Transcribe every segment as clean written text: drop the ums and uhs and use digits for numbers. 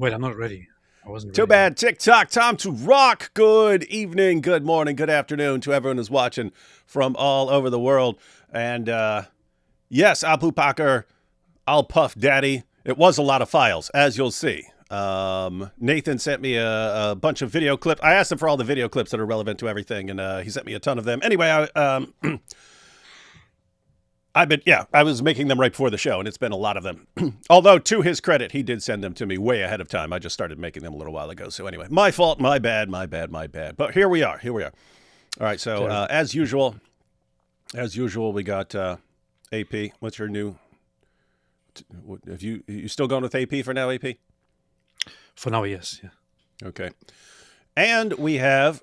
Wait, I'm not ready. I wasn't Too ready yet. bad. TikTok, time to rock. Good evening, good morning, good afternoon to everyone who's watching from all over the world. And yes, Apu Packer, I'll Puff Daddy. It was a lot of files, as you'll see. Nathan sent me a bunch of video clips. I asked him for all the video clips that are relevant to everything, and he sent me a ton of them. Anyway, I was making them right before the show, and it's been a lot of them. Although, to his credit, he did send them to me way ahead of time. I just started making them a little while ago. So anyway, my fault, my bad, my bad, my bad. But here we are. Here we are. All right. So as usual, we got AP. What's your new? Have you still going with AP for now, AP? For now, yes. Yeah. Okay. And we have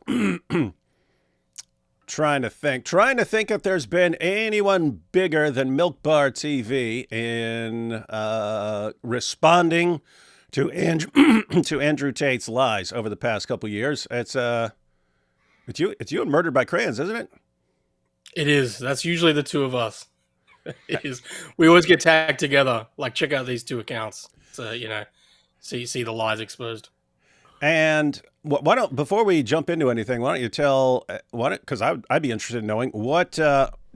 trying to think if there's been anyone bigger than MilkBarTV in responding to to Andrew Tate's lies over the past couple years. It's you and Murdered by Crayons, isn't it? It is. That's usually the two of us. It is. We always get tagged together. Like, check out these two accounts. So see the lies exposed. And why don't, before we jump into anything, why don't you tell, because I'd be interested in knowing what,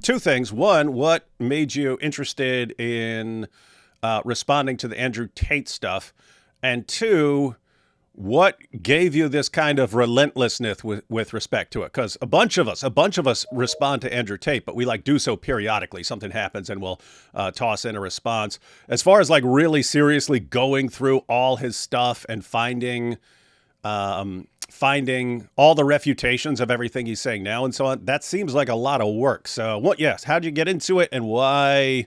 two things. One, what made you interested in responding to the Andrew Tate stuff? And two, what gave you this kind of relentlessness with respect to it? Because a bunch of us respond to Andrew Tate, but we do so periodically. Something happens and we'll toss in a response. As far as really seriously going through all his stuff and finding all the refutations of everything he's saying now and so on, that seems like a lot of work. So how'd you get into it, and why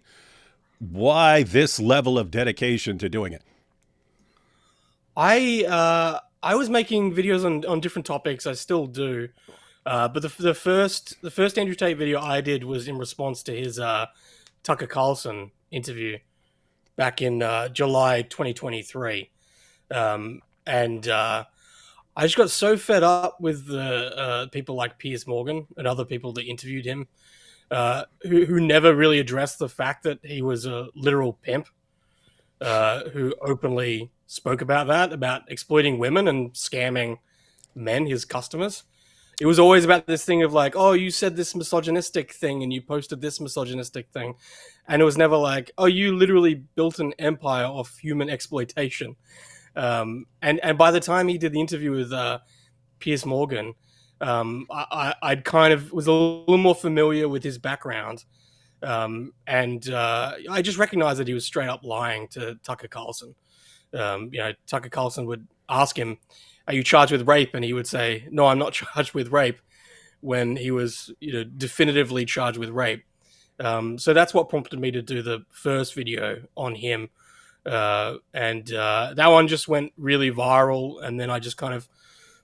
this level of dedication to doing it? I was making videos on different topics. I still do. But the first Andrew Tate video I did was in response to his Tucker Carlson interview back in July 2023. I just got so fed up with the people like Piers Morgan and other people that interviewed him, who never really addressed the fact that he was a literal pimp, who openly spoke about exploiting women and scamming men, his customers. It was always about this thing of oh, you said this misogynistic thing and you posted this misogynistic thing. And it was never oh, you literally built an empire of human exploitation. And by the time he did the interview with Piers Morgan, I'd kind of was a little more familiar with his background. I just recognized that he was straight up lying to Tucker Carlson. Tucker Carlson would ask him, "Are you charged with rape?" And he would say, "No, I'm not charged with rape," when he was, definitively charged with rape. So that's what prompted me to do the first video on him. That one just went really viral, and then I just kind of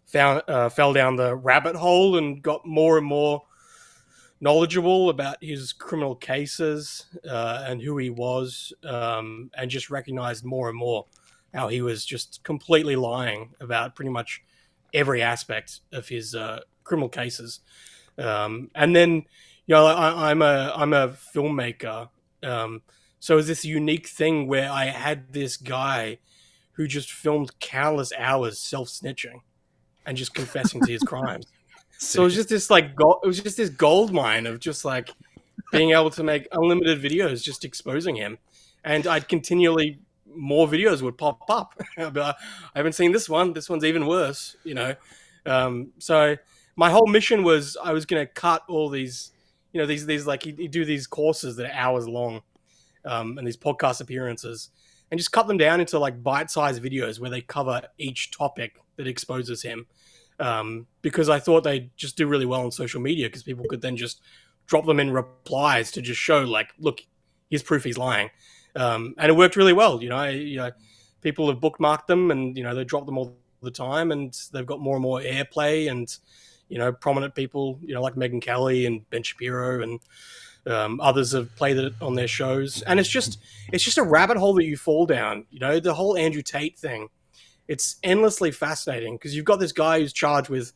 fell down the rabbit hole and got more and more knowledgeable about his criminal cases and who he was, and just recognized more and more how he was just completely lying about pretty much every aspect of his criminal cases. And then, I'm a filmmaker. So it was this unique thing where I had this guy who just filmed countless hours self-snitching and just confessing to his crimes. So it was just this gold mine of just being able to make unlimited videos, just exposing him. And I'd continually, more videos would pop up. I'd be like, I haven't seen this one. This one's even worse, So my whole mission was I was going to cut all these, these you do these courses that are hours long. And these podcast appearances, and just cut them down into bite-sized videos where they cover each topic that exposes him. Because I thought they'd just do really well on social media, because people could then just drop them in replies to just show look, here's proof he's lying. And it worked really well. People have bookmarked them, and they drop them all the time, and they've got more and more airplay, and prominent people like Megyn Kelly and Ben Shapiro and others have played it on their shows, and it's just a rabbit hole that you fall down. The whole Andrew Tate thing, it's endlessly fascinating, because you've got this guy who's charged with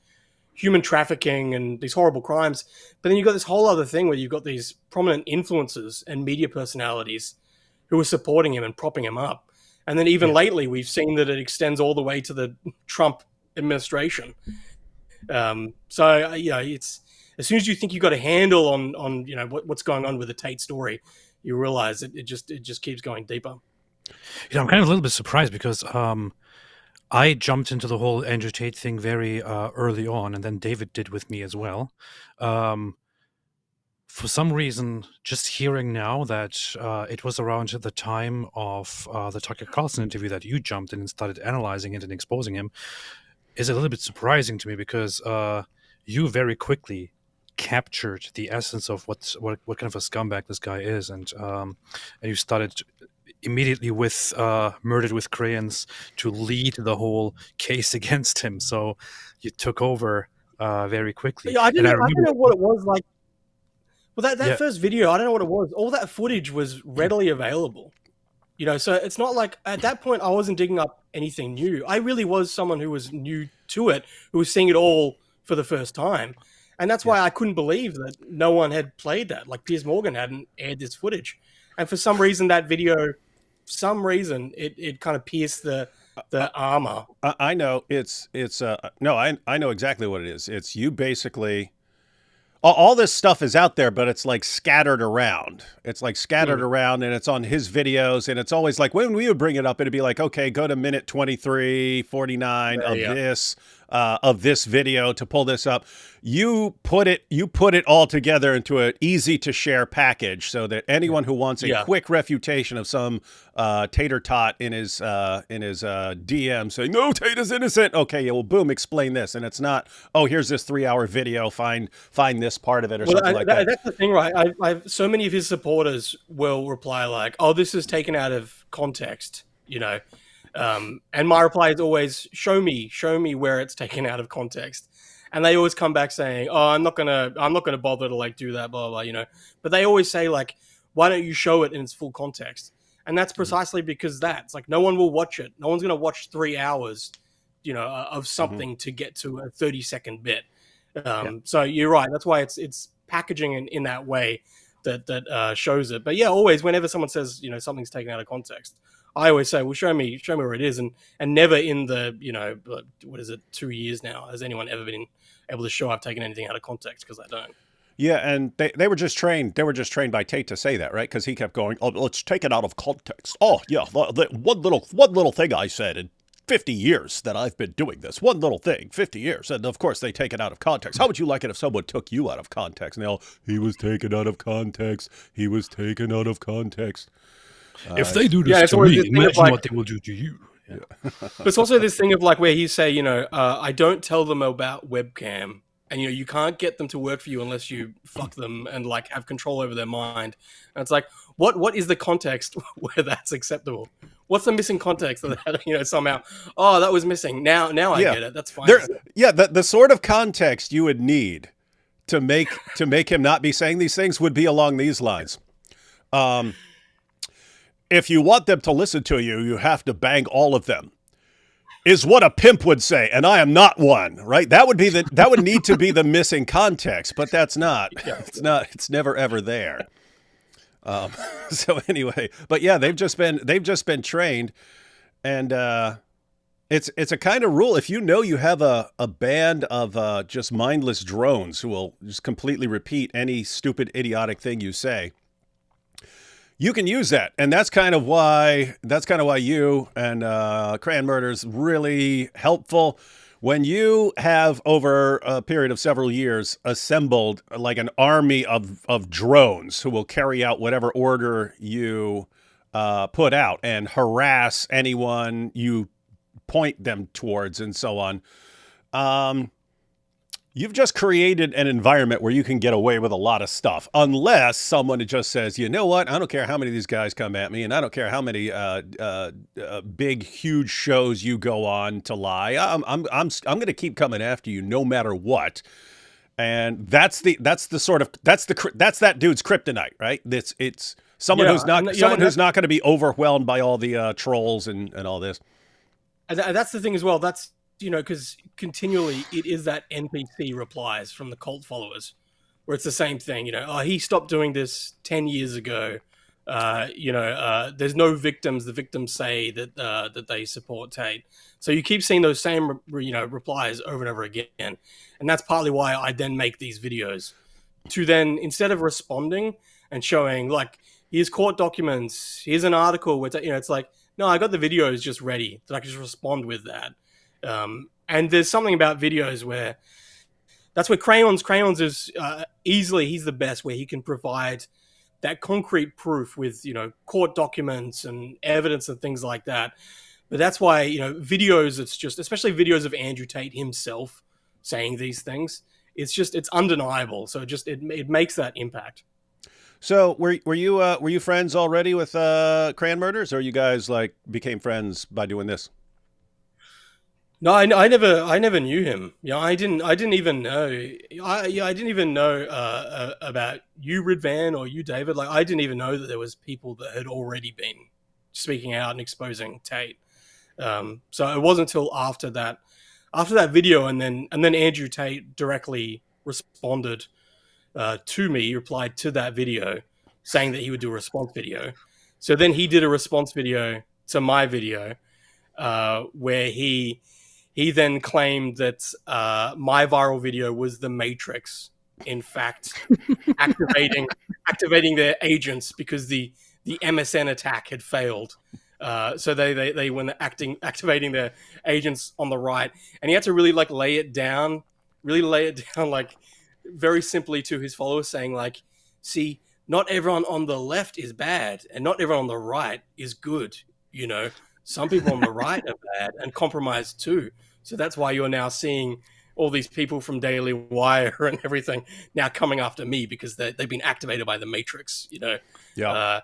human trafficking and these horrible crimes, but then you've got this whole other thing where you've got these prominent influencers and media personalities who are supporting him and propping him up. And then even lately, we've seen that it extends all the way to the Trump administration. So it's as soon as you think you've got a handle on what's going on with the Tate story, you realize it just keeps going deeper. I'm kind of a little bit surprised because I jumped into the whole Andrew Tate thing very early on, and then David did with me as well. For some reason, just hearing now that it was around the time of the Tucker Carlson interview that you jumped in and started analyzing it and exposing him is a little bit surprising to me, because you very quickly captured the essence of what kind of a scumbag this guy is, and you started immediately with Murdered with Crayons to lead the whole case against him. So you took over very quickly. Yeah, I don't know what it was like. Well, that first video, I don't know what it was. All that footage was readily available. So it's not like at that point I wasn't digging up anything new. I really was someone who was new to it, who was seeing it all for the first time. And that's why I couldn't believe that no one had played that. Like Piers Morgan hadn't aired this footage. And for some reason, that video, it kind of pierced the armor. I know I know exactly what it is. It's you basically, all this stuff is out there, but it's like scattered around. It's like scattered around, and it's on his videos, and it's always like when we would bring it up, it'd be like, okay, go to minute 23:49 of this video to pull this up. You put it all together into an easy to share package so that anyone who wants a quick refutation of some tater tot in his DM saying, no, Tate is innocent. Okay, yeah, well, boom, explain this. And it's not, oh, here's this 3-hour video, find this part of it or something like that. That's the thing, right? I've so many of his supporters will reply like, oh, this is taken out of context, and my reply is always, show me where it's taken out of context. And they always come back saying, oh, I'm not gonna bother to like do that, blah, blah, blah, But they always say like, why don't you show it in its full context? And that's precisely because it's like no one will watch it. No one's gonna watch 3 hours, of something to get to a 30-second bit. So you're right. That's why it's packaging in that way that shows it. But yeah, always whenever someone says something's taken out of context, I always say, well, show me where it is, and never in the 2 years now has anyone ever been able to show I've taken anything out of context, because I don't. Yeah, and they were just trained. They were just trained by Tate to say that, right? Because he kept going, "Oh, let's take it out of context." Oh, yeah, one little thing I said in 50 years that I've been doing this. One little thing, 50 years, and of course they take it out of context. How would you like it if someone took you out of context? And he was taken out of context. He was taken out of context. If they do this to me, imagine what they will do to you. Yeah. But it's also this thing of like where he say, I don't tell them about webcam, and you can't get them to work for you unless you fuck them and like have control over their mind. And it's like, what is the context where that's acceptable? What's the missing context of that? Somehow, oh, that was missing. Now I get it. That's fine. The sort of context you would need to make him not be saying these things would be along these lines. If you want them to listen to you, you have to bang all of them, is what a pimp would say, and I am not one, right? That would need to be the missing context, but that's not. It's never ever there. So anyway, but yeah, they've just been trained, and it's a kind of rule. If you have a band of just mindless drones who will just completely repeat any stupid, idiotic thing you say, you can use that, and that's kind of why you and Crayon Murder's really helpful. When you have, over a period of several years, assembled like an army of drones who will carry out whatever order you put out and harass anyone you point them towards and so on, you've just created an environment where you can get away with a lot of stuff, unless someone just says, you know what, I don't care how many of these guys come at me, and I don't care how many big, huge shows you go on to lie. I'm going to keep coming after you no matter what. And that's that dude's kryptonite, right? It's someone who's not going to be overwhelmed by all the trolls and all this. And that's the thing as well. That's because continually it is that NPC replies from the cult followers where it's the same thing, oh, he stopped doing this 10 years ago. There's no victims. The victims say that they support Tate. So you keep seeing those same replies over and over again, and that's partly why I then make these videos to then, instead of responding and showing like, here's court documents, here's an article where it's like, no, I got the videos just ready that I can just respond with that. And there's something about videos where that's where Crayons is easily, he's the best, where he can provide that concrete proof with, court documents and evidence and things like that. But that's why, videos, it's just, especially videos of Andrew Tate himself saying these things, it's undeniable. So it makes that impact. So were you friends already with Crayon Murders, or you guys like became friends by doing this? No, I never knew him. I didn't even know. I didn't even know about you, Ridvan, or you, David. Like, I didn't even know that there was people that had already been speaking out and exposing Tate. So it wasn't until after that video, and then Andrew Tate directly responded to me. He replied to that video saying that he would do a response video. So then he did a response video to my video, where he then claimed that my viral video was the Matrix, in fact, activating their agents because the MSN attack had failed. So they were activating their agents on the right, and he had to really lay it down like very simply to his followers, saying like, see, not everyone on the left is bad, and not everyone on the right is good. Some people on the right are bad and compromised too. So that's why you're now seeing all these people from Daily Wire and everything now coming after me, because they've been activated by the Matrix, Yeah.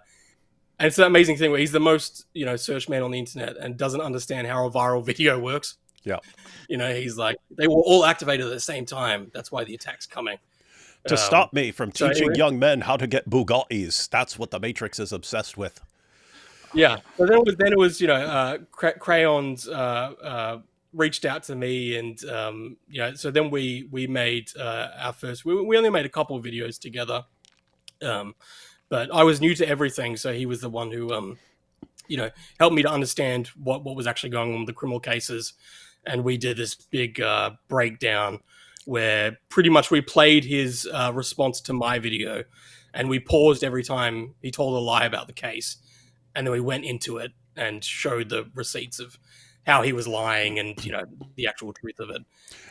And it's that amazing thing where he's the most, searched man on the internet and doesn't understand how a viral video works. Yeah. He's like, they were all activated at the same time. That's why the attack's coming. To stop me from teaching young men how to get Bugattis. That's what the Matrix is obsessed with. Yeah. So then it was Crayons reached out to me, and so then we made our first. We only made a couple of videos together, but I was new to everything, so he was the one who helped me to understand what was actually going on with the criminal cases, and we did this big breakdown where pretty much we played his response to my video, and we paused every time he told a lie about the case, and then we went into it and showed the receipts of how he was lying and the actual truth of it.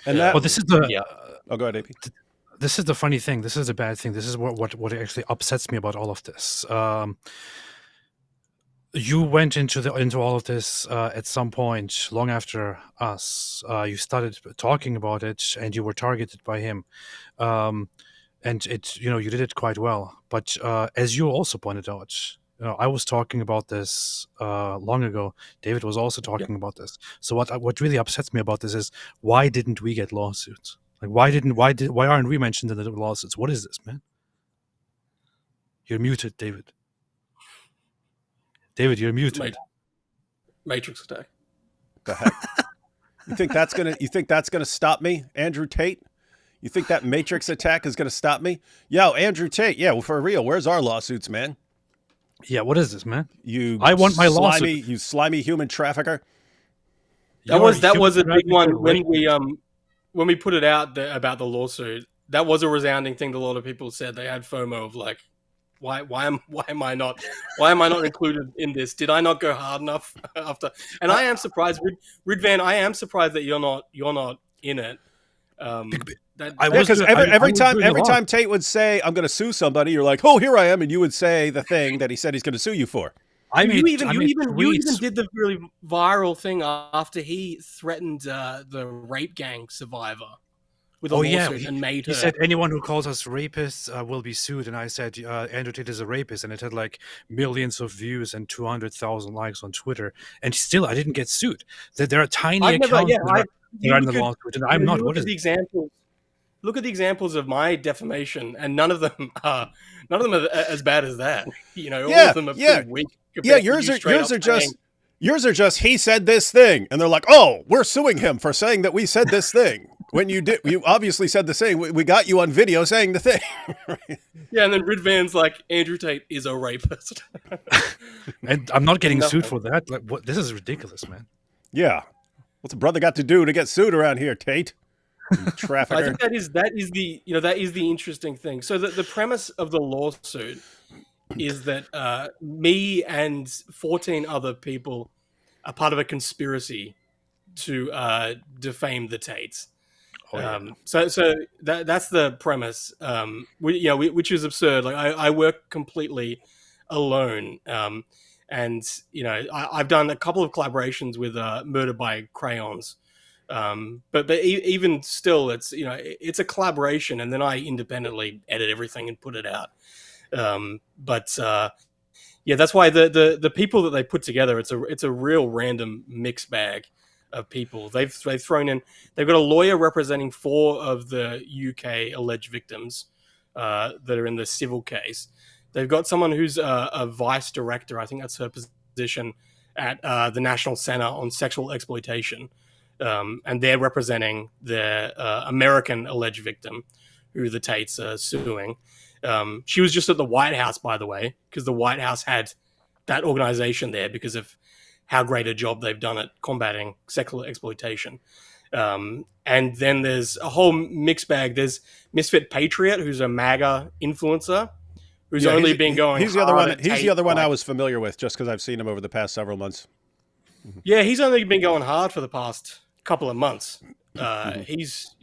And this is the oh, go ahead, AP. This is the funny thing. This is the bad thing. This is what actually upsets me about all of this. You went into all of this at some point long after us. You started talking about it, and you were targeted by him. And you did it quite well. But as you also pointed out, I was talking about this long ago. David was also talking about this. So what really upsets me about this is, why didn't we get lawsuits? Like, why aren't we mentioned in the lawsuits? What is this, man? You're muted, David. David, you're muted. Matrix attack. The heck? You think that's gonna stop me, Andrew Tate? You think that Matrix attack is gonna stop me? Yo, Andrew Tate. Yeah, well, for real. Where's our lawsuits, man? Yeah, what is this, man? I want my lawsuit. You slimy human trafficker. That was a big one when we put it out about the lawsuit. That was a resounding thing. A lot of people said they had FOMO of like, why am I not included in this? Did I not go hard enough after? And I am surprised, Ridvan. I am surprised that you're not in it. Because every time Tate would say, "I'm going to sue somebody," you're like, "Oh, here I am," and you would say the thing that he said he's going to sue you for. You even did the really viral thing after he threatened the rape gang survivor with a lawsuit and made her. He said anyone who calls us rapists will be sued, and I said Andrew Tate is a rapist, and it had like millions of views and 200,000 likes on Twitter, and still I didn't get sued. There are tiny accounts that are in the lawsuit, and I'm not. What is the example? Look at the examples of my defamation, and none of them are as bad as that. All of them are pretty weak. Yeah, yours are just he said this thing, and they're like, "Oh, we're suing him for saying that we said this thing." when you did, you obviously said the same. We got you on video saying the thing. Yeah, and then Ridvan's like, Andrew Tate is a rapist. And I'm not getting sued Nothing. for that. Like, what? This is ridiculous, man. Yeah. What's a brother got to do to get sued around here, Tate? You trafficker. I think that is the interesting thing. So the premise of the lawsuit is that me and 14 other people are part of a conspiracy to defame the Tates. Oh, yeah. So that's the premise, which is absurd. Like I work completely alone, and I've done a couple of collaborations with Murder by Crayons, but even still, it's a collaboration, and then I independently edit everything and put it out. Yeah, that's why the people that they put together, it's a real random mixed bag of people. They've thrown in. They've got a lawyer representing 4 of the UK alleged victims that are in the civil case. They've got someone who's a vice director. I think that's her position at the National Center on Sexual Exploitation, and they're representing the American alleged victim, who the Tates are suing. She was just at the White House, by the way, because the White House had that organization there because of how great a job they've done at combating sexual exploitation. And then there's a whole mixed bag. There's Misfit Patriot, who's a MAGA influencer, who's only been going. He's the other one. He's the other one I was familiar with, just because I've seen him over the past several months. Yeah, he's only been going hard for the past couple of months. He's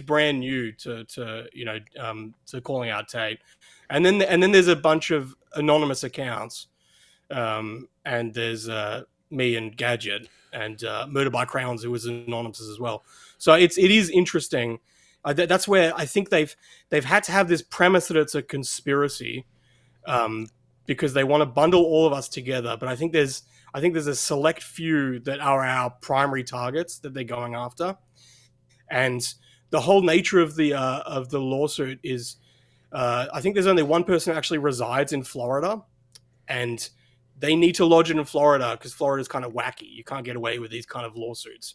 brand new to calling out Tate, and then there's a bunch of anonymous accounts, and there's me and Gadget and Murder by Crayons, who was anonymous as well. So it is interesting. That's where I think they've had to have this premise that it's a conspiracy, because they want to bundle all of us together. But I think there's a select few that are our primary targets that they're going after. And the whole nature of the lawsuit is, I think there's only one person who actually resides in Florida, and they need to lodge it in Florida because Florida's kind of wacky. You can't get away with these kind of lawsuits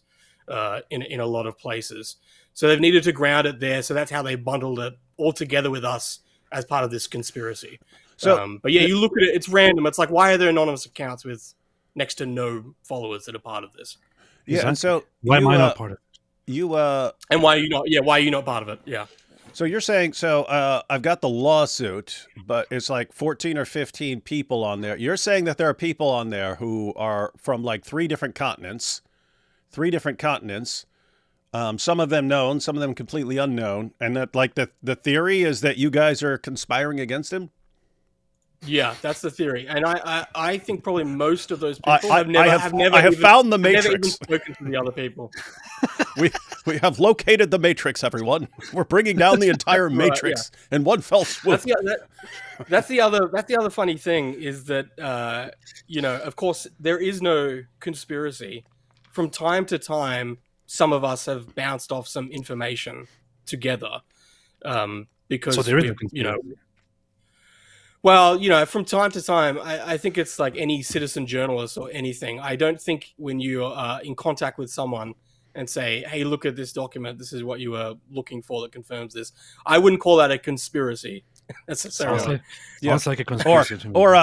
in a lot of places. So they've needed to ground it there. So that's how they bundled it all together with us as part of this conspiracy. So, but yeah, you look at it; it's random. It's like, why are there anonymous accounts with next to no followers that are part of this? Yeah, and so why am I not part of it? And why are you not? Yeah, why are you not part of it? Yeah. So you're saying, I've got the lawsuit, but it's like 14 or 15 people on there. You're saying that there are people on there who are from like 3 different continents. Some of them known, some of them completely unknown. And that, like, the theory is that you guys are conspiring against him? Yeah, that's the theory. And I think probably most of those people have found the Matrix. Never even spoken to the other people. We have located the Matrix, everyone. We're bringing down the entire Matrix in one fell swoop. That's the other funny thing is that of course there is no conspiracy. From time to time, some of us have bounced off some information together, because so there is a conspiracy. Well, from time to time, I think it's like any citizen journalist or anything. I don't think when you are in contact with someone and say, hey, look at this document, this is what you were looking for that confirms this, I wouldn't call that a conspiracy necessarily. Sounds like a conspiracy to me. Or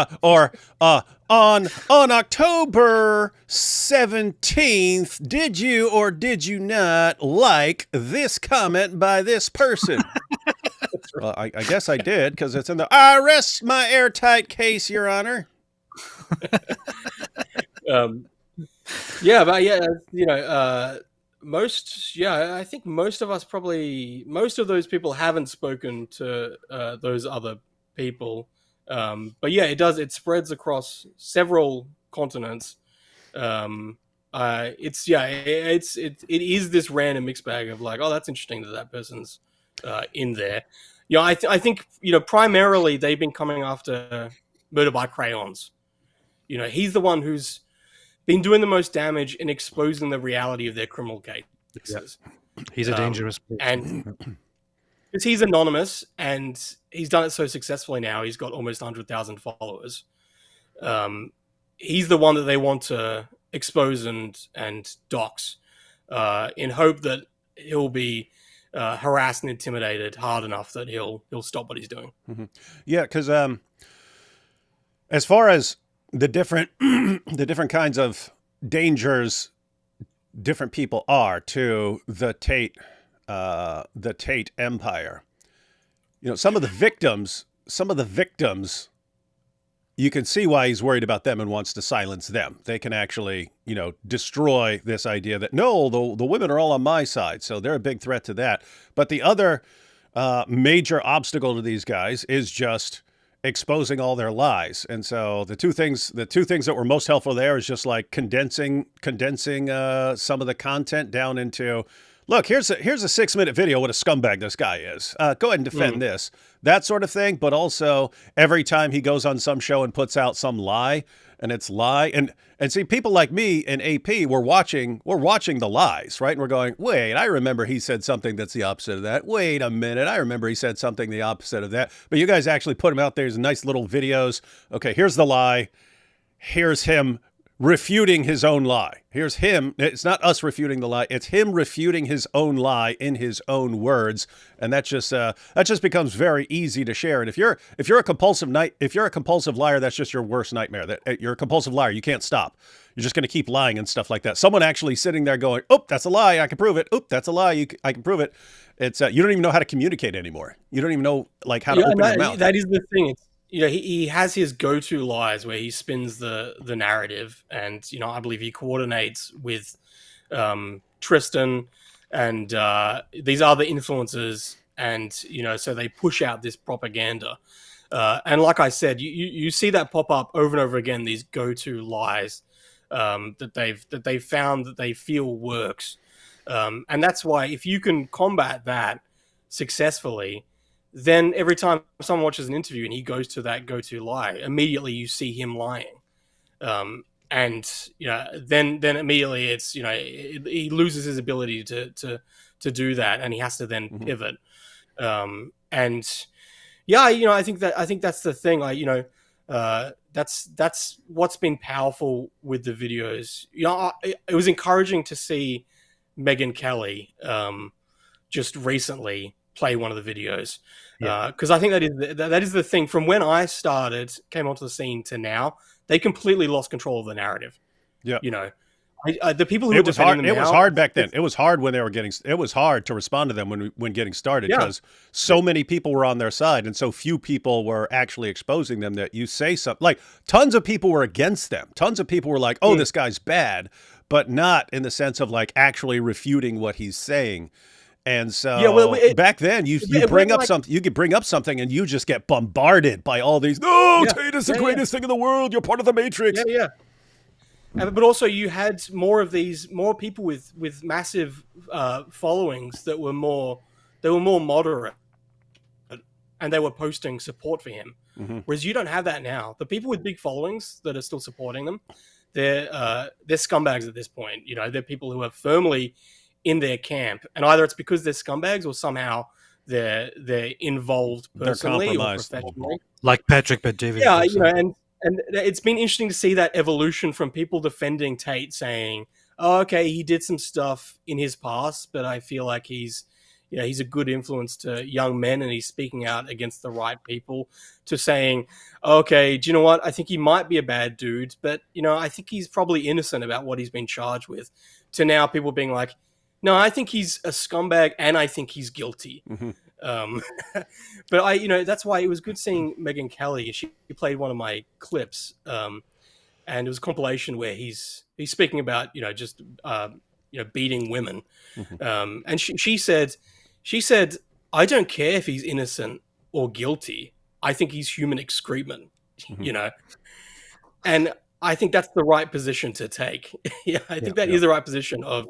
on October 17th, did you or did you not like this comment by this person? Well, I guess I did, because it's in the I rest my airtight case, Your Honor. I think most of us most of those people haven't spoken to those other people. But yeah, it spreads across several continents. It is this random mixed bag of like, oh, that's interesting that person's in there. I think primarily they've been coming after Murder by Crayons. He's the one who's been doing the most damage in exposing the reality of their criminal cases. Yeah. He's a dangerous person. And because he's anonymous and he's done it so successfully now, he's got almost 100,000 followers. He's the one that they want to expose and dox, in hope that he'll be harassed and intimidated hard enough that he'll stop what he's doing. Yeah, because as far as the different the different kinds of dangers different people are to the Tate Empire, some of the victims, you can see why he's worried about them and wants to silence them. They can actually, destroy this idea that, no, the women are all on my side. So they're a big threat to that. But the other major obstacle to these guys is just exposing all their lies. And so the two things that were most helpful there is just like condensing some of the content down into, look, here's a 6-minute video what a scumbag this guy is. Go ahead and defend this, that sort of thing. But also every time he goes on some show and puts out some lie, and it's lie, and see, people like me and AP, we're watching the lies, right? And we're going, wait, I remember he said something that's the opposite of that. Wait a minute, I remember he said something the opposite of that. But you guys actually put him out there as nice little videos. Okay, here's the lie. Here's him refuting his own lie. Here's him. It's not us refuting the lie. It's him refuting his own lie in his own words. And that just becomes very easy to share. And if you're a compulsive liar, that's just your worst nightmare. That you're a compulsive liar. You can't stop. You're just going to keep lying and stuff like that. Someone actually sitting there going, "Oh, that's a lie. I can prove it. Oh, that's a lie. I can prove it." It's you don't even know how to communicate anymore. You don't even know how to open your mouth. That is the thing. It's, he has his go-to lies where he spins the narrative, and I believe he coordinates with Tristan and these other influencers, and so they push out this propaganda. And like I said, you see that pop up over and over again. These go-to lies that they've found that they feel works, and that's why if you can combat that successfully, then every time someone watches an interview and he goes to that go-to lie, immediately you see him lying. And then immediately it's, he loses his ability to do that, and he has to then pivot. And yeah, I think that's the thing. That's what's been powerful with the videos. It was encouraging to see Megyn Kelly just recently play one of the videos, because I think that is the thing. From when I came onto the scene to now, they completely lost control of the narrative. Yeah, the people who were defending them. It was hard back then. It was hard when they were getting. It was hard to respond to them when getting started, because so many people were on their side and so few people were actually exposing them. That you say something like, tons of people were against them. Tons of people were like, "Oh, this guy's bad," but not in the sense of like actually refuting what he's saying. And so back then, you bring up something, you could bring up something, and you just get bombarded by all these. No, Tate is the greatest thing in the world. You're part of the Matrix. Yeah. But also, you had more people with massive followings that were more moderate, and they were posting support for him. Whereas you don't have that now. The people with big followings that are still supporting them, they're scumbags at this point. They're people who are firmly in their camp, and either it's because they're scumbags or somehow they're involved personally or professionally, like Patrick Bet-David. Yeah, and it's been interesting to see that evolution from people defending Tate, saying, "Oh, okay, he did some stuff in his past, but I feel like he's a good influence to young men and he's speaking out against the right people," to saying, "Okay, do you know what? I think he might be a bad dude, but I think he's probably innocent about what he's been charged with," to now people being like, "No, I think he's a scumbag, and I think he's guilty." But that's why it was good seeing Megyn Kelly. She played one of my clips, and it was a compilation where he's speaking about just beating women, and she said, "I don't care if he's innocent or guilty. I think he's human excrement." And I think that's the right position to take. I think that is the right position of.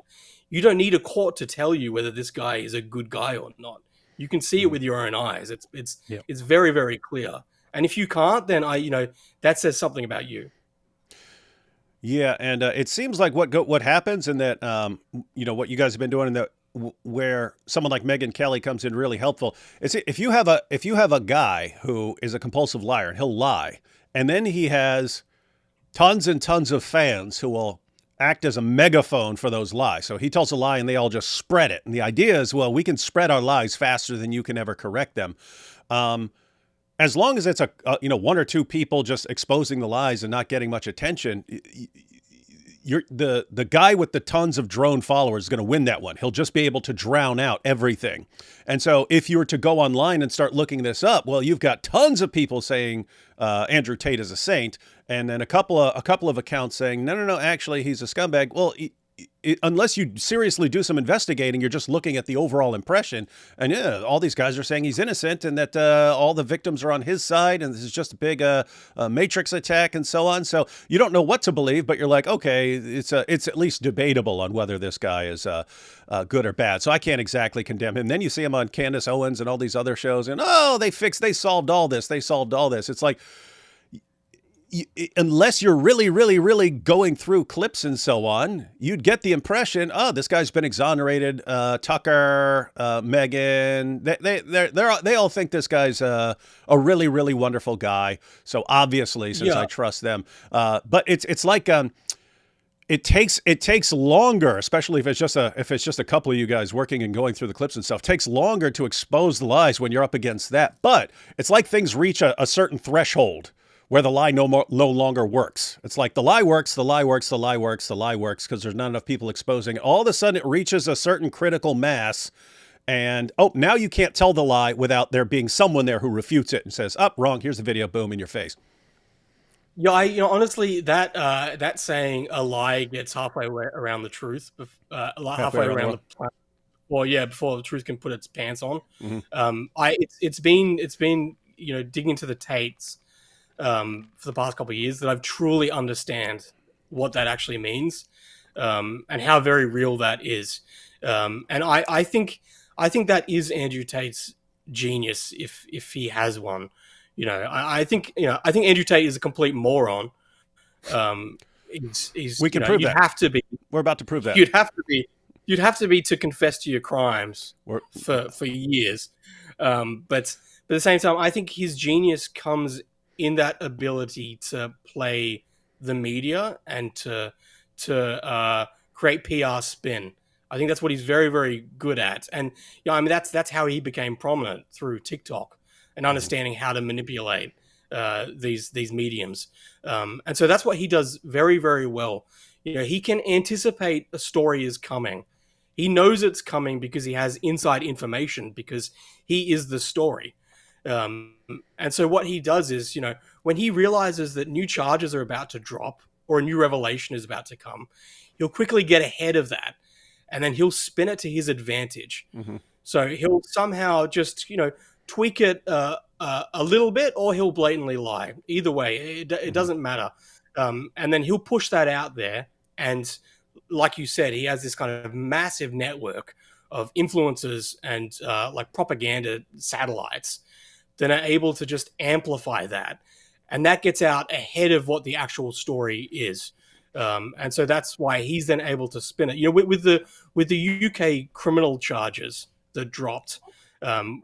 You don't need a court to tell you whether this guy is a good guy or not. You can see it with your own eyes. It's very, very clear. And if you can't, then that says something about you. Yeah, and it seems like what happens in that what you guys have been doing in that where someone like Megyn Kelly comes in really helpful. Is if you have a guy who is a compulsive liar and he'll lie, and then he has tons and tons of fans who will act as a megaphone for those lies. So he tells a lie and they all just spread it. And the idea is, well, we can spread our lies faster than you can ever correct them. As long as it's one or two people just exposing the lies and not getting much attention, the guy with the tons of drone followers is going to win that one. He'll just be able to drown out everything. And so if you were to go online and start looking this up, well, you've got tons of people saying Andrew Tate is a saint, and then a couple of accounts saying no, actually he's a scumbag. Well, unless you seriously do some investigating, you're just looking at the overall impression. And yeah, all these guys are saying he's innocent and that all the victims are on his side, and this is just a big matrix attack and so on. So you don't know what to believe, but you're like, okay, it's at least debatable on whether this guy is good or bad. So I can't exactly condemn him. Then you see him on Candace Owens and all these other shows, and they solved all this. It's like, unless you're really, really, really going through clips and so on, you'd get the impression, this guy's been exonerated. Tucker, Megan, they all think this guy's a really, really wonderful guy. So obviously, since I trust them, but it's like it takes longer, especially if it's just a couple of you guys working and going through the clips and stuff. It takes longer to expose the lies when you're up against that. But it's like things reach a certain threshold where the lie no longer works. It's like the lie works because there's not enough people exposing it. All of a sudden it reaches a certain critical mass, and now you can't tell the lie without there being someone there who refutes it and says, wrong, here's the video, boom, in your face. Yeah, honestly, that saying a lie gets halfway around the truth, halfway around the planet. Well, yeah, before the truth can put its pants on. Mm-hmm. It's been digging into the Tates for the past couple of years that I've truly understand what that actually means, and how very real that is. And I think that is Andrew Tate's genius, if he has one. I think Andrew Tate is a complete moron. We can prove that. Have to be. We're about to prove that. You'd have to be to confess to your crimes for years. But at the same time, I think his genius comes in that ability to play the media and to create PR spin. I think that's what he's very, very good at. And that's how he became prominent, through TikTok and understanding how to manipulate these mediums. And so that's what he does very, very well. He can anticipate a story is coming. He knows it's coming because he has inside information, because he is the story. And so what he does is, when he realizes that new charges are about to drop or a new revelation is about to come, he'll quickly get ahead of that, and then he'll spin it to his advantage. Mm-hmm. So he'll somehow just, tweak it a little bit, or he'll blatantly lie. Either way, it doesn't matter. And then he'll push that out there. And like you said, he has this kind of massive network of influencers and like propaganda satellites that are able to just amplify that. And that gets out ahead of what the actual story is. And so that's why he's then able to spin it. With the UK criminal charges that dropped,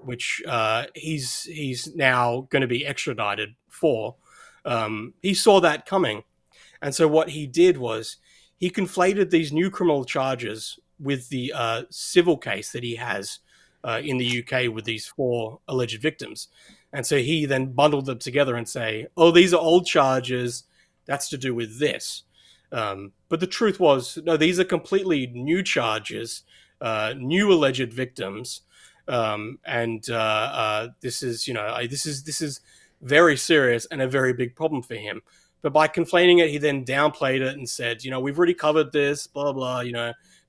which he's now going to be extradited for, he saw that coming. And so what he did was he conflated these new criminal charges with the civil case that he has in the UK with these 4 alleged victims. And so he then bundled them together and say, these are old charges, that's to do with this. But the truth was, no, these are completely new charges, new alleged victims. And this is very serious and a very big problem for him. But by conflating it, he then downplayed it and said, we've already covered this, blah, blah,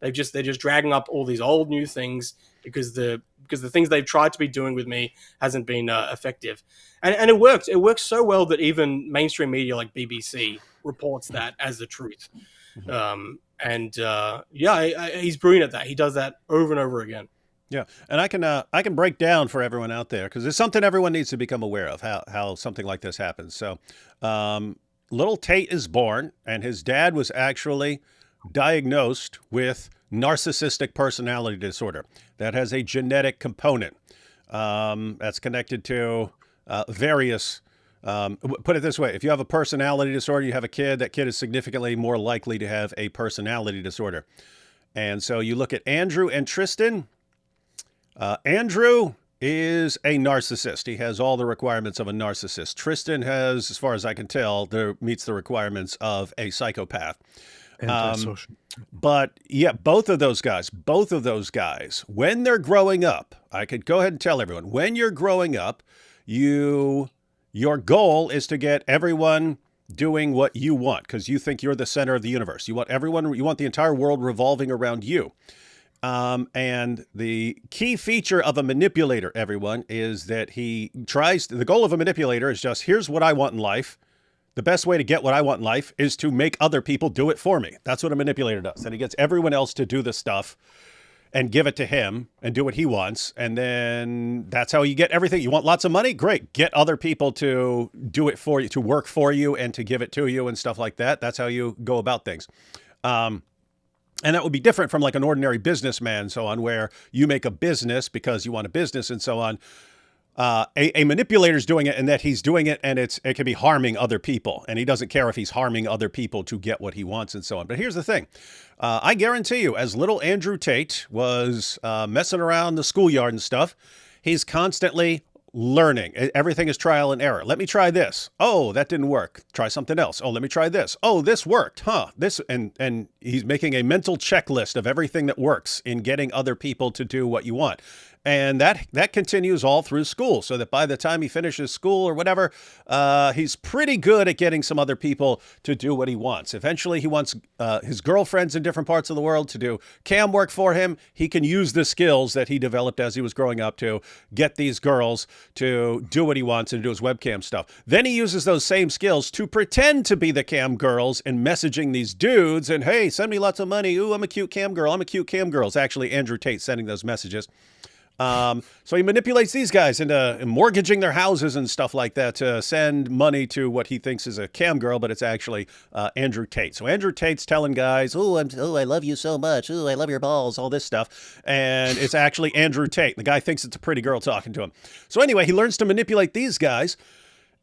they're just dragging up all these old new things because the things they've tried to be doing with me hasn't been effective. And it worked. It worked so well that even mainstream media like BBC reports that as the truth. He's brilliant at that. He does that over and over again. Yeah, and I can break down for everyone out there, because it's something everyone needs to become aware of, how something like this happens. So little Tate is born, and his dad was actually diagnosed with narcissistic personality disorder. That has a genetic component that's connected to various Put it this way: if you have a personality disorder, you have a kid. That kid is significantly more likely to have a personality disorder. And so you look at Andrew and Tristan. Andrew is a narcissist. He has all the requirements of a narcissist. Tristan has, as far as I can tell, meets the requirements of a psychopath. Antisocial. But yeah, both of those guys, when they're growing up, I could go ahead and tell everyone, when you're growing up, your goal is to get everyone doing what you want because you think you're the center of the universe. You want the entire world revolving around you. And the key feature of a manipulator, everyone, is that the goal of a manipulator is just, here's what I want in life. The best way to get what I want in life is to make other people do it for me. That's what a manipulator does. And he gets everyone else to do the stuff and give it to him and do what he wants. And then that's how you get everything. You want lots of money? Great. Get other people to do it for you, to work for you and to give it to you and stuff like that. That's how you go about things. And that would be different from like an ordinary businessman, so on, where you make a business because you want a business and so on. A manipulator's doing it, and that he's doing it, and it can be harming other people, and he doesn't care if he's harming other people to get what he wants and so on. But here's the thing. I guarantee you, as little Andrew Tate was messing around the schoolyard and stuff, he's constantly learning. Everything is trial and error. Let me try this. Oh, that didn't work. Try something else. Oh, let me try this. Oh, this worked. Huh. This, and he's making a mental checklist of everything that works in getting other people to do what you want. And that continues all through school, so that by the time he finishes school or whatever, he's pretty good at getting some other people to do what he wants. Eventually, he wants his girlfriends in different parts of the world to do cam work for him. He can use the skills that he developed as he was growing up to get these girls to do what he wants and do his webcam stuff. Then he uses those same skills to pretend to be the cam girls and messaging these dudes and, hey, send me lots of money. Ooh, I'm a cute cam girl. I'm a cute cam girl. It's actually Andrew Tate sending those messages. So he manipulates these guys into mortgaging their houses and stuff like that to send money to what he thinks is a cam girl, but it's actually Andrew Tate. So Andrew Tate's telling guys, oh, I love you so much. Oh, I love your balls, all this stuff. And it's actually Andrew Tate. The guy thinks it's a pretty girl talking to him. So anyway, he learns to manipulate these guys.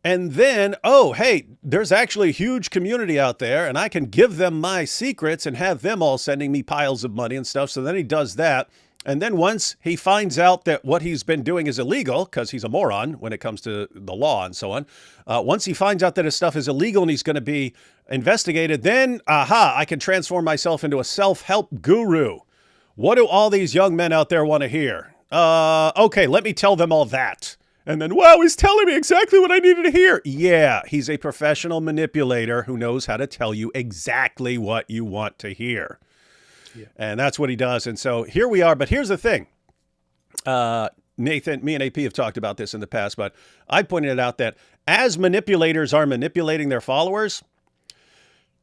And then, oh, hey, there's actually a huge community out there, and I can give them my secrets and have them all sending me piles of money and stuff. So then he does that. And then once he finds out that what he's been doing is illegal, because he's a moron when it comes to the law and so on, once he finds out that his stuff is illegal and he's going to be investigated, then, I can transform myself into a self-help guru. What do all these young men out there want to hear? Okay, let me tell them all that. And then, wow, he's telling me exactly what I needed to hear. Yeah, he's a professional manipulator who knows how to tell you exactly what you want to hear. Yeah. And that's what he does. And so here we are. But here's the thing. Nathan, me and AP have talked about this in the past, but I pointed it out that as manipulators are manipulating their followers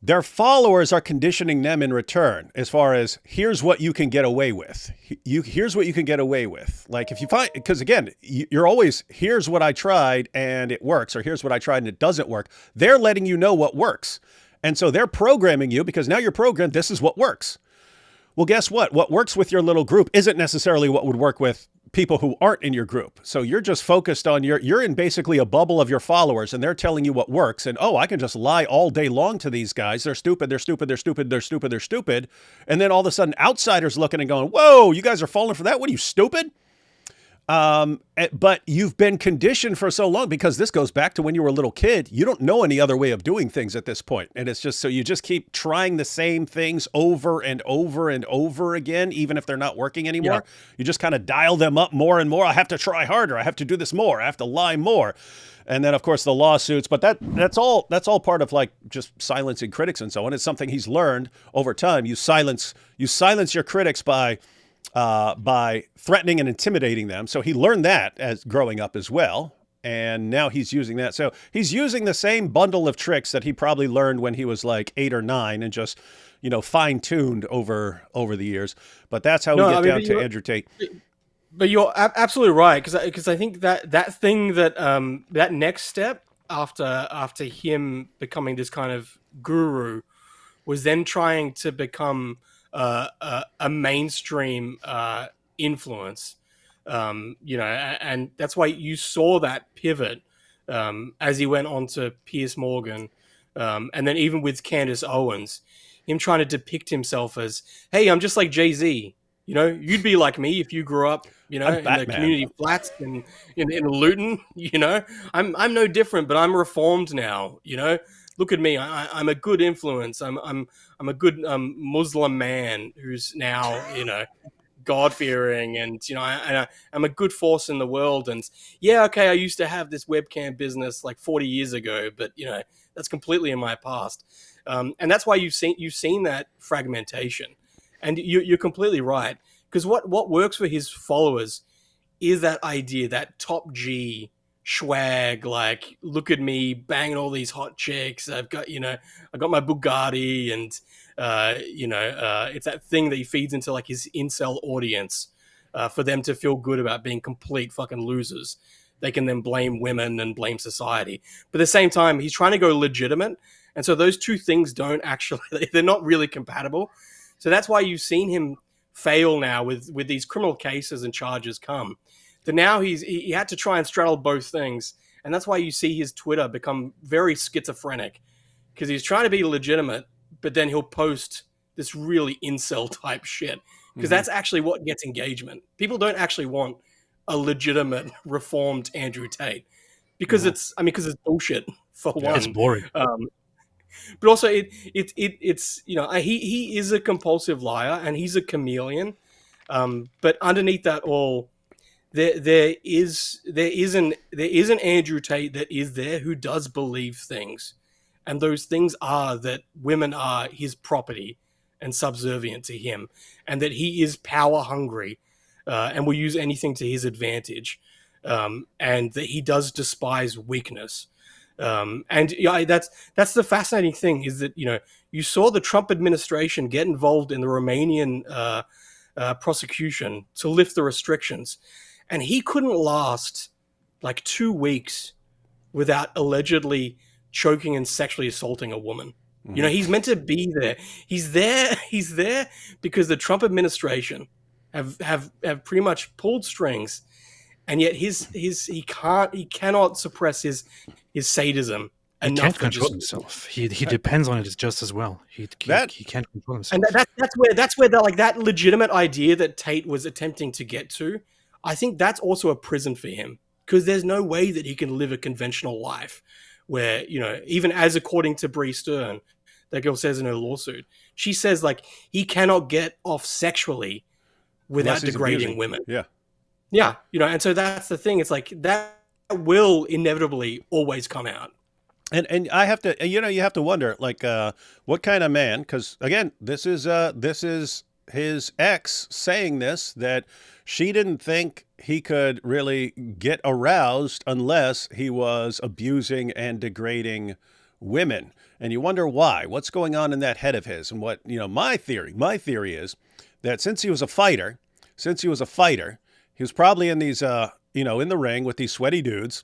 are conditioning them in return as far as here's what you can get away with. Here's what you can get away with. Like if you find, because again, you're always, here's what I tried and it works, or here's what I tried and it doesn't work. They're letting you know what works. And so they're programming you because now you're programmed, this is what works. Well, guess what? What works with your little group isn't necessarily what would work with people who aren't in your group. So you're just focused on you're in basically a bubble of your followers and they're telling you what works. And, oh, I can just lie all day long to these guys. They're stupid. They're stupid. They're stupid. They're stupid. They're stupid. And then all of a sudden outsiders looking and going, whoa, you guys are falling for that? What are you, stupid? But you've been conditioned for so long because this goes back to when you were a little kid. You don't know any other way of doing things at this point. And it's just so you just keep trying the same things over and over and over again, even if they're not working anymore. Yeah. You just kind of dial them up more and more. I have to try harder. I have to do this more. I have to lie more. And then, of course, the lawsuits. But that's all part of like just silencing critics and so on. It's something he's learned over time. You silence your critics by threatening and intimidating them. So he learned that as growing up as well. And now he's using that. So he's using the same bundle of tricks that he probably learned when he was like 8 or 9 and just, fine-tuned over the years. But that's how we get down to Andrew Tate. But you're absolutely right. Because I think that thing that next step after him becoming this kind of guru was then trying to become a mainstream influence, and that's why you saw that pivot as he went on to Piers Morgan, and then even with Candace Owens, him trying to depict himself as, hey, I'm just like Jay-Z. You know, you'd be like me if you grew up, you know, I'm in the Batman. community flats in Luton. You know, I'm no different, but I'm reformed now. You know, look at me. I'm a good influence. I'm a good Muslim man who's now, you know, God-fearing, and you know, I'm a good force in the world. And yeah, okay, I used to have this webcam business like 40 years ago, but you know, that's completely in my past. And that's why you've seen that fragmentation. And you're completely right, because what works for his followers is that idea, that top G swag, like, look at me banging all these hot chicks. I've got, you know, I got my Bugatti, and it's that thing that he feeds into like his incel audience, for them to feel good about being complete fucking losers. They can then blame women and blame society. But at the same time, he's trying to go legitimate. And so those two things don't actually, they're not really compatible. So that's why you've seen him fail now with these criminal cases and charges come. That now he had to try and straddle both things. And that's why you see his Twitter become very schizophrenic, because he's trying to be legitimate, but then he'll post this really incel type shit, because that's actually what gets engagement. People don't actually want a legitimate reformed Andrew Tate, because it's bullshit for one. It's boring. But also it's you know, he is a compulsive liar and he's a chameleon. But underneath that all, there is an Andrew Tate that is there who does believe things, and those things are that women are his property and subservient to him, and that he is power hungry, and will use anything to his advantage, and that he does despise weakness. And yeah, that's the fascinating thing, is that, you know, you saw the Trump administration get involved in the Romanian prosecution to lift the restrictions, and he couldn't last like 2 weeks without allegedly choking and sexually assaulting a woman. You know, he's meant to be there. He's there because the Trump administration have pretty much pulled strings, and yet he cannot suppress his sadism He enough can't to control just. himself. He depends on it just as well. He can't control himself. And that's where like that legitimate idea that Tate was attempting to get to, I think that's also a prison for him, because there's no way that he can live a conventional life where, you know, even as according to Bree Stern, that girl says in her lawsuit, she says like he cannot get off sexually without degrading women. Yeah, you know, and so that's the thing. It's like that will inevitably always come out. And I have to, you know, you have to wonder, like, what kind of man? Because again, this is his ex saying this, that she didn't think he could really get aroused unless he was abusing and degrading women. And you wonder why. What's going on in that head of his? And what, you know, my theory is that since he was a fighter, he was probably in these, you know, in the ring with these sweaty dudes,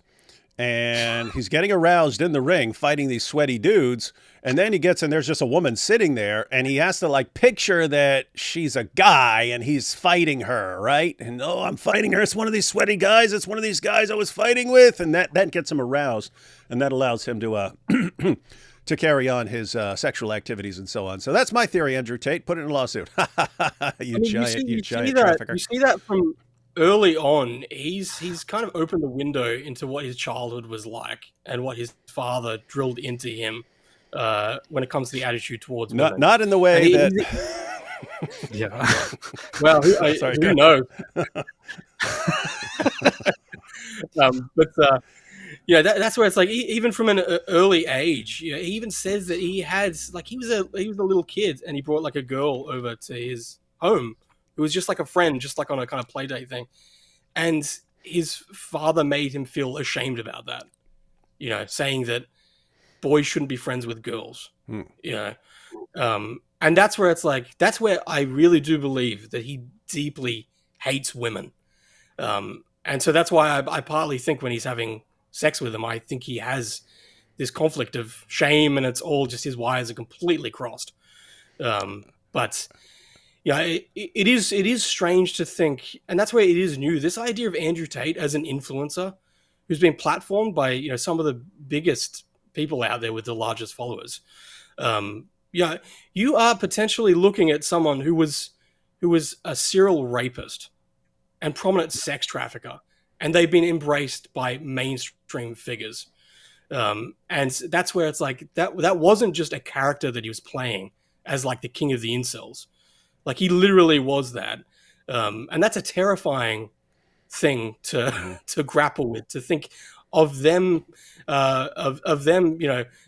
and he's getting aroused in the ring fighting these sweaty dudes. And then he gets, and there's just a woman sitting there, and he has to like picture that she's a guy and he's fighting her, right? And, oh, I'm fighting her. It's one of these sweaty guys. It's one of these guys I was fighting with. And that gets him aroused, and that allows him to, to carry on his sexual activities and so on. So that's my theory, Andrew Tate. Put it in a lawsuit. You giant trafficker. You see that from early on. He's kind of opened the window into what his childhood was like and what his father drilled into him when it comes to the attitude towards women. Not in the way that... Yeah. Well, who knows? Yeah, that's where it's like, even from an early age, you know, he even says that he was a little kid, and he brought like a girl over to his home who was just like a friend, just like on a kind of play date thing, and his father made him feel ashamed about that, you know, saying that boys shouldn't be friends with girls, you know, and that's where it's like, that's where I really do believe that he deeply hates women, and so that's why I partly think when he's having sex with them, I think he has this conflict of shame, and it's all just his wires are completely crossed. But yeah, it is strange to think, and that's where it is new. This idea of Andrew Tate as an influencer who's been platformed by some of the biggest people out there with the largest followers. You are potentially looking at someone who was a serial rapist and prominent sex trafficker, and they've been embraced by mainstream figures. And that's where it's like that wasn't just a character that he was playing as like the king of the incels. Like he literally was that. And that's a terrifying thing to grapple with, to think of them, of them,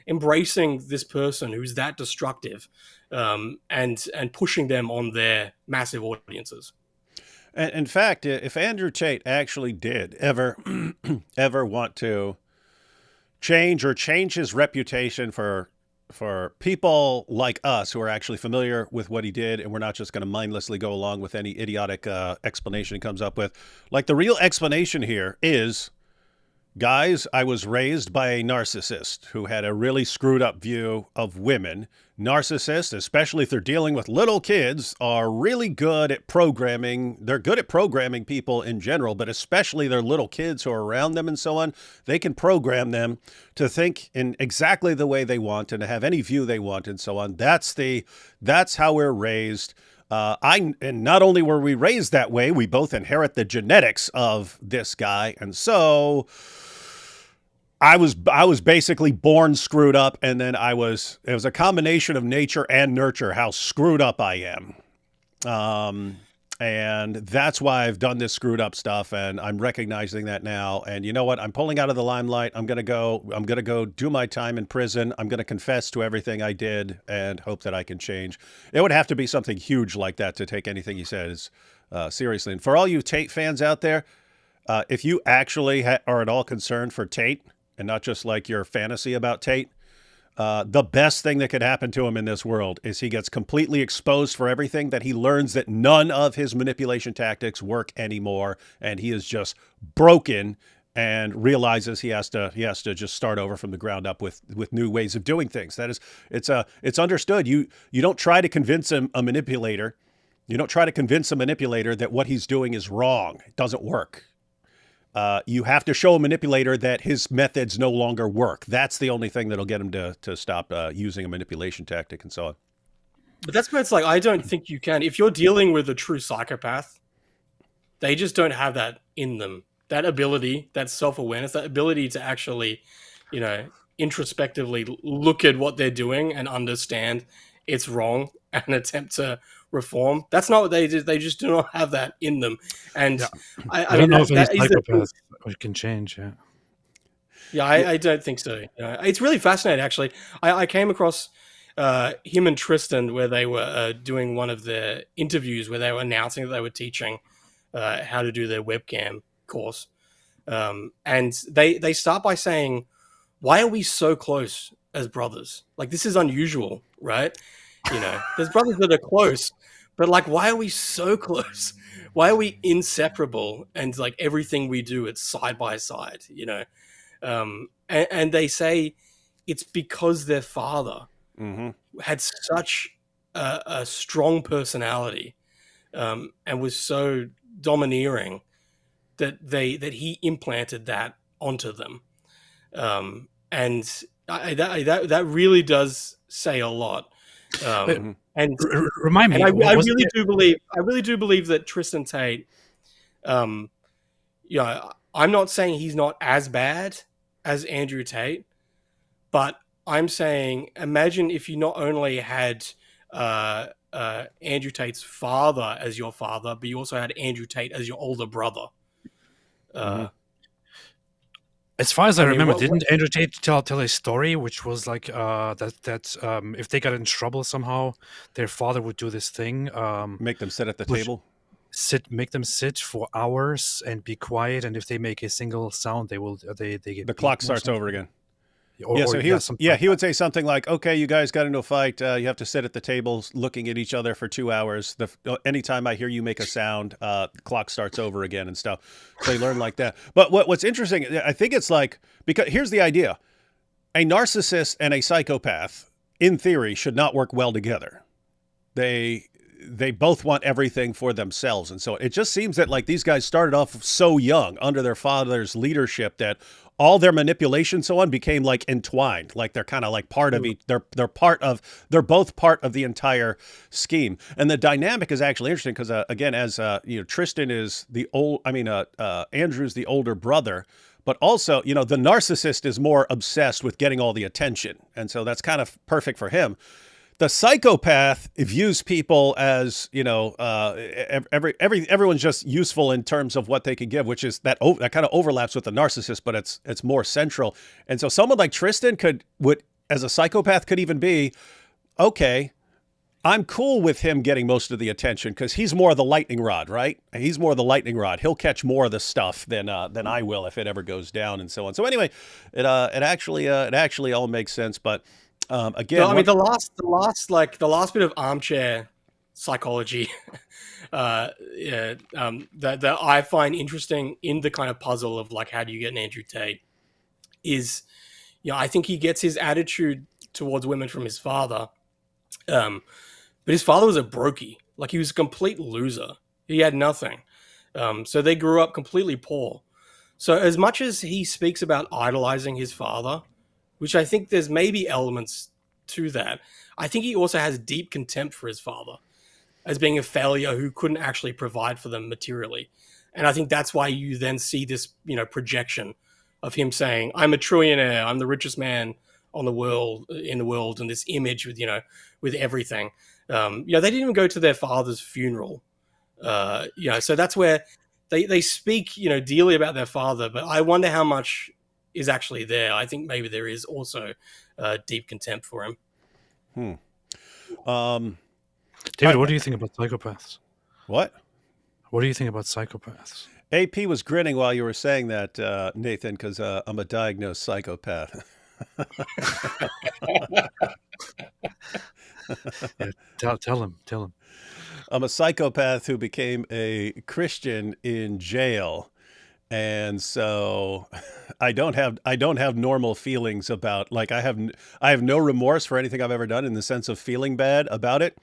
embracing this person who's that destructive, and pushing them on their massive audiences. And in fact, if Andrew Tate actually did ever want to change his reputation for people like us who are actually familiar with what he did, and we're not just going to mindlessly go along with any idiotic explanation he comes up with. Like, the real explanation here is, guys, I was raised by a narcissist who had a really screwed up view of women. Narcissists, especially if they're dealing with little kids, are really good at programming. They're good at programming people in general, but especially their little kids who are around them and so on. They can program them to think in exactly the way they want and to have any view they want and so on. That's how we're raised. And not only were we raised that way, we both inherit the genetics of this guy. And so I was basically born screwed up, and then it was a combination of nature and nurture, how screwed up I am. And that's why I've done this screwed up stuff, and I'm recognizing that now. And you know what? I'm pulling out of the limelight. I'm going to go do my time in prison. I'm going to confess to everything I did and hope that I can change. It would have to be something huge like that to take anything he says seriously. And for all you Tate fans out there, if you actually are at all concerned for Tate, and not just like your fantasy about Tate, the best thing that could happen to him in this world is he gets completely exposed for everything, that he learns that none of his manipulation tactics work anymore, and he is just broken and realizes he has to just start over from the ground up with new ways of doing things. That is, it's understood. You don't try to convince a manipulator. You don't try to convince a manipulator that what he's doing is wrong. It doesn't work. You have to show a manipulator that his methods no longer work. That's the only thing that'll get him to stop using a manipulation tactic and so on. But that's where it's like, I don't think you can. If you're dealing with a true psychopath, they just don't have that in them. That ability, that self-awareness, that ability to actually, introspectively look at what they're doing and understand it's wrong and attempt to reform. That's not what they do. They just do not have that in them. And Yeah. I don't mean, know if any that is the psychopath can change. Yeah. Yeah, I don't think so. It's really fascinating, actually. I came across him and Tristan where they were doing one of the interviews where they were announcing that they were teaching how to do their webcam course. And they start by saying, why are we so close as brothers? Like, this is unusual, right? There's brothers that are close, but like, why are we so close? Why are we inseparable? And like everything we do, it's side by side, and they say it's because their father had such a strong personality, and was so domineering that he implanted that onto them. And that really does say a lot. And remind me, I really do believe that Tristan Tate, I'm not saying he's not as bad as Andrew Tate, but I'm saying, imagine if you not only had Andrew Tate's father as your father, but you also had Andrew Tate as your older brother. As far as I remember, didn't Andrew Tate tell a story which was like that if they got in trouble somehow, their father would do this thing, Make them sit at the table. Make them sit for hours and be quiet, and if they make a single sound, they get The clock starts over again. He He would say something like, "Okay, you guys got into a fight. You have to sit at the tables looking at each other for 2 hours. Anytime I hear you make a sound, the clock starts over again and stuff." So they learn like that. But what's interesting, I think it's like, because here's the idea: a narcissist and a psychopath, in theory, should not work well together. they both want everything for themselves. And so it just seems that like these guys started off so young under their father's leadership that all their manipulation so on became like entwined, like they're kind of like part of each, they're both part of the entire scheme. And the dynamic is actually interesting because again, as Tristan is Andrew's the older brother, but also, the narcissist is more obsessed with getting all the attention. And so that's kind of perfect for him. The psychopath views people as, everyone's just useful in terms of what they can give, which is that kind of overlaps with the narcissist, but it's more central. And so someone like Tristan as a psychopath could even be, okay, I'm cool with him getting most of the attention because he's more of the lightning rod, right? He's more of the lightning rod. He'll catch more of the stuff than I will if it ever goes down and so on. So anyway, it actually all makes sense, but. Again, no, I mean the last bit of armchair psychology that I find interesting in the kind of puzzle of like how do you get an Andrew Tate is, I think he gets his attitude towards women from his father, but his father was a brokey, like he was a complete loser. He had nothing, so they grew up completely poor. So as much as he speaks about idolizing his father, which I think there's maybe elements to that, I think he also has deep contempt for his father as being a failure who couldn't actually provide for them materially. And I think that's why you then see this, projection of him saying, I'm a trillionaire, I'm the richest man in the world, and this image with, with everything. They didn't even go to their father's funeral. So that's where they speak, dearly about their father, but I wonder how much is actually there. I think maybe there is also deep contempt for him. David, what do you think about psychopaths? What? What do you think about psychopaths? AP was grinning while you were saying that, Nathan, because I'm a diagnosed psychopath. Yeah, tell him. I'm a psychopath who became a Christian in jail. And so I don't have normal feelings about, like, I have no remorse for anything I've ever done in the sense of feeling bad about it.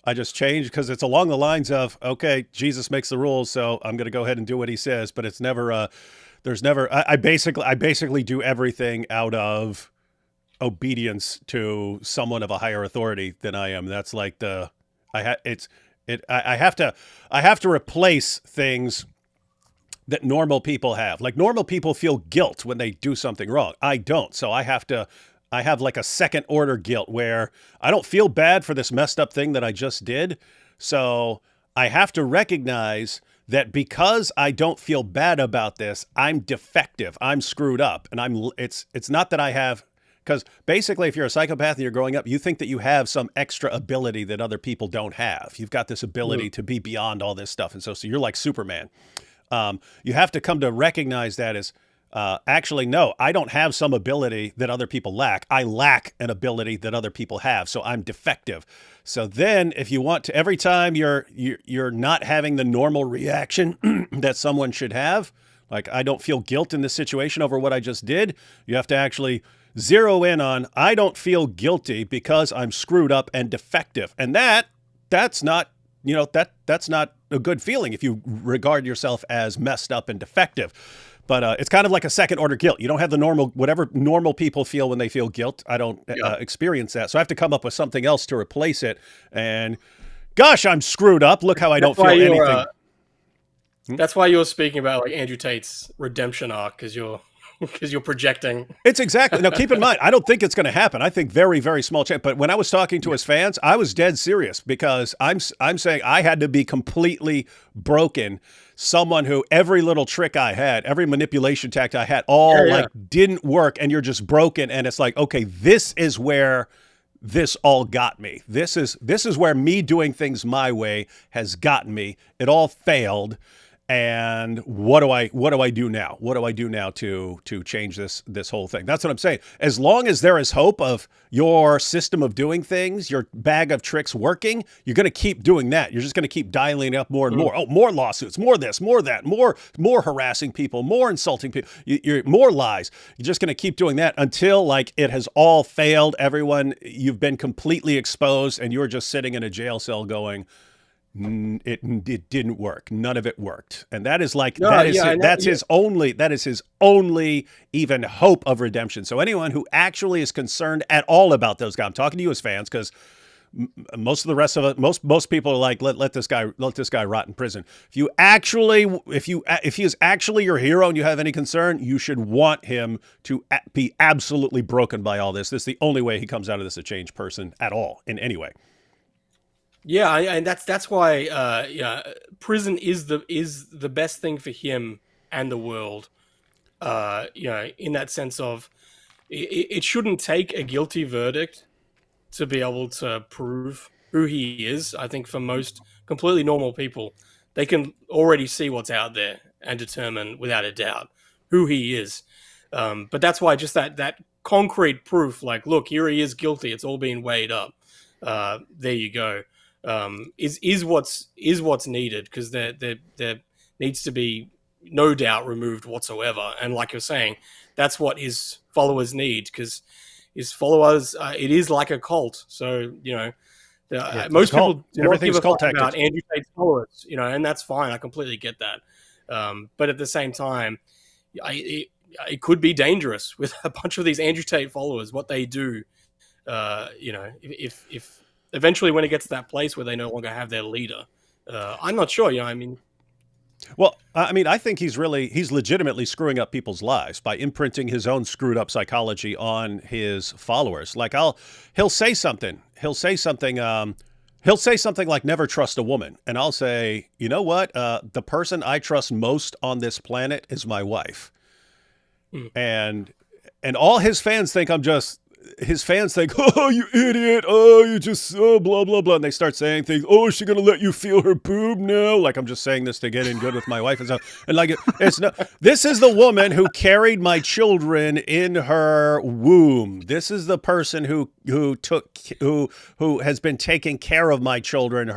I just changed because it's along the lines of, okay, Jesus makes the rules, so I'm going to go ahead and do what he says. But it's never, I basically do everything out of obedience to someone of a higher authority than I am. That's like I have to replace things that normal people have. Like normal people feel guilt when they do something wrong. I don't. So I have like a second order guilt where I don't feel bad for this messed up thing that I just did. So I have to recognize that because I don't feel bad about this, I'm defective. I'm screwed up. And it's not that I have, because basically if you're a psychopath and you're growing up, you think that you have some extra ability that other people don't have. You've got this ability to be beyond all this stuff. And so you're like Superman. You have to come to recognize that as actually, no, I don't have some ability that other people lack. I lack an ability that other people have. So I'm defective. So then if you want to, every time you're not having the normal reaction that someone should have, like I don't feel guilt in this situation over what I just did, you have to actually zero in on, I don't feel guilty because I'm screwed up and defective. And that's not, that's not a good feeling if you regard yourself as messed up and defective. But it's kind of like a second order guilt. You don't have the whatever normal people feel when they feel guilt. I don't experience that. So I have to come up with something else to replace it. And gosh, I'm screwed up. Look how I don't feel anything. That's why you're speaking about like Andrew Tate's redemption arc, because you're projecting. It's exactly. Now, keep in mind, I don't think it's going to happen. I think very, very small chance. But when I was talking to his fans, I was dead serious because I'm saying I had to be completely broken. Someone who every little trick I had, every manipulation tactic I had, all didn't work, and you're just broken. And it's like, okay, this is where this all got me. This is where me doing things my way has gotten me. It all failed. And what do I do now? What do I do now to change this whole thing? That's what I'm saying. As long as there is hope of your system of doing things, your bag of tricks working, you're going to keep doing that. You're just going to keep dialing up more and more. Oh, more lawsuits, more this, more that, more harassing people, more insulting people, more lies. You're just going to keep doing that until like it has all failed. Everyone, you've been completely exposed, and you're just sitting in a jail cell going, It didn't work. None of it worked, and that is like No, that is yeah, I know, that's his only even hope of redemption. So anyone who actually is concerned at all about those guys, I'm talking to you as fans, because most of the rest of it, most people are like, let this guy rot in prison. If he is actually your hero and you have any concern, you should want him to be absolutely broken by all this. This is the only way he comes out of this a changed person at all in any way. Yeah, and that's why yeah, prison is the best thing for him and the world. You know, in that sense of it shouldn't take a guilty verdict to be able to prove who he is. I think for most completely normal people, they can already see what's out there and determine without a doubt who he is. But that's why just that concrete proof, like, look, here he is guilty. It's all being weighed up. There you go. Is what's needed, because there needs to be no doubt removed whatsoever. And like you're saying, that's what his followers need, because his followers, it is like a cult. So, you know, most people do not give a fuck about Andrew Tate's followers, you know, and that's fine. I completely get that. But at the same time, it could be dangerous with a bunch of these Andrew Tate followers, what they do. You know, if eventually when it gets to that place where they no longer have their leader, I'm not sure, you know, I mean. Well, I mean, I think he's legitimately screwing up people's lives by imprinting his own screwed up psychology on his followers. Like he'll say something like never trust a woman. And I'll say, you know what? The person I trust most on this planet is my wife. And all his fans think oh, you idiot. Oh, you just, blah, blah, blah. And they start saying things. Oh, is she going to let you feel her boob now? Like, I'm just saying this to get in good with my wife and stuff. And like, this is the woman who carried my children in her womb. This is the person who has been taking care of my children,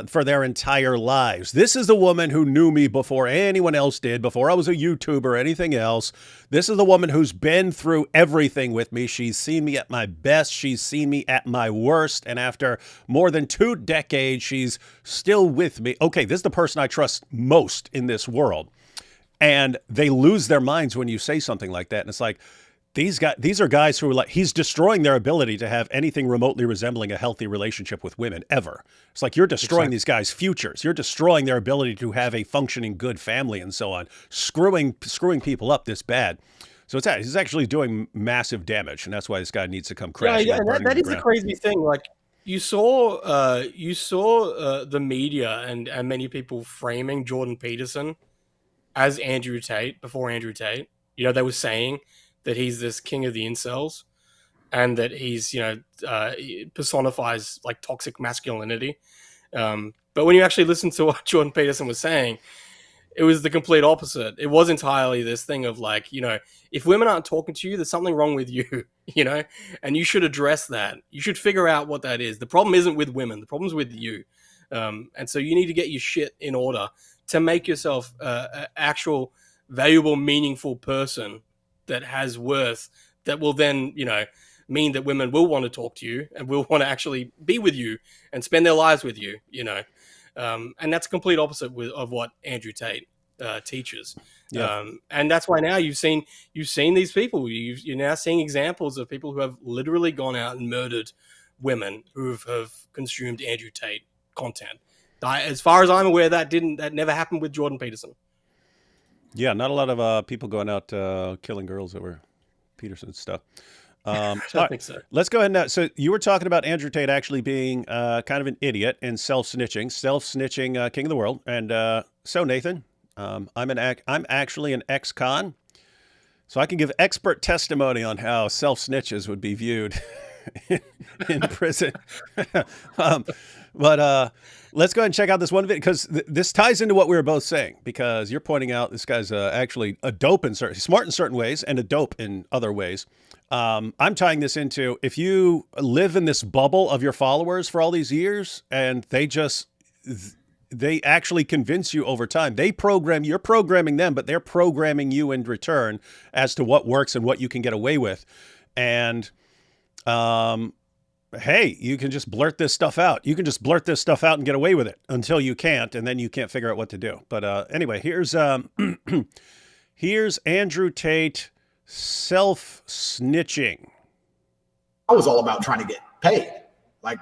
for their entire lives. This is the woman who knew me before anyone else did, before I was a YouTuber or anything else. This is the woman who's been through everything with me. She's seen me at my best. She's seen me at my worst. And after more than 2 decades, she's still with me. Okay, this is the person I trust most in this world. And they lose their minds when you say something like that. And it's like, these are guys who are like, he's destroying their ability to have anything remotely resembling a healthy relationship with women ever. It's like, you're destroying these guys' futures. You're destroying their ability to have a functioning good family and so on, screwing people up this bad. So he's actually doing massive damage, and that's why this guy needs to come crashing. Yeah, that is a crazy thing. Like, you saw the media and many people framing Jordan Peterson as Andrew Tate before Andrew Tate. You know, they were saying that he's this king of the incels, and that he's, you know, personifies like toxic masculinity. But when you actually listen to what Jordan Peterson was saying, it was the complete opposite. It was entirely this thing of like, you know, if women aren't talking to you, there's something wrong with you, you know, and you should address that. You should figure out what that is. The problem isn't with women. The problem's with you. And so you need to get your shit in order to make yourself an actual valuable, meaningful person that has worth, that will then, you know, mean that women will want to talk to you and will want to actually be with you and spend their lives with you, you know. And that's complete opposite of what Andrew Tate teaches. Yeah. And that's why now you've seen these people. You're now seeing examples of people who have literally gone out and murdered women who have consumed Andrew Tate content. As far as I'm aware, that never happened with Jordan Peterson. Yeah, not a lot of people going out killing girls over Peterson stuff. I don't think so. Let's go ahead now. So you were talking about Andrew Tate actually being kind of an idiot and self-snitching king of the world. And so Nathan, I'm actually an ex-con, so I can give expert testimony on how self-snitches would be viewed in prison. But let's go ahead and check out this one video, because this ties into what we were both saying, because you're pointing out this guy's actually a dope smart in certain ways and a dope in other ways. I'm tying this into, if you live in this bubble of your followers for all these years and they actually convince you over time, you're programming them, but they're programming you in return as to what works and what you can get away with. And hey, you can just blurt this stuff out. You can just blurt this stuff out and get away with it until you can't, and then you can't figure out what to do. But anyway, here's here's Andrew Tate self-snitching. I was all about trying to get paid. Like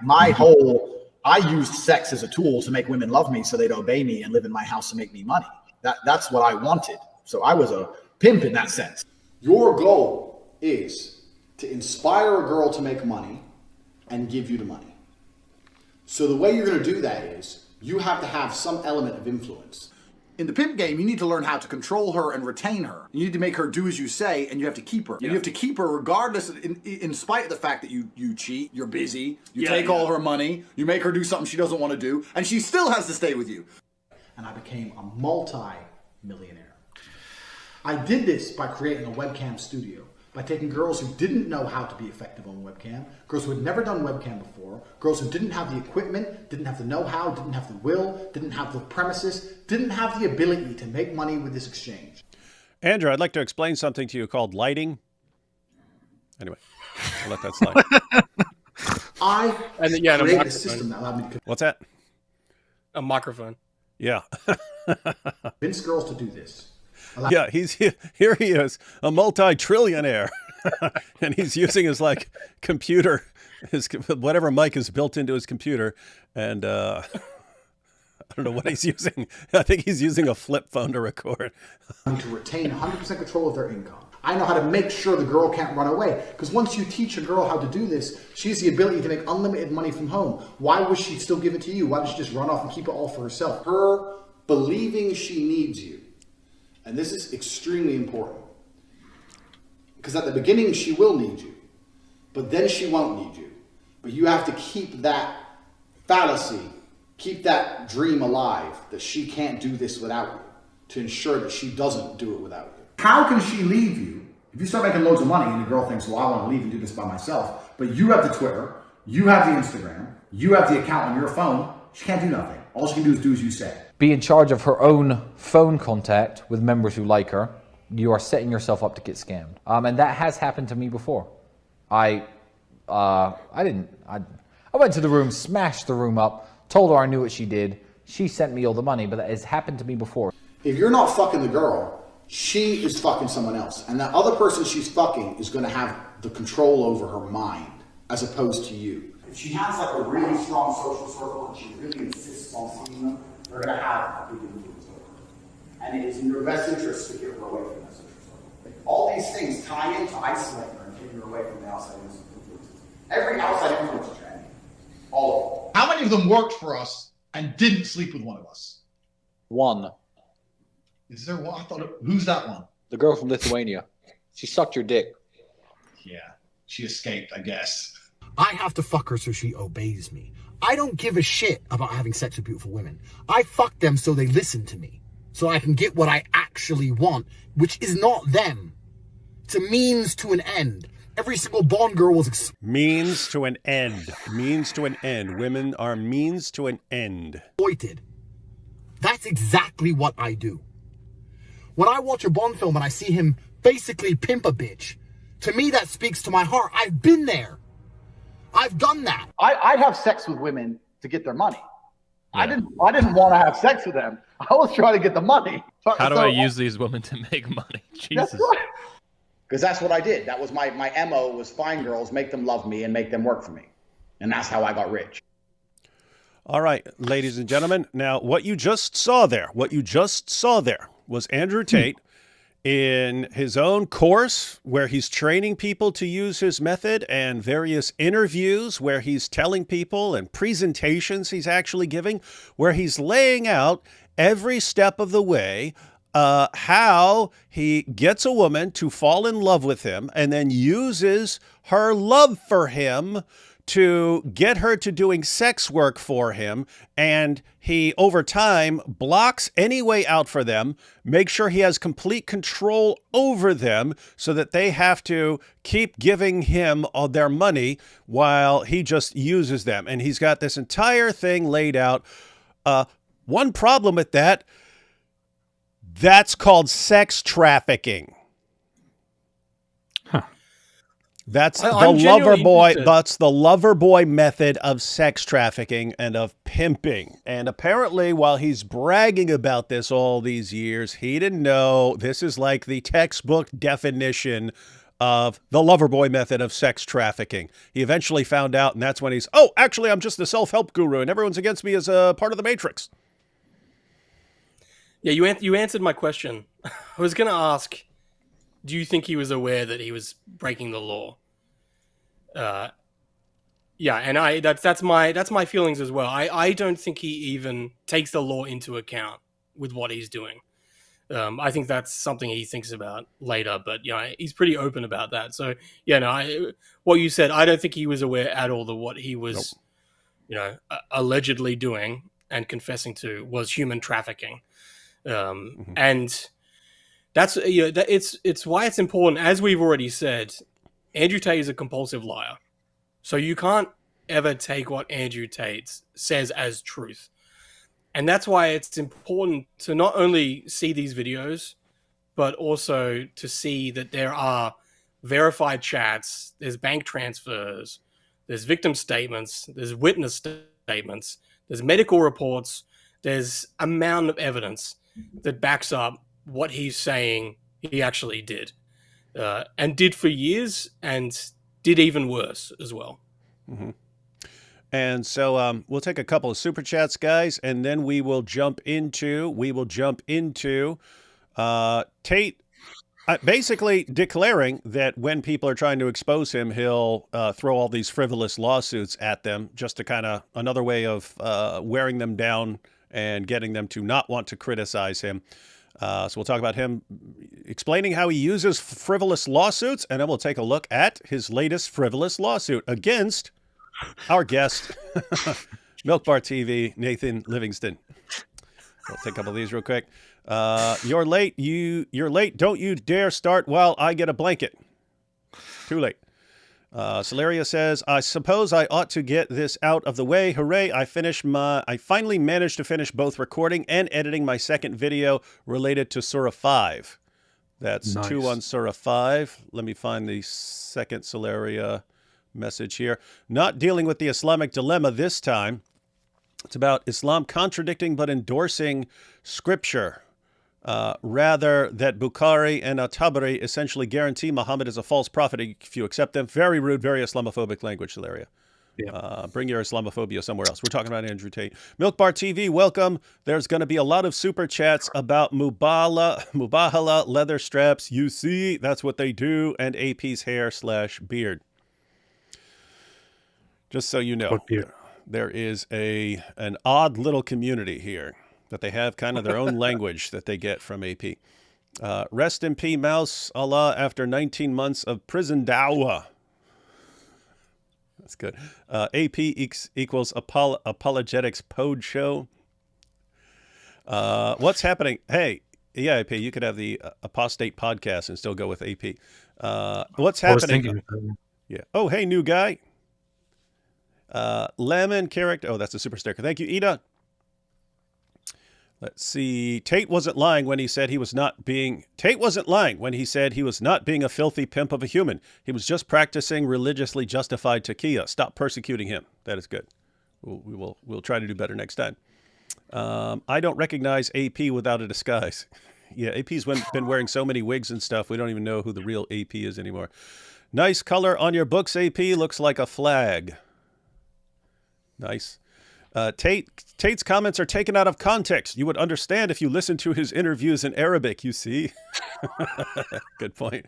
I used sex as a tool to make women love me so they'd obey me and live in my house to make me money. That's what I wanted. So I was a pimp in that sense. Your goal is to inspire a girl to make money and give you the money. So the way you're going to do that is you have to have some element of influence. In the pimp game, you need to learn how to control her and retain her. You need to make her do as you say, and you have to keep her. Yeah. You have to keep her regardless, in spite of the fact that you cheat, you're busy, you take all her money, you make her do something she doesn't want to do, and she still has to stay with you. And I became a multi-millionaire. I did this by creating a webcam studio, by taking girls who didn't know how to be effective on webcam, girls who had never done webcam before, girls who didn't have the equipment, didn't have the know-how, didn't have the will, didn't have the premises, didn't have the ability to make money with this exchange. Andrew, I'd like to explain something to you called lighting. Anyway, I'll let that slide. I created a system that allowed me to... What's that? A microphone. Yeah. convince girls to do this. Yeah, here he is, a multi-trillionaire, and he's using his computer, his whatever mic is built into his computer, and I don't know what he's using. I think he's using a flip phone to record. To retain 100% control of their income. I know how to make sure the girl can't run away, because once you teach a girl how to do this, she has the ability to make unlimited money from home. Why would she still give it to you? Why would she just run off and keep it all for herself? Her believing she needs you. And this is extremely important. Because at the beginning, she will need you. But then she won't need you. But you have to keep that fallacy, keep that dream alive, that she can't do this without you, to ensure that she doesn't do it without you. How can she leave you? If you start making loads of money and the girl thinks, well, I want to leave and do this by myself, but you have the Twitter, you have the Instagram, you have the account on your phone, she can't do nothing. All she can do as you say. Be in charge of her own phone contact with members who like her. You are setting yourself up to get scammed. And that has happened to me before. I went to the room, smashed the room up, told her I knew what she did. She sent me all the money, but that has happened to me before. If you're not fucking the girl, she is fucking someone else. And that other person she's fucking is going to have the control over her mind, as opposed to you. If she has a really strong social circle and she really insists on seeing them, they're going to have a big influence over her. And it is in your best interest to get her away from that social circle. All these things tie into isolating her and getting her away from the outside influences. Every outside influence is trending. All of them. How many of them worked for us and didn't sleep with one of us? One. Is there one? Who's that one? The girl from Lithuania. She sucked your dick. Yeah, she escaped, I guess. I have to fuck her so she obeys me. I don't give a shit about having sex with beautiful women. I fuck them so they listen to me. So I can get what I actually want, which is not them. It's a means to an end. Every single Bond girl was... Means to an end. Means to an end. Women are means to an end. Exploited. That's exactly what I do. When I watch a Bond film and I see him basically pimp a bitch, to me that speaks to my heart. I've been there. I've done that. I'd have sex with women to get their money. Yeah. I didn't want to have sex with them. I was trying to get the money. How do I use these women to make money? Jesus. Because that's what I did. That was my MO, was find girls, make them love me, and make them work for me. And that's how I got rich. All right, ladies and gentlemen. Now, what you just saw there was Andrew Tate in his own course where he's training people to use his method, and various interviews where he's telling people, and presentations he's actually giving where he's laying out every step of the way how he gets a woman to fall in love with him and then uses her love for him to get her to doing sex work for him, and he, over time, blocks any way out for them, makes sure he has complete control over them so that they have to keep giving him all their money while he just uses them. And he's got this entire thing laid out. One problem with that, that's called sex trafficking. That's the I'm lover genuinely boy. interested. That's the lover boy method of sex trafficking and of pimping. And apparently, while he's bragging about this all these years, he didn't know this is like the textbook definition of the lover boy method of sex trafficking. He eventually found out, and that's when he's, oh, actually, I'm just a self-help guru, and everyone's against me as a part of the Matrix. Yeah, you answered my question. I was going to ask, do you think he was aware that he was breaking the law? Yeah, and that's my feelings as well. I don't think he even takes the law into account with what he's doing. I think that's something he thinks about later, but he's pretty open about that. So what you said, I don't think he was aware at all that what he was, allegedly doing and confessing to was human trafficking. And that's it's why it's important, as we've already said. Andrew Tate is a compulsive liar, so you can't ever take what Andrew Tate says as truth. And that's why it's important to not only see these videos, but also to see that there are verified chats, there's bank transfers, there's victim statements, there's witness statements, there's medical reports, there's a mountain of evidence that backs up what he's saying he actually did. And did for years, and did even worse as well. Mm-hmm. And so we'll take a couple of super chats, guys, and then we will jump into Tate basically declaring that when people are trying to expose him, he'll throw all these frivolous lawsuits at them, just to kind of another way of wearing them down and getting them to not want to criticize him. So we'll talk about him explaining how he uses frivolous lawsuits, and then we'll take a look at his latest frivolous lawsuit against our guest, MilkBarTV, Nathan Livingstone. I'll take a couple of these real quick. You're late. You're late. Don't you dare start while I get a blanket. Too late. Celeria says, I suppose I ought to get this out of the way. Hooray, I finally managed to finish both recording and editing my second video related to Surah 5. That's nice. 2 on Surah 5. Let me find the second Celeria message here. Not dealing with the Islamic dilemma this time. It's about Islam contradicting but endorsing scripture. Rather that Bukhari and Tabari essentially guarantee Muhammad is a false prophet if you accept them. Very rude, very Islamophobic language, Hilaria. Yeah. Bring your Islamophobia somewhere else. We're talking about Andrew Tate. MilkBarTV, welcome. There's going to be a lot of super chats about Mubahala leather straps. You see, that's what they do, and AP's hair/beard. Just so you know, there is an odd little community here that they have kind of their own language that they get from AP. Rest in peace, Mouse Allah, after 19 months of prison dawah. That's good. AP equals apologetics pod show. What's happening? Hey, yeah, AP, you could have the apostate podcast and still go with AP. What's happening? Yeah. Oh, hey, new guy. Lemon character. Oh, that's a super sticker. Thank you, Ida. Let's see. Tate wasn't lying when he said he was not being a filthy pimp of a human. He was just practicing religiously justified taqiyya. Stop persecuting him. That is good. We'll try to do better next time. I don't recognize AP without a disguise. Yeah, AP's been wearing so many wigs and stuff, we don't even know who the real AP is anymore. Nice color on your books, AP. Looks like a flag. Nice. Tate's comments are taken out of context. You would understand if you listened to his interviews in Arabic, you see. Good point.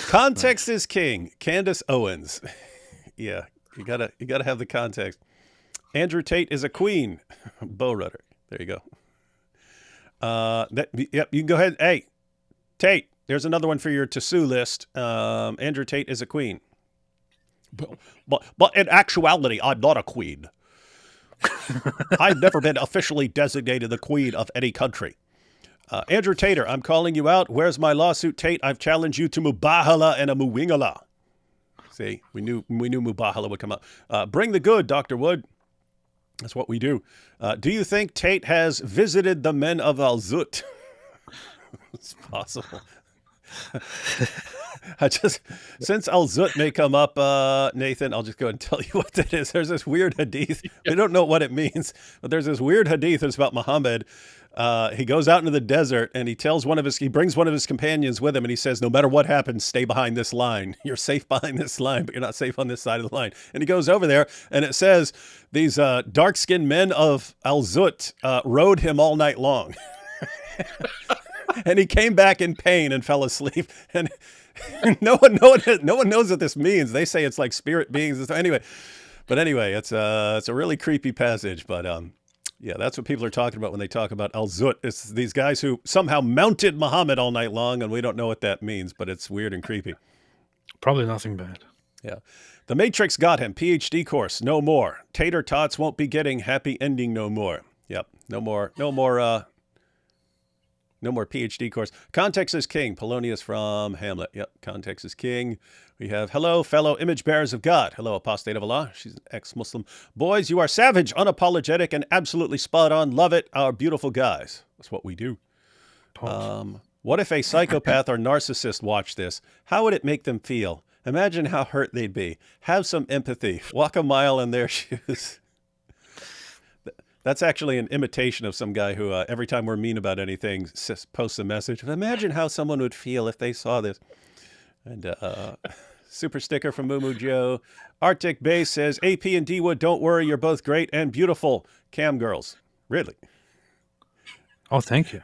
Context is king. Candace Owens. Yeah, you gotta have the context. Andrew Tate is a queen. Bow Rudder. There you go. Yep, you can go ahead. Hey, Tate, there's another one for your to-sue list. Andrew Tate is a queen. But in actuality, I'm not a queen. I've never been officially designated the queen of any country. Andrew Tater, I'm calling you out. Where's my lawsuit, Tate? I've challenged you to Mubahala and a Muwingala. See, we knew Mubahala would come up. Bring the good, Dr. Wood. That's what we do. Do you think Tate has visited the men of Al-Zut? It's possible. Since Al-Zut may come up, Nathan, I'll just go ahead and tell you what that is. There's this weird hadith. We don't know what it means, but there's this weird hadith that's about Muhammad. He goes out into the desert and he brings one of his companions with him, and he says, no matter what happens, stay behind this line. You're safe behind this line, but you're not safe on this side of the line. And he goes over there, and it says these dark-skinned men of Al-Zut rode him all night long. And he came back in pain and fell asleep. And no one knows what this means. They say it's like spirit beings. Anyway, it's a really creepy passage. But yeah, that's what people are talking about when they talk about Al-Zut. It's these guys who somehow mounted Muhammad all night long, and we don't know what that means, but it's weird and creepy. Probably nothing bad. Yeah. The Matrix got him. PhD course, no more. Tater Tots won't be getting happy ending no more. Yep, no more PhD course. Context is king. Polonius from Hamlet. Yep, context is king. We have, hello, fellow image bearers of God. Hello, apostate of Allah. She's an ex-Muslim. Boys, you are savage, unapologetic, and absolutely spot on. Love it, our beautiful guys. That's what we do. What if a psychopath or narcissist watched this? How would it make them feel? Imagine how hurt they'd be. Have some empathy. Walk a mile in their shoes. That's actually an imitation of some guy who, every time we're mean about anything, posts a message. Imagine how someone would feel if they saw this. And super sticker from Moo Joe. Arctic Base says, AP and D-Wood, don't worry, you're both great and beautiful. Cam girls. Really? Oh, thank you.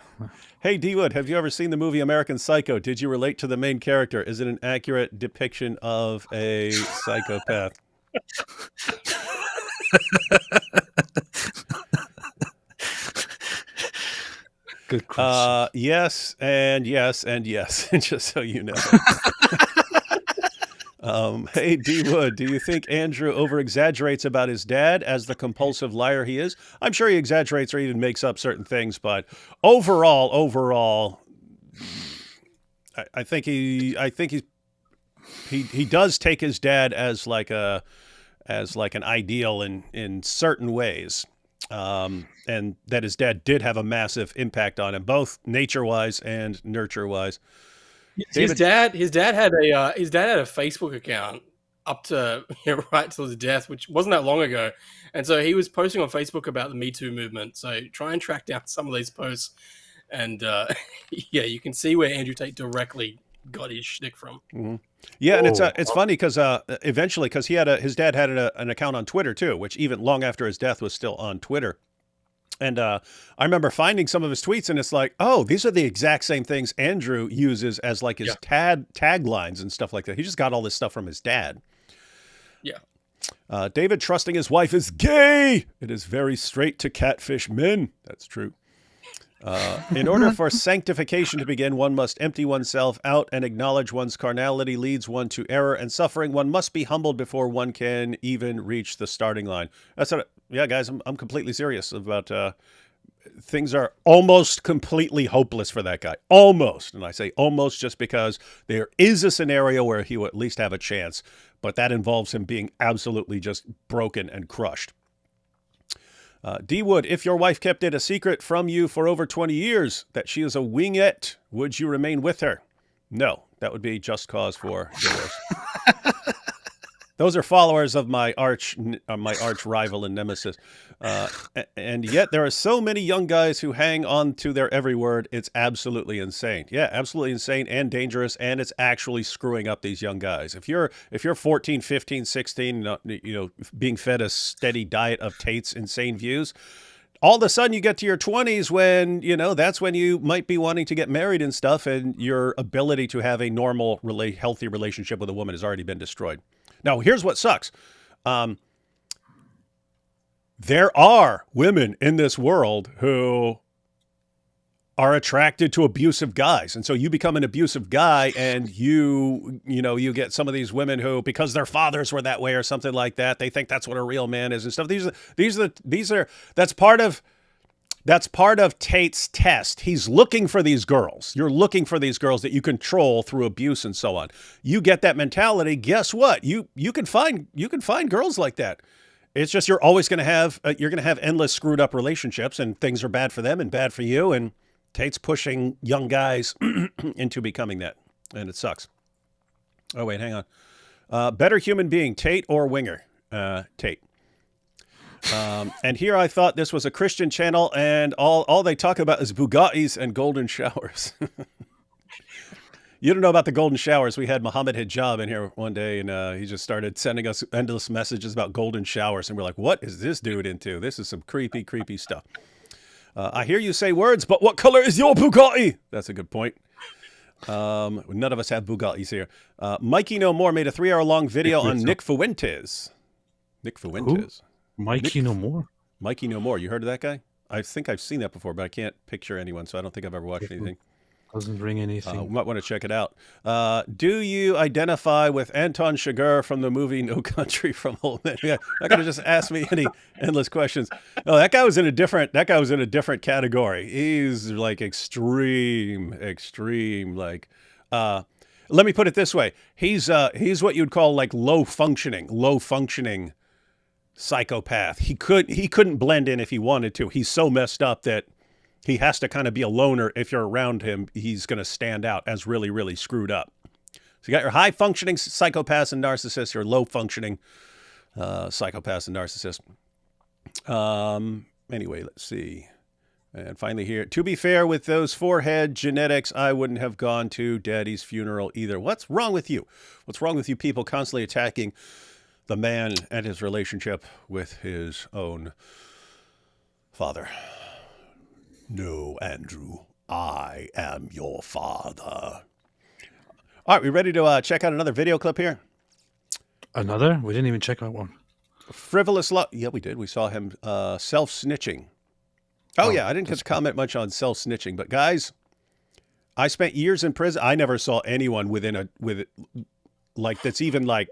Hey, D-Wood, have you ever seen the movie American Psycho? Did you relate to the main character? Is it an accurate depiction of a psychopath? Good question. Yes, and yes, and yes, just so you know. Hey, D-Wood, do you think Andrew over-exaggerates about his dad as the compulsive liar he is? I'm sure he exaggerates or even makes up certain things, but overall, I think he does take his dad as like an ideal in certain ways. And that his dad did have a massive impact on him, both nature-wise and nurture-wise. His dad had a Facebook account up to right till his death, which wasn't that long ago, and so he was posting on Facebook about the Me Too movement. So try and track down some of these posts, and yeah, you can see where Andrew Tate directly got his shtick from. Mm-hmm. Yeah, and it's funny because eventually, because his dad had an account on Twitter too, which even long after his death was still on Twitter. And I remember finding some of his tweets, and it's like, oh, these are the exact same things Andrew uses as like his taglines and stuff like that. He just got all this stuff from his dad. Yeah. David trusting his wife is gay. It is very straight to catfish men. That's true. In order for sanctification to begin, one must empty oneself out and acknowledge one's carnality leads one to error and suffering. One must be humbled before one can even reach the starting line. That's what, yeah, guys, I'm completely serious about things are almost completely hopeless for that guy. Almost. And I say almost just because there is a scenario where he will at least have a chance, but that involves him being absolutely just broken and crushed. D-Wood, if your wife kept it a secret from you for over 20 years that she is a wingette, would you remain with her? No, that would be just cause for divorce. Those are followers of my arch rival and nemesis. And yet there are so many young guys who hang on to their every word. It's absolutely insane. Yeah, absolutely insane and dangerous. And it's actually screwing up these young guys. If you're 14, 15, 16, being fed a steady diet of Tate's insane views, all of a sudden you get to your 20s when, that's when you might be wanting to get married and stuff. And your ability to have a normal, healthy relationship with a woman has already been destroyed. Now, here's what sucks. There are women in this world who are attracted to abusive guys. And so you become an abusive guy and you get some of these women who, because their fathers were that way or something like that, they think that's what a real man is and stuff. That's part of Tate's test. He's looking for these girls. You're looking for these girls that you control through abuse and so on. You get that mentality. Guess what? You can find girls like that. It's just you're always going to have endless screwed up relationships, and things are bad for them and bad for you. And Tate's pushing young guys into becoming that. and it sucks. Oh, wait, hang on. Better human being, Tate or Winger? Tate. And here I thought this was a Christian channel, and all they talk about is Bugattis and golden showers. You don't know about the golden showers. We had Muhammad Hijab in here one day, and he just started sending us endless messages about golden showers, and we're like, what is this dude into? This is some creepy, creepy stuff. I hear you say words, but what color is your Bugatti? That's a good point. None of us have Bugattis here. Mikey No More made a 3-hour-long video on Nick Fuentes. Nick Fuentes. Who? Mikey No More? Mikey No More. You heard of that guy? I think I've seen that before, but I can't picture anyone, so I don't think I've ever watched anything. Doesn't ring anything. We might want to check it out. Do you identify with Anton Chigurh from the movie No Country for Old Men? Yeah, not gonna just ask me any endless questions. No, that guy was in a different. That guy was in a different category. He's like extreme. Like, let me put it this way. He's what you'd call like low functioning psychopath. He couldn't blend in if he wanted to. He's so messed up that he has to kind of be a loner. If you're around him, he's going to stand out as really, really screwed up. So you got your high-functioning psychopaths and narcissists, your low-functioning psychopaths and narcissists. Anyway, let's see. And finally here, to be fair, with those forehead genetics, I wouldn't have gone to Daddy's funeral either. What's wrong with you? What's wrong with you people constantly attacking the man and his relationship with his own father? No, Andrew, I am your father. All right, we ready to check out another video clip here? Another? We didn't even check out one. Frivolous love. Yeah, we did. We saw him self-snitching. Oh, yeah, I didn't get to comment much on self-snitching, but guys, I spent years in prison. I never saw anyone that's even like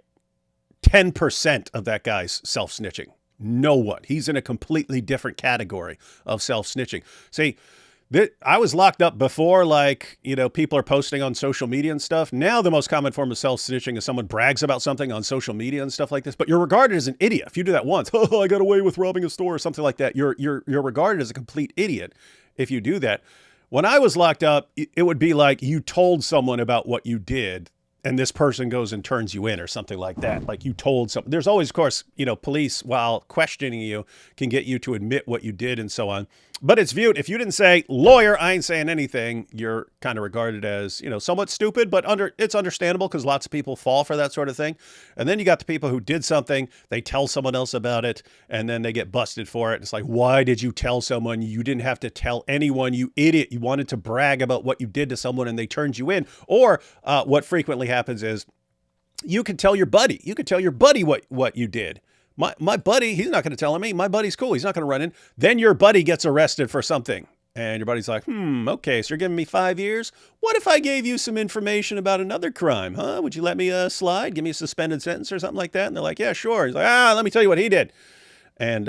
10% of that guy's self-snitching. No one. He's in a completely different category of self-snitching. See, I was locked up before, like, people are posting on social media and stuff. Now the most common form of self-snitching is someone brags about something on social media and stuff like this. But you're regarded as an idiot. If you do that once, oh, I got away with robbing a store or something like that, you're regarded as a complete idiot if you do that. When I was locked up, it would be like you told someone about what you did, and this person goes and turns you in or something like that. Like you told something. There's always, of course, police, while questioning you, can get you to admit what you did and so on. But it's viewed, if you didn't say, lawyer, I ain't saying anything, you're kind of regarded as, somewhat stupid, but it's understandable because lots of people fall for that sort of thing. And then you got the people who did something, they tell someone else about it, and then they get busted for it. It's like, why did you tell someone? You didn't have to tell anyone, you idiot. You wanted to brag about what you did to someone and they turned you in. Or what frequently happens is you can tell your buddy. You can tell your buddy what you did. My buddy, he's not going to tell me. My buddy's cool. He's not going to run in. Then your buddy gets arrested for something. And your buddy's like, okay, so you're giving me 5 years? What if I gave you some information about another crime, huh? Would you let me slide? Give me a suspended sentence or something like that? And they're like, yeah, sure. He's like, let me tell you what he did. And,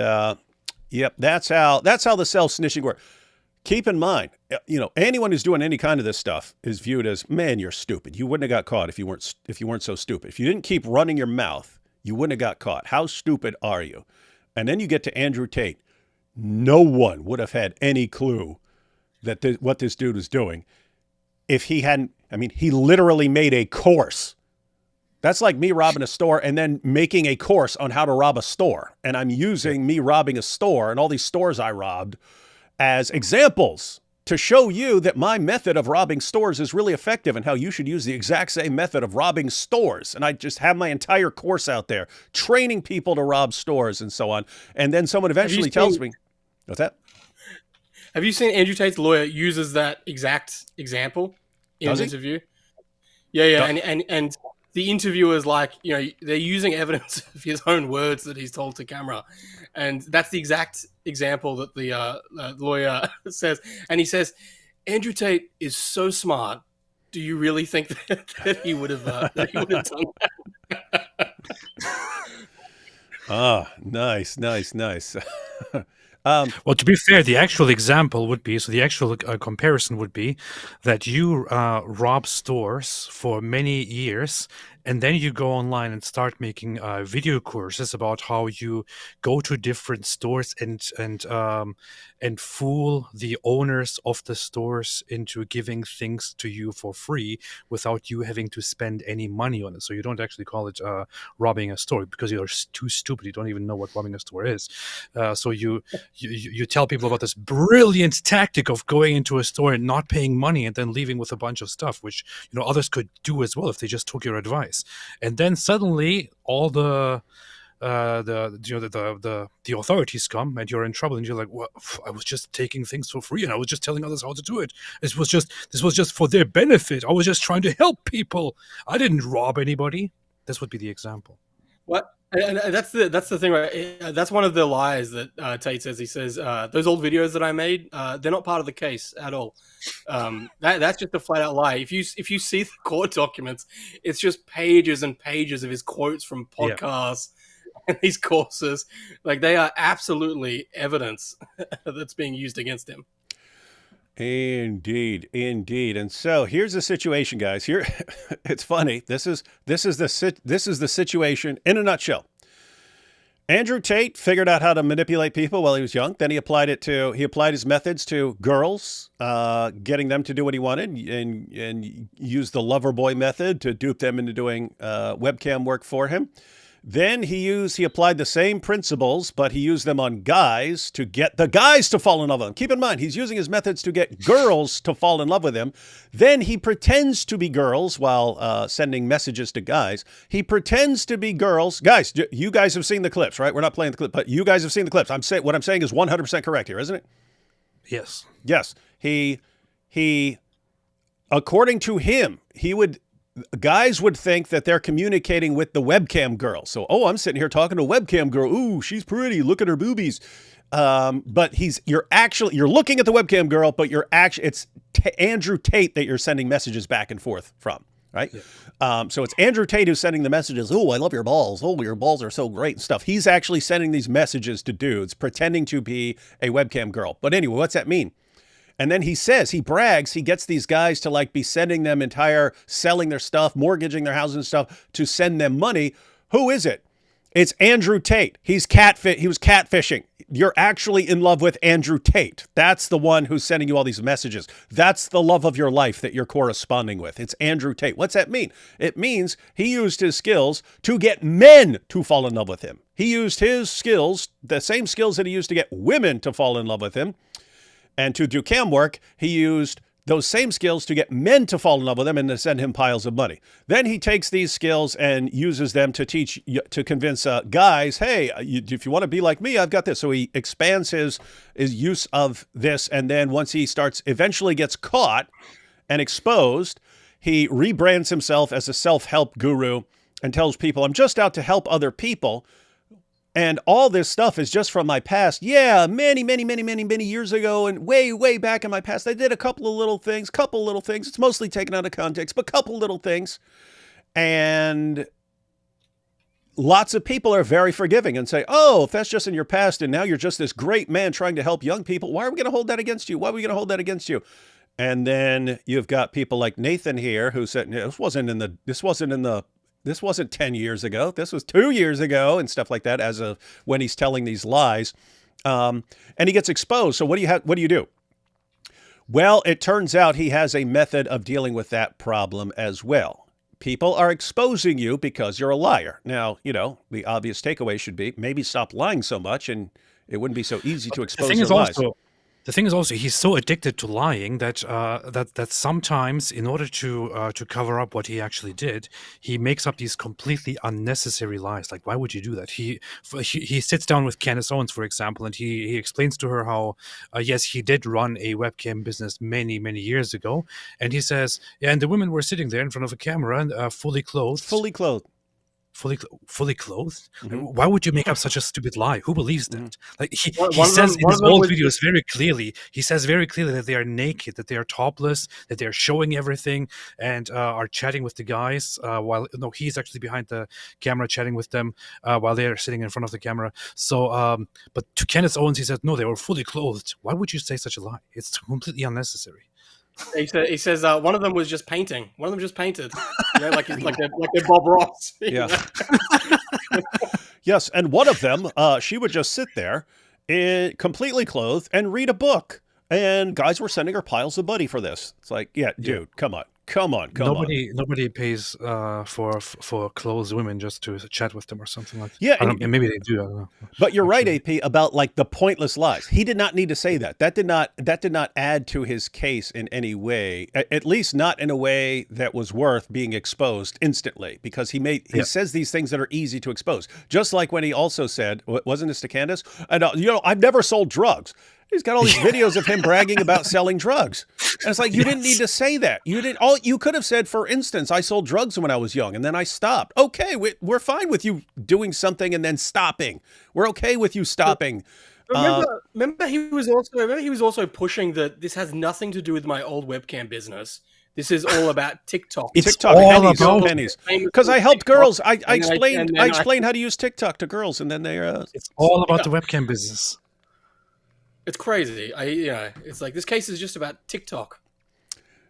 yep, that's how the self-snitching works. Keep in mind, anyone who's doing any kind of this stuff is viewed as, man, you're stupid. You wouldn't have got caught if you weren't so stupid. If you didn't keep running your mouth, you wouldn't have got caught. How stupid are you? And then you get to Andrew Tate. No one would have had any clue that what this dude was doing if he hadn't. I mean, he literally made a course. That's like me robbing a store and then making a course on how to rob a store. And I'm using me robbing a store and all these stores I robbed as examples to show you that my method of robbing stores is really effective and how you should use the exact same method of robbing stores. And I just have my entire course out there training people to rob stores and so on. And then someone eventually tells me, what's that? Have you seen Andrew Tate's lawyer uses that exact example in an interview? Yeah. And the interviewer's like, they're using evidence of his own words that he's told to camera. And that's the exact example that the lawyer says. And he says, Andrew Tate is so smart. Do you really think that he would have done that? Oh, nice. Well, to be fair, the actual example would be, so the actual comparison would be that you rob stores for many years and then you go online and start making video courses about how you go to different stores and fool the owners of the stores into giving things to you for free without you having to spend any money on it. So you don't actually call it robbing a store because you're too stupid. You don't even know what robbing a store is. So you tell people about this brilliant tactic of going into a store and not paying money and then leaving with a bunch of stuff, which others could do as well if they just took your advice. And then suddenly all the authorities come and you're in trouble and you're like, well, I was just taking things for free and I was just telling others how to do it. This was just for their benefit. I was just trying to help people. I didn't rob anybody. This would be the example. What? And that's the thing, right? That's one of the lies that Tate says. He says those old videos that I made, they're not part of the case at all. That's just a flat out lie. If you see the court documents, it's just pages and pages of his quotes from podcasts and these courses. Like, they are absolutely evidence that's being used against him. Indeed. And so here's the situation, guys. Here, it's funny. This is the situation in a nutshell. Andrew Tate figured out how to manipulate people while he was young. Then he applied his methods to girls, getting them to do what he wanted, and used the lover boy method to dupe them into doing webcam work for him. Then he applied the same principles, but he used them on guys to get the guys to fall in love with him. Keep in mind, he's using his methods to get girls to fall in love with him. Then he pretends to be girls while sending messages to guys. He pretends to be girls. Guys, you guys have seen the clips, right? We're not playing the clip, but you guys have seen the clips. What I'm saying is 100% correct here, isn't it? Yes. Yes. He, according to him, guys would think that they're communicating with the webcam girl. So, I'm sitting here talking to a webcam girl. Ooh, she's pretty. Look at her boobies. But you're looking at the webcam girl, but it's Andrew Tate that you're sending messages back and forth from, right? Yeah. So it's Andrew Tate who's sending the messages. Oh, I love your balls. Oh, your balls are so great and stuff. He's actually sending these messages to dudes pretending to be a webcam girl. But anyway, what's that mean? And then he brags, he gets these guys to be sending them selling their stuff, mortgaging their houses and stuff to send them money. Who is it? It's Andrew Tate. He was catfishing. You're actually in love with Andrew Tate. That's the one who's sending you all these messages. That's the love of your life that you're corresponding with. It's Andrew Tate. What's that mean? It means he used his skills to get men to fall in love with him. He used his skills, the same skills that he used to get women to fall in love with him. And to do cam work, he used those same skills to get men to fall in love with him and to send him piles of money. Then he takes these skills and uses them to convince guys, hey, if you want to be like me, I've got this. So he expands his use of this. And then once he eventually gets caught and exposed, he rebrands himself as a self-help guru and tells people, I'm just out to help other people. And all this stuff is just from my past. Yeah, many years ago and way back in my past, I did a couple of little things. It's mostly taken out of context, but couple little things. And lots of people are very forgiving and say, if that's just in your past and now you're just this great man trying to help young people, why are we going to hold that against you? And then you've got people like Nathan here who said, this wasn't 10 years ago. This was 2 years ago and stuff like that as of when he's telling these lies. And he gets exposed. So what do you do? Well, it turns out he has a method of dealing with that problem as well. People are exposing you because you're a liar. Now, the obvious takeaway should be maybe stop lying so much and it wouldn't be so easy to expose your lies. The thing is also he's so addicted to lying that sometimes, in order to cover up what he actually did, he makes up these completely unnecessary lies. Like, why would you do that? He sits down with Candace Owens, for example, and he explains to her how yes, he did run a webcam business many years ago, and he says, yeah, and the women were sitting there in front of a camera and fully clothed. Fully clothed. Mm-hmm. Why would you make up such a stupid lie? Who believes that? Like he says in his old videos very clearly, that they are naked, that they are topless, that they are showing everything, and are chatting with the guys while he's actually behind the camera chatting with them while they are sitting in front of the camera. So, but to Candace Owens, he said, no, they were fully clothed. Why would you say such a lie? It's completely unnecessary. He says one of them was just painting. One of them just painted. Like they're Bob Ross. Yeah. Yes, and one of them, she would just sit there, completely clothed, and read a book. And guys were sending her piles of money for this. It's like, yeah, dude, come on. Nobody pays for clothes women just to chat with them or something like that. Yeah, and maybe they do. I don't know. But you're right, AP, about like the pointless lies. He did not need to say that. That did not add to his case in any way. At least not in a way that was worth being exposed instantly, because he says these things that are easy to expose. Just like when he also said, wasn't this to Candace? I've never sold drugs. He's got all these videos of him bragging about selling drugs. And it's like, you didn't need to say that. You could have said, for instance, I sold drugs when I was young and then I stopped. Okay, we're fine with you doing something and then stopping. We're okay with you stopping. Remember he was also pushing that this has nothing to do with my old webcam business. This is all about TikTok. TikTok, pennies. Because I helped girls. I explained how to use TikTok to girls, and then they it's all about the webcam business. It's crazy. It's like this case is just about TikTok.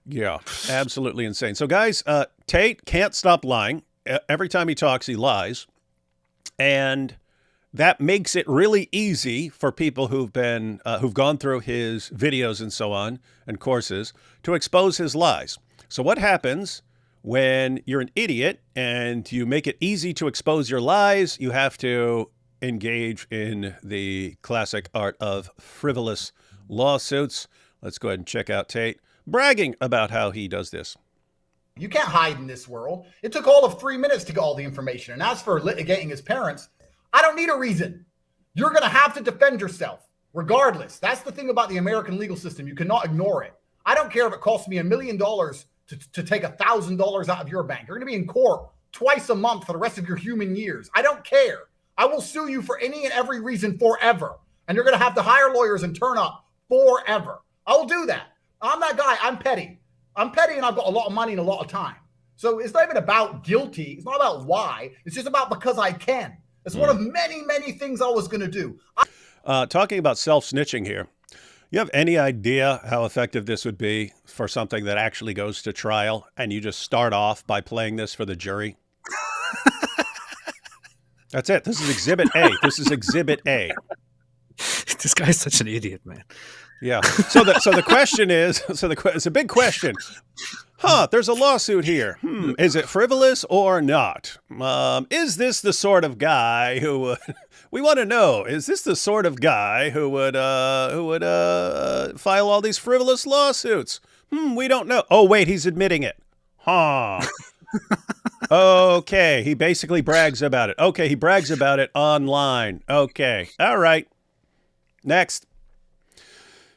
Yeah, absolutely insane. So, guys, Tate can't stop lying. Every time he talks, he lies, and that makes it really easy for people who've gone through his videos and so on and courses to expose his lies. So, what happens when you're an idiot and you make it easy to expose your lies? You have to engage in the classic art of frivolous lawsuits. Let's go ahead and check out Tate bragging about how he does this. You can't hide in this world. It took all of 3 minutes to get all the information. And as for litigating his parents, I don't need a reason. You're going to have to defend yourself regardless. That's the thing about the American legal system. You cannot ignore it. I don't care if it costs me $1 million to take $1,000 out of your bank. You're going to be in court twice a month for the rest of your human years. I don't care. I will sue you for any and every reason forever. And you're going to have to hire lawyers and turn up forever. I will do that. I'm that guy. I'm petty. I'm petty and I've got a lot of money and a lot of time. So it's not even about guilty. It's not about why. It's just about because I can. It's one of many, many things I was going to do. Talking about self-snitching here. You have any idea how effective this would be for something that actually goes to trial, and you just start off by playing this for the jury? That's it. This is Exhibit A. This is Exhibit A. This guy's such an idiot, man. Yeah. So the question is, it's a big question. There's a lawsuit here. Is it frivolous or not? Is this the sort of guy who would, we want to know, is this the sort of guy who would file all these frivolous lawsuits? We don't know. Oh, wait, he's admitting it. Okay, he basically brags about it. Okay, he brags about it online. Okay, all right. Next.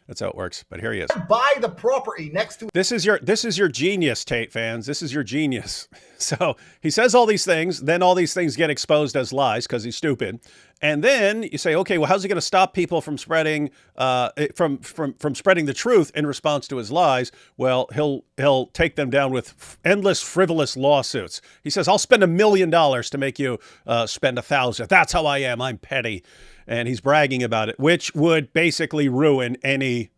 That's how it works, but here he is. Buy the property next to. This is your genius, Tate fans. This is your genius. So he says all these things, then all these things get exposed as lies because he's stupid, and then you say, okay, well, how's he going to stop people from spreading from spreading the truth in response to his lies? Well, he'll take them down with endless frivolous lawsuits. He says, I'll spend $1 million to make you spend $1,000. That's how I am. I'm petty. And he's bragging about it, which would basically ruin any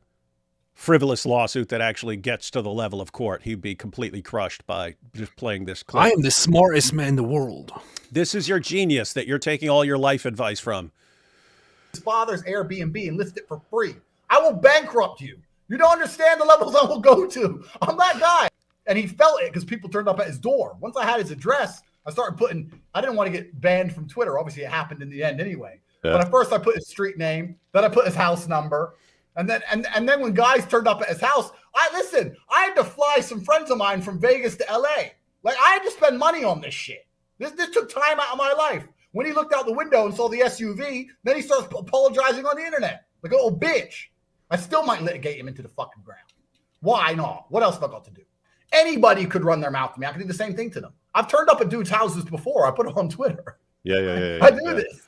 frivolous lawsuit that actually gets to the level of court. He'd be completely crushed by just playing this clip. I am the smartest man in the world. This is your genius that you're taking all your life advice from. His father's Airbnb and list it for free. I will bankrupt you. You don't understand the levels I will go to. I'm that guy. And he felt it because people turned up at his door. Once I had his address, I started putting, I didn't want to get banned from Twitter. Obviously, it happened in the end anyway. Yeah. But at first I put his street name, then I put his house number. And then when guys turned up at his house, I had to fly some friends of mine from Vegas to LA. Like, I had to spend money on this shit. This took time out of my life. When he looked out the window and saw the SUV, then he starts apologizing on the internet. Like a little bitch. I still might litigate him into the fucking ground. Why not? What else have I got to do? Anybody could run their mouth to me. I can do the same thing to them. I've turned up at dudes' houses before. I put it on Twitter. Yeah. I do this.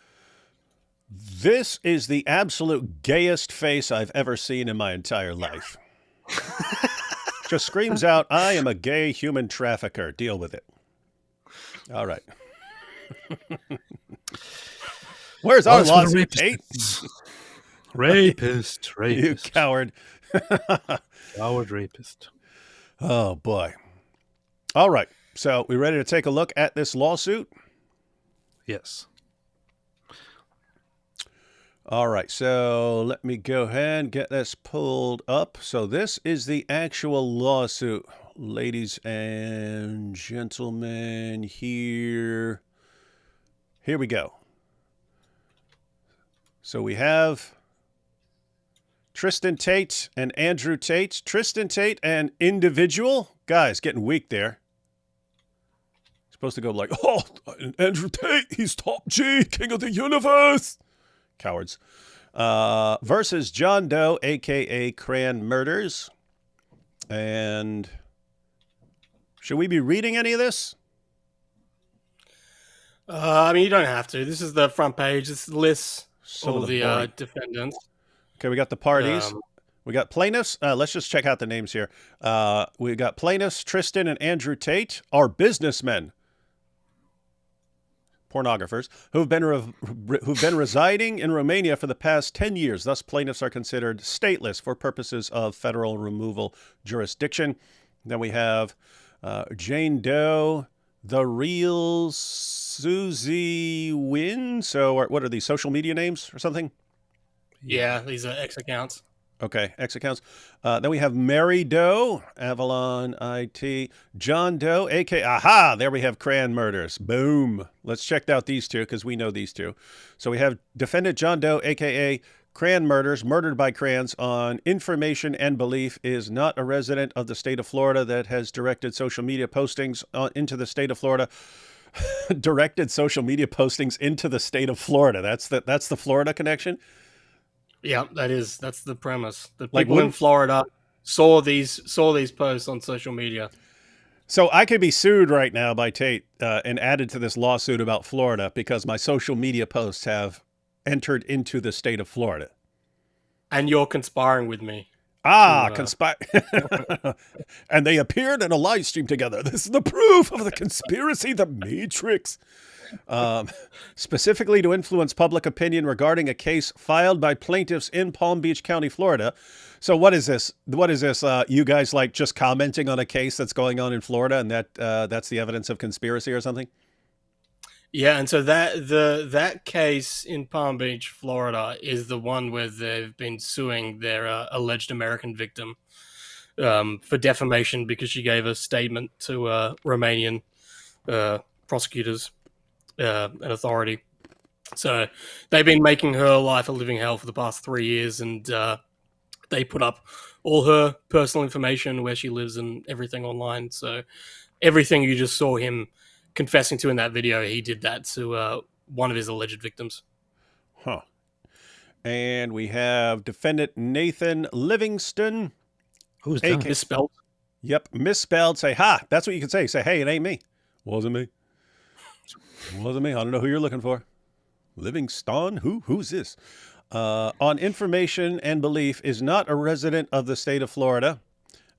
This is the absolute gayest face I've ever seen in my entire life. Just screams out, I am a gay human trafficker. Deal with it. All right. Where's our lawsuit, Tate? Rapist. You coward. Coward rapist. Oh, boy. All right. So we ready to take a look at this lawsuit? Yes. All right. So let me go ahead and get this pulled up. So this is the actual lawsuit, ladies and gentlemen. Here we go. So we have Tristan Tate and Andrew Tate. Tristan Tate, an individual. Guys, getting weak there. Supposed to go like, oh, Andrew Tate, he's top G, king of the universe. Cowards. Versus John Doe, a.k.a. Cran Murders. And should we be reading any of this? I mean, you don't have to. This is the front page. This lists Some all of the the boring- defendants. Okay, we got the parties. We got plaintiffs. Let's just check out the names here. We got plaintiffs, Tristan and Andrew Tate, are businessmen, pornographers, who've been residing in Romania for the past 10 years. Thus, plaintiffs are considered stateless for purposes of federal removal jurisdiction. Then we have Jane Doe, the real Susie Wynn. So what are these, social media names or something? Yeah, these are X accounts. Okay, X accounts. Then we have Mary Doe, Avalon IT, John Doe, a.k.a. Aha, there we have Cran Murders. Boom. Let's check out these two because we know these two. So we have defendant John Doe, a.k.a. Cran Murders, murdered by Crans on information and belief, is not a resident of the state of Florida that has directed social media postings into the state of Florida. Directed social media postings into the state of Florida. That's the Florida connection. Yeah, that's the premise. The Like, people in Florida saw these posts on social media. So I could be sued right now by Tate and added to this lawsuit about Florida because my social media posts have entered into the state of Florida. And you're conspiring with me. Conspire. And they appeared in a live stream together. This is the proof of the conspiracy, the Matrix. Specifically to influence public opinion regarding a case filed by plaintiffs in Palm Beach County, Florida. So what is this? What is this? You guys like just commenting on a case that's going on in Florida, and that's the evidence of conspiracy or something? Yeah, and so that case in Palm Beach, Florida, is the one where they've been suing their alleged American victim for defamation because she gave a statement to Romanian prosecutors and authority. So they've been making her life a living hell for the past 3 years, and they put up all her personal information, where she lives and everything online. So everything you just saw him confessing to in that video, he did that to one of his alleged victims. Huh. And we have defendant Nathan Livingstone. Who's that? Misspelled. Yep, misspelled. Say, ha, that's what you can say. Say, hey, it ain't me. Wasn't me. Wasn't me. I don't know who you're looking for. Livingstone? Who's this? On information and belief, is not a resident of the state of Florida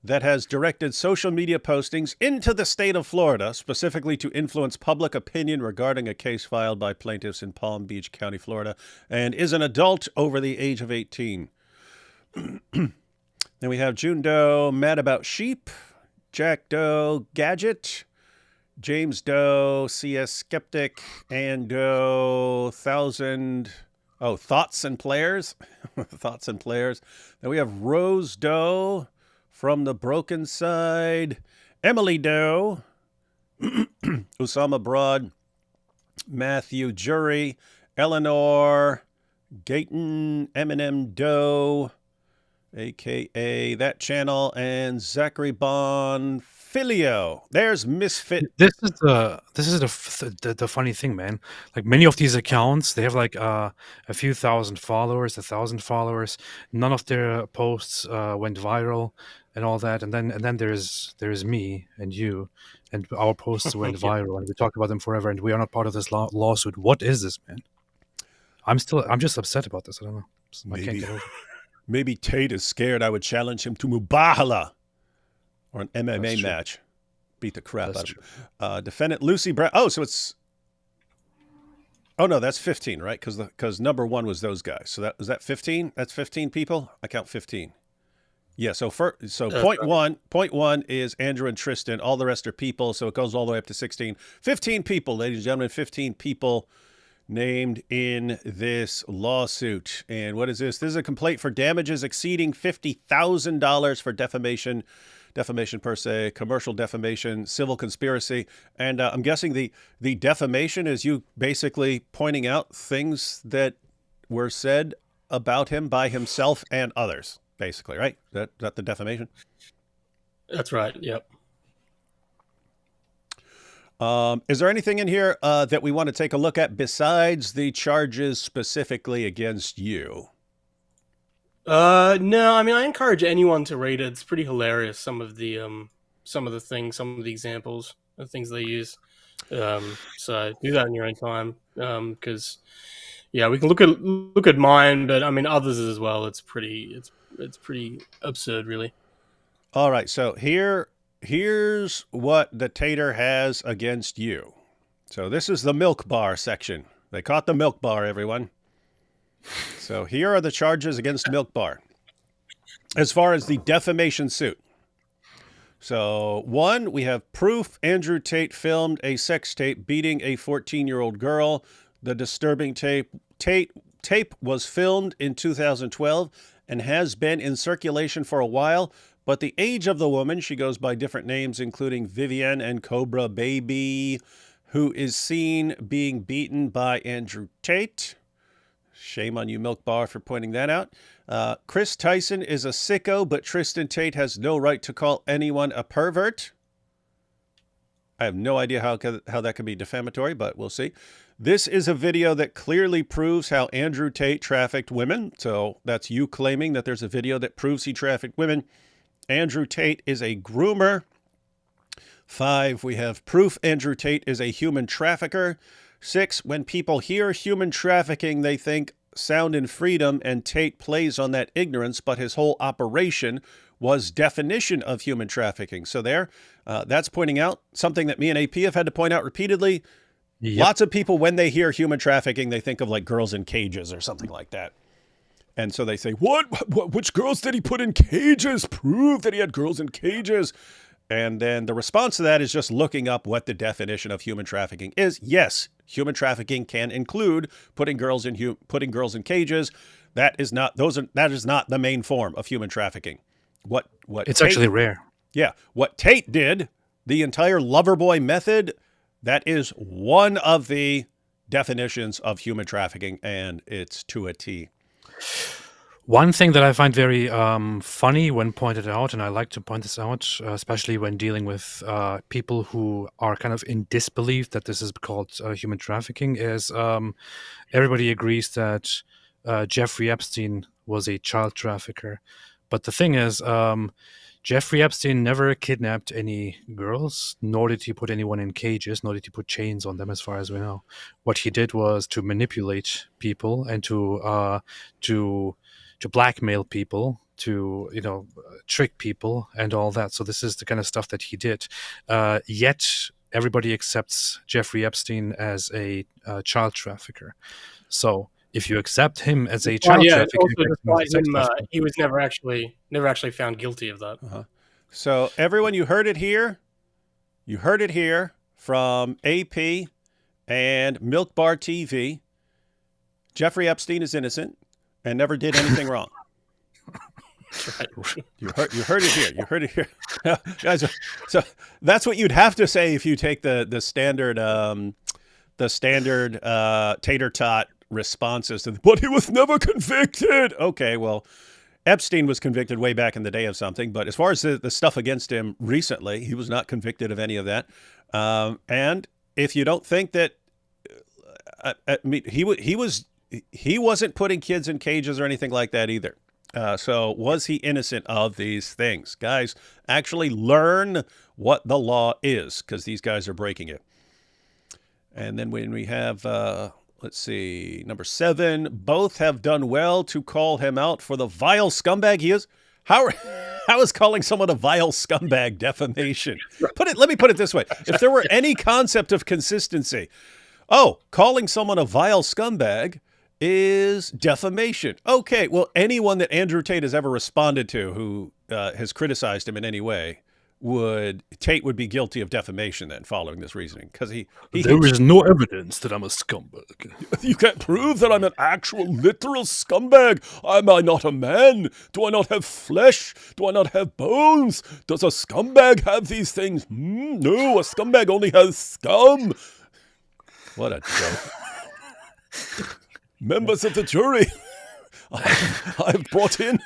that has directed social media postings into the state of Florida, specifically to influence public opinion regarding a case filed by plaintiffs in Palm Beach County, Florida, and is an adult over the age of 18. Then we have June Doe, Mad About Sheep, Jack Doe, Gadget, James Doe, CS Skeptic, and Doe, Thoughts and Players. Thoughts and Players. Then we have Rose Doe from the Broken Side, Emily Doe, Usama Broad, Matthew Jury, Eleanor, Gayton, Eminem Doe, a.k.a. That Channel, and Zachary Bonfilio. There's Misfit. This is the funny thing, man. Like many of these accounts, they have like a few thousand followers, 1,000 followers. None of their posts went viral and all that. And then there's me and you, and our posts went viral, and we talked about them forever. And we are not part of this lawsuit. What is this, man? I'm just upset about this. I don't know. I can't get over it. Maybe Tate is scared I would challenge him to Mubahala or an MMA match. Beat the crap out of him. Defendant Lucy Brown. Oh, so it's... Oh, no, that's 15, right? Because number one was those guys. So was that 15? That's 15 people? I count 15. Yeah, so point one is Andrew and Tristan. All the rest are people, so it goes all the way up to 16. 15 people, ladies and gentlemen, 15 people named in this lawsuit. And what is this? This is a complaint for damages exceeding $50,000 for defamation per se, commercial defamation, civil conspiracy. And I'm guessing the defamation is you basically pointing out things that were said about him by himself and others, basically, right? That the defamation? That's right. Yep. Is there anything in here that we want to take a look at besides the charges specifically against you? No, I mean, I encourage anyone to read it. It's pretty hilarious. Some of the things, some of the examples, the things they use. So do that in your own time. Because yeah, we can look at mine, but I mean others as well. It's pretty absurd, really. All right, so here's what the Tater has against you. So this is the milk bar section. They caught the milk bar, everyone. So here are the charges against Milk Bar as far as the defamation suit. So 1, we have proof Andrew Tate filmed a sex tape beating a 14-year-old girl. The disturbing tape was filmed in 2012 and has been in circulation for a while, but the age of the woman, she goes by different names, including Vivian and Cobra Baby, who is seen being beaten by Andrew Tate. Shame on you, Milk Bar, for pointing that out. Chris Tyson is a sicko, but Tristan Tate has no right to call anyone a pervert. I have no idea how that could be defamatory, but we'll see. This is a video that clearly proves how Andrew Tate trafficked women. So that's you claiming that there's a video that proves he trafficked women. Andrew Tate is a groomer. 5, we have proof Andrew Tate is a human trafficker. 6, when people hear human trafficking, they think sound and freedom, and Tate plays on that ignorance, but his whole operation was definition of human trafficking. So that's pointing out something that me and AP have had to point out repeatedly. Yep. Lots of people, when they hear human trafficking, they think of like girls in cages or something like that. And so they say, which girls did he put in cages? Prove that he had girls in cages. And then the response to that is just looking up what the definition of human trafficking is. Yes, human trafficking can include putting girls in cages. That is not the main form of human trafficking. What it's actually rare. Yeah, what Tate did, the entire Loverboy method, that is one of the definitions of human trafficking, and it's to a T. One thing that I find very funny when pointed out, and I like to point this out, especially when dealing with people who are kind of in disbelief that this is called human trafficking, is everybody agrees that Jeffrey Epstein was a child trafficker. But the thing is, Jeffrey Epstein never kidnapped any girls, nor did he put anyone in cages, nor did he put chains on them, as far as we know. What he did was to manipulate people and to blackmail people, to trick people and all that. So this is the kind of stuff that he did. Yet everybody accepts Jeffrey Epstein as a child trafficker. So if you accept him as a child trafficker, he was never actually found guilty of that. Uh-huh. So everyone, you heard it here. You heard it here from AP and MilkBarTV. Jeffrey Epstein is innocent and never did anything wrong. Right. You heard it here. You heard it here. Guys, so that's what you'd have to say if you take the standard tater tot responses to, but he was never convicted. Okay, well, Epstein was convicted way back in the day of something, but as far as the stuff against him recently, he was not convicted of any of that. And if you don't think that he wasn't putting kids in cages or anything like that either. So was he innocent of these things? Guys, actually learn what the law is, because these guys are breaking it. And then when we have, let's see, number 7, both have done well to call him out for the vile scumbag he is. How is calling someone a vile scumbag defamation? Let me put it this way. If there were any concept of consistency, calling someone a vile scumbag is defamation. Okay, well, anyone that Andrew Tate has ever responded to who has criticized him in any way, Tate would be guilty of defamation then, following this reasoning, because there is no evidence that I'm a scumbag. You can't prove that I'm an actual literal scumbag. Am I not a man? Do I not have flesh? Do I not have bones? Does a scumbag have these things? No, a scumbag only has scum. What a joke. Members of the jury, I've brought in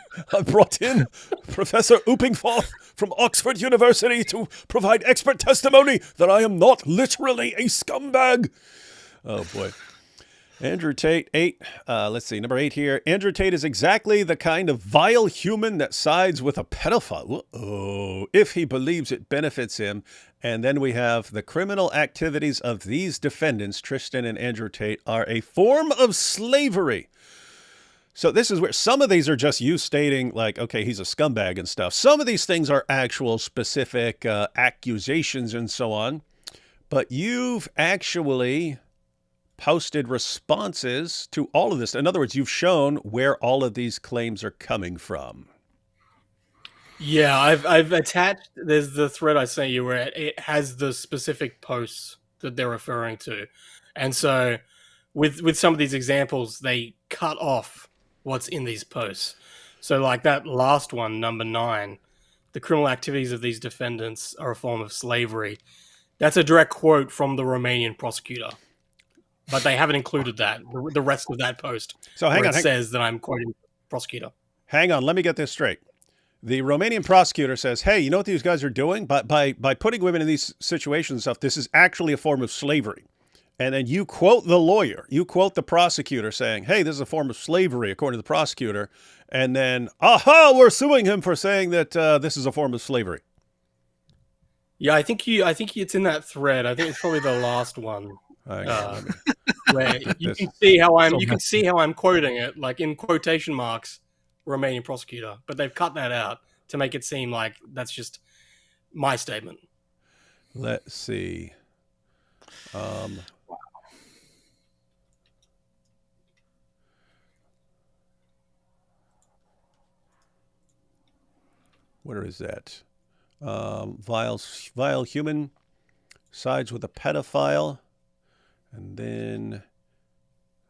Professor Oopingforth from Oxford University to provide expert testimony that I am not literally a scumbag. Oh boy. Andrew Tate, 8. Let's see, number 8 here. Andrew Tate is exactly the kind of vile human that sides with a pedophile. If he believes it benefits him. And then we have the criminal activities of these defendants, Tristan and Andrew Tate, are a form of slavery. So this is where some of these are just you stating like, okay, he's a scumbag and stuff. Some of these things are actual specific accusations and so on. But you've actually posted responses to all of this. In other words, you've shown where all of these claims are coming from. Yeah, I've attached, there's the thread I sent you where it has the specific posts that they're referring to. And so with some of these examples, they cut off what's in these posts. So like that last one, number 9, the criminal activities of these defendants are a form of slavery. That's a direct quote from the Romanian prosecutor. But they haven't included that, the rest of that post. So hang on, says that I'm quoting the prosecutor. Hang on, let me get this straight. The Romanian prosecutor says, hey, you know what these guys are doing? By putting women in these situations and stuff, this is actually a form of slavery. And then you quote the lawyer, you quote the prosecutor saying, hey, this is a form of slavery, according to the prosecutor. And then, aha, we're suing him for saying that this is a form of slavery. Yeah, I think it's in that thread. I think it's probably the last one. Where you can see how I'm quoting it, like in quotation marks, Romanian prosecutor. But they've cut that out to make it seem like that's just my statement. Let's see. Where is that? Vile human sides with a pedophile. And then,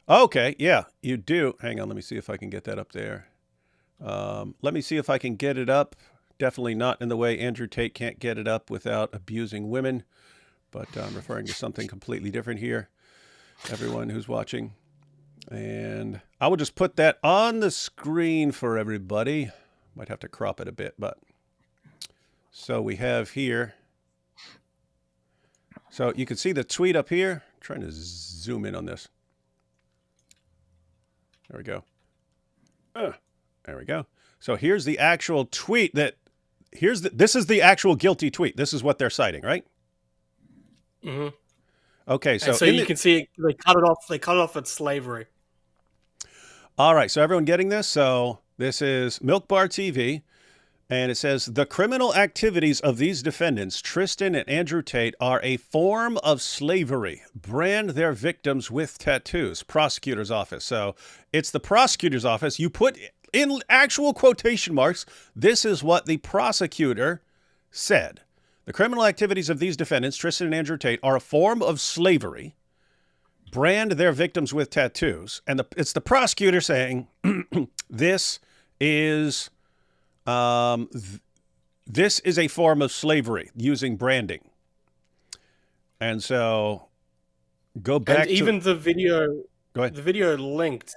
okay, yeah, you do. Hang on, let me see if I can get that up there. Let me see if I can get it up. Definitely not in the way Andrew Tate can't get it up without abusing women. But I'm referring to something completely different here, everyone who's watching. And I will just put that on the screen for everybody. Might have to crop it a bit, but. So we have here. So you can see the tweet up here. I'm trying to zoom in on this. There we go. There we go. So here's the actual tweet this is the actual guilty tweet. This is what they're citing, right? Mm-hmm. Okay, so you can see they cut it off. They cut it off at slavery. All right, so everyone getting this? So this is MilkBarTV, and it says the criminal activities of these defendants, Tristan and Andrew Tate, are a form of slavery. Brand their victims with tattoos. Prosecutor's office. So it's the prosecutor's office. You put in actual quotation marks. This is what the prosecutor said. The criminal activities of these defendants, Tristan and Andrew Tate, are a form of slavery. Brand their victims with tattoos. And it's the prosecutor saying this is a form of slavery, using branding. And so go back and even the video. Go ahead. The video linked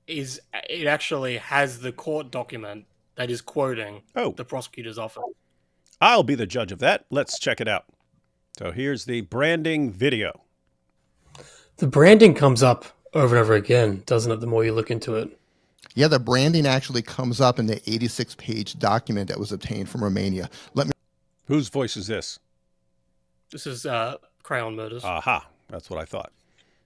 it actually has the court document that is quoting the prosecutor's office. I'll be the judge of that. Let's check it out. So here's the branding video. The branding comes up over and over again, doesn't it, the more you look into it? Yeah, the branding actually comes up in the 86-page document that was obtained from Romania. Whose voice is this? This is Crayon Murders. Aha, that's what I thought.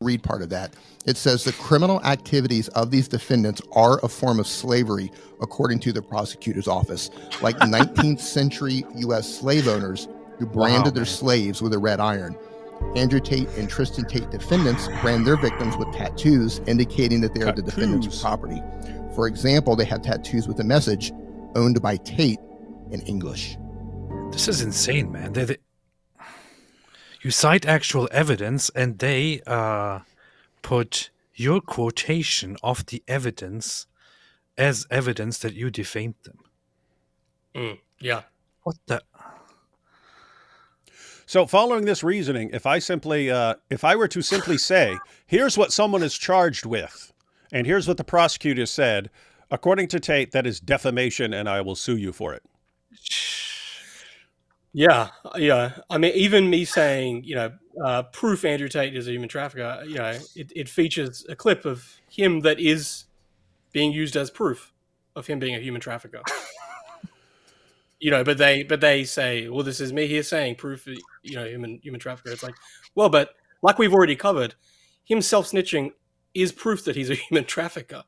Read part of that. It says the criminal activities of these defendants are a form of slavery, according to the prosecutor's office, like 19th century U.S. slave owners who branded their slaves with a red iron. Andrew Tate and Tristan Tate defendants brand their victims with tattoos indicating that they are the defendant's property. For example, they have tattoos with the message, owned by Tate, in English. This is insane, man. You cite actual evidence, and they put your quotation of the evidence as evidence that you defamed them. Yeah. What the? So following this reasoning, if I were to simply say, here's what someone is charged with, and here's what the prosecutor said, according to Tate, that is defamation, and I will sue you for it. Yeah. I mean, even me saying, proof Andrew Tate is a human trafficker, it features a clip of him that is being used as proof of him being a human trafficker. But they say, well, this is me here saying proof, human trafficker. It's like, well, but like we've already covered, him self-snitching is proof that he's a human trafficker.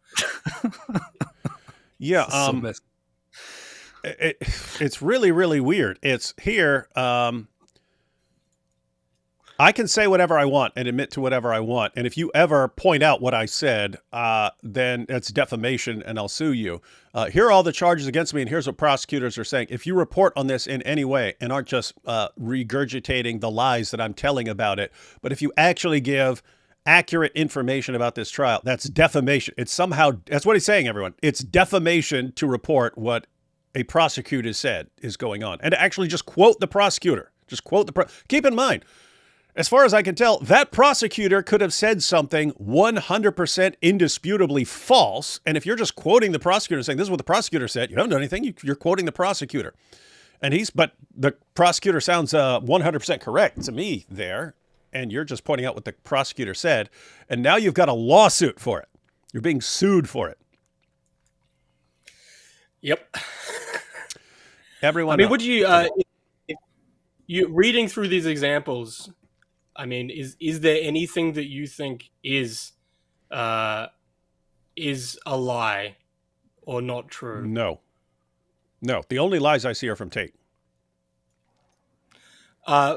Yeah. It's really, really weird. It's here. I can say whatever I want and admit to whatever I want. And if you ever point out what I said, then it's defamation and I'll sue you. Here are all the charges against me, and here's what prosecutors are saying. If you report on this in any way and aren't just regurgitating the lies that I'm telling about it, but if you actually give accurate information about this trial, that's defamation. It's somehow, that's what he's saying, everyone. It's defamation to report what a prosecutor said is going on. And to actually just quote the prosecutor. Just quote the keep in mind, as far as I can tell, that prosecutor could have said something 100% indisputably false. And if you're just quoting the prosecutor saying, this is what the prosecutor said, you haven't done anything. You're quoting the prosecutor. But the prosecutor sounds 100% correct to me there. And you're just pointing out what the prosecutor said. And now you've got a lawsuit for it. You're being sued for it. Yep. Everyone. I mean, would you, if you reading through these examples, I mean, is there anything that you think is a lie or not true? No. The only lies I see are from Tate.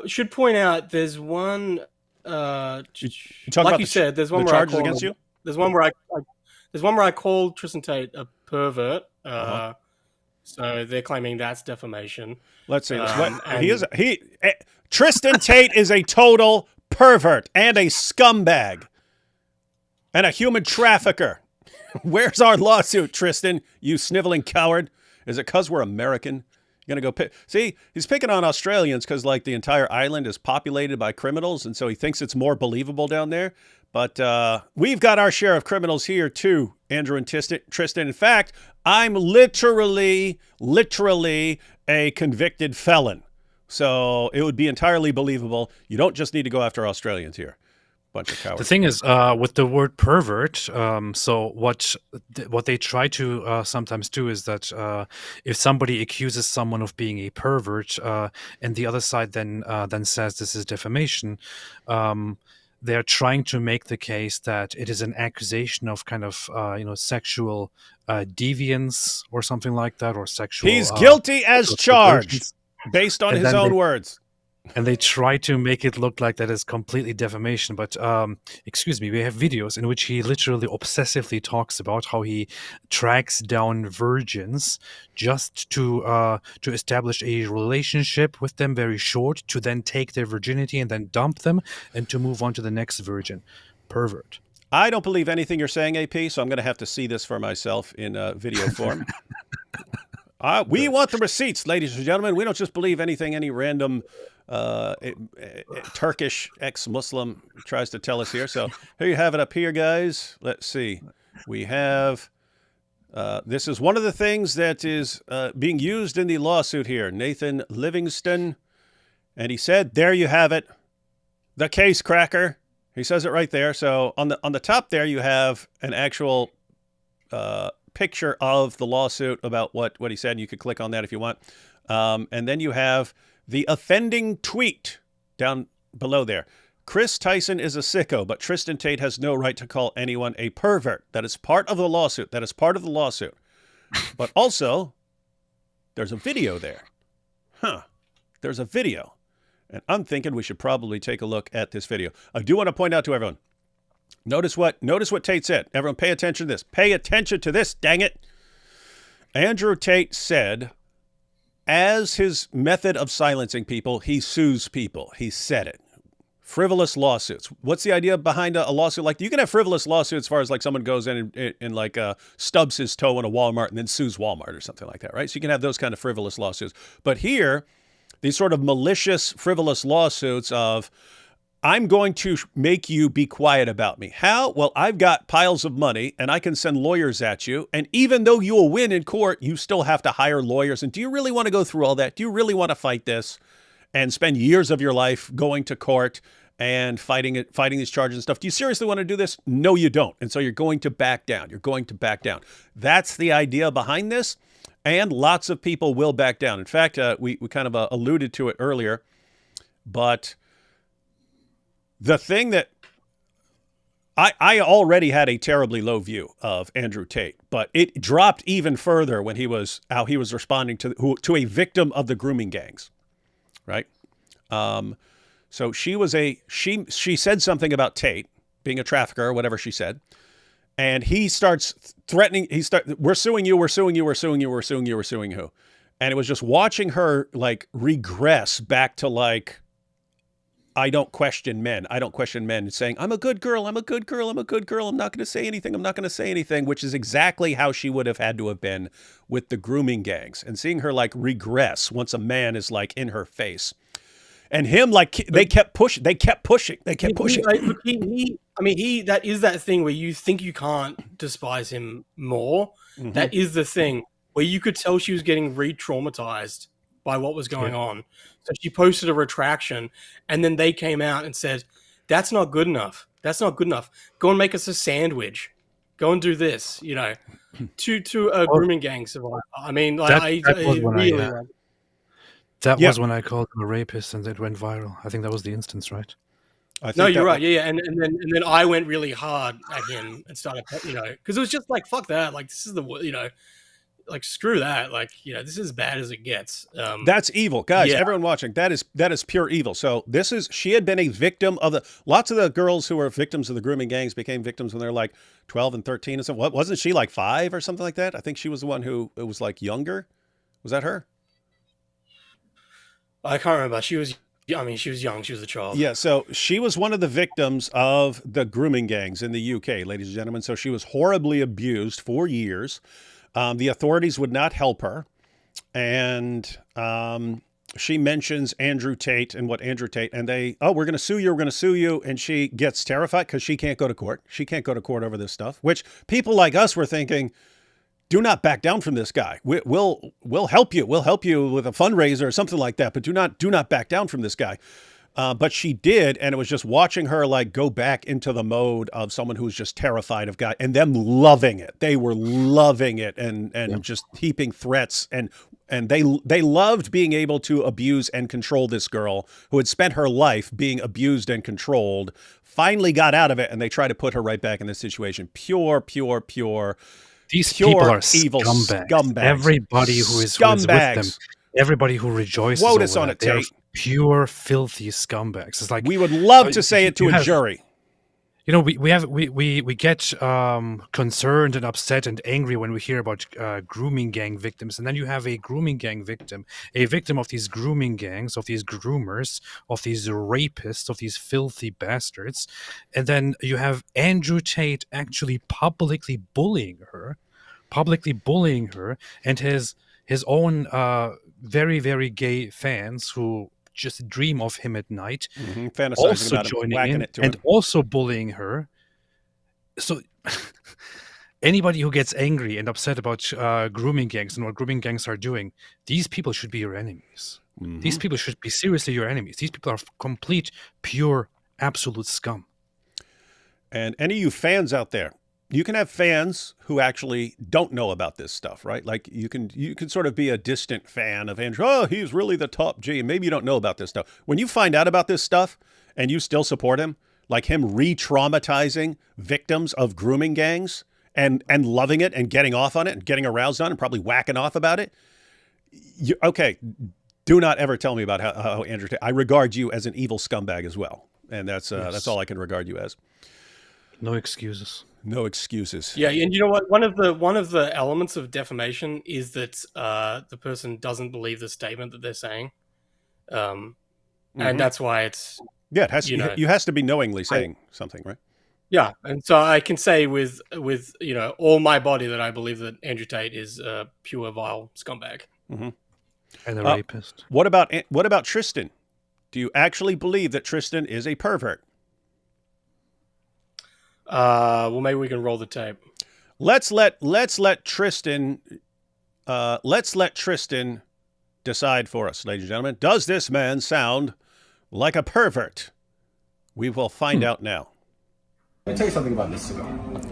Should point out there's one. Like you said, there's one the where charges against you. There's one where I called Tristan Tate a pervert. So they're claiming that's defamation. Let's see. Tristan Tate is a total pervert and a scumbag and a human trafficker. Where's our lawsuit, Tristan? You sniveling coward. Is it because we're American? You're going to go pick. See, he's picking on Australians because like the entire island is populated by criminals. And so he thinks it's more believable down there. But we've got our share of criminals here too, Andrew and Tristan. In fact, I'm literally a convicted felon. So it would be entirely believable. You don't just need to go after Australians here. Bunch of cowards. The thing is, with the word pervert, so what they try to sometimes do is that if somebody accuses someone of being a pervert, and the other side then says this is defamation, they're trying to make the case that it is an accusation of kind of sexual deviance or something like that, or sexual. He's guilty as charged, based on his own words. And they try to make it look like that is completely defamation. But excuse me, we have videos in which he literally obsessively talks about how he tracks down virgins just to establish a relationship with them, very short, to then take their virginity and then dump them and to move on to the next virgin. Pervert. I don't believe anything you're saying, AP, so I'm going to have to see this for myself in video form. We want the receipts, ladies and gentlemen. We don't just believe anything any random Turkish ex-Muslim tries to tell us here. So here you have it up here, guys. Let's see. We have, this is one of the things that is being used in the lawsuit here. Nathan Livingstone. And he said, there you have it. The case cracker. He says it right there. So on the top there, you have an actual picture of the lawsuit about what he said. You could click on that if you want. And then you have the offending tweet down below there. Chris Tyson is a sicko, but Tristan Tate has no right to call anyone a pervert. That is part of the lawsuit. But also, there's a video there. There's a video. And I'm thinking we should probably take a look at this video. I do want to point out to everyone, notice what Tate said. Everyone pay attention to this. Pay attention to this, dang it. Andrew Tate said as his method of silencing people, he sues people. He said it. Frivolous lawsuits. What's the idea behind a lawsuit? Like, you can have frivolous lawsuits as far as like someone goes in and like stubs his toe in a Walmart and then sues Walmart or something like that, right? So you can have those kind of frivolous lawsuits. But here, these sort of malicious, frivolous lawsuits of, I'm going to make you be quiet about me. How? Well, I've got piles of money and I can send lawyers at you. And even though you will win in court, you still have to hire lawyers. And do you really want to go through all that? Do you really want to fight this and spend years of your life going to court and fighting these charges and stuff? Do you seriously want to do this? No, you don't. And so you're going to back down. You're going to back down. That's the idea behind this. And lots of people will back down. In fact, we kind of alluded to it earlier, but the thing that I already had a terribly low view of Andrew Tate, but it dropped even further when how he was responding to a victim of the grooming gangs, right? So she said something about Tate being a trafficker or whatever she said, and he starts threatening. We're suing you. We're suing you. We're suing you. We're suing you. We're suing who? And it was just watching her like regress back to like, I don't question men. I don't question men. Saying, I'm a good girl. I'm a good girl. I'm a good girl. I'm not going to say anything. I'm not going to say anything, which is exactly how she would have had to have been with the grooming gangs. And seeing her like regress once a man is like in her face. And him, like, they kept pushing. They kept pushing. They kept pushing. That is that thing where you think you can't despise him more. Mm-hmm. That is the thing where you could tell she was getting re-traumatized by what was going on. So she posted a retraction, and then they came out and said, that's not good enough. That's not good enough. Go and make us a sandwich. Go and do this, you know, to a grooming gang survivor. I mean, like, that was when I called him a rapist and it went viral. I think that was the instance, right? No, you're right. Yeah. And then I went really hard at him and started, you know, because it was just like, fuck that. Like, this is the, you know, like, screw that. Like, you know, this is as bad as it gets. That's evil. Guys, everyone watching, that is pure evil. So she had been a victim of lots of the girls who were victims of the grooming gangs became victims when they're like 12 and 13 and something. Wasn't she like 5 or something like that? I think she was the one who it was like younger. Was that her? I can't remember. She was young. She was a child. Yeah, so she was one of the victims of the grooming gangs in the UK, ladies and gentlemen. So she was horribly abused for years. The authorities would not help her. And she mentions Andrew Tate and what Andrew Tate, and we're going to sue you, we're going to sue you. And she gets terrified because she can't go to court. She can't go to court over this stuff, which people like us were thinking, do not back down from this guy. We'll help you. We'll help you with a fundraiser or something like that. But do not back down from this guy. But she did, and it was just watching her like go back into the mode of someone who's just terrified of God, and them loving it. They were loving it and just heaping threats, and they loved being able to abuse and control this girl who had spent her life being abused and controlled. Finally got out of it, and they try to put her right back in this situation. Pure. These people are evil scumbags. Everybody who is with them, everybody who rejoices over that, they're pure, filthy scumbags. It's like we would love to say it to a jury. You know, we get concerned and upset and angry when we hear about grooming gang victims, and then you have a grooming gang victim, a victim of these grooming gangs, of these groomers, of these rapists, of these filthy bastards, and then you have Andrew Tate actually publicly bullying her, and his own very, very gay fans who just dream of him at night, fantasizing also about joining him, in it to and him. also bullying her. So anybody who gets angry and upset about grooming gangs and what grooming gangs are doing, these people should be your enemies. These people should be seriously your enemies. These people are complete, pure, absolute scum. And any of you fans out there, you can have fans who actually don't know about this stuff, right? Like you can sort of be a distant fan of Andrew. Oh, he's really the top G. And maybe you don't know about this stuff. When you find out about this stuff and you still support him, like him re-traumatizing victims of grooming gangs and loving it and getting off on it and getting aroused on it and probably whacking off about it. Okay, do not ever tell me about how Andrew Tate. I regard you as an evil scumbag as well. And that's all I can regard you as. No excuses. No excuses. Yeah, and you know what? One of the elements of defamation is that the person doesn't believe the statement that they're saying, and that's why it's it has you has to be knowingly saying something, right? Yeah, and so I can say with all my body that I believe that Andrew Tate is a pure vile scumbag and a rapist. What about Tristan? Do you actually believe that Tristan is a pervert? Well, maybe we can roll the tape. Let's let Tristan decide for us, ladies and gentlemen. Does this man sound like a pervert? We will find out now. Let me tell you something about this cigar.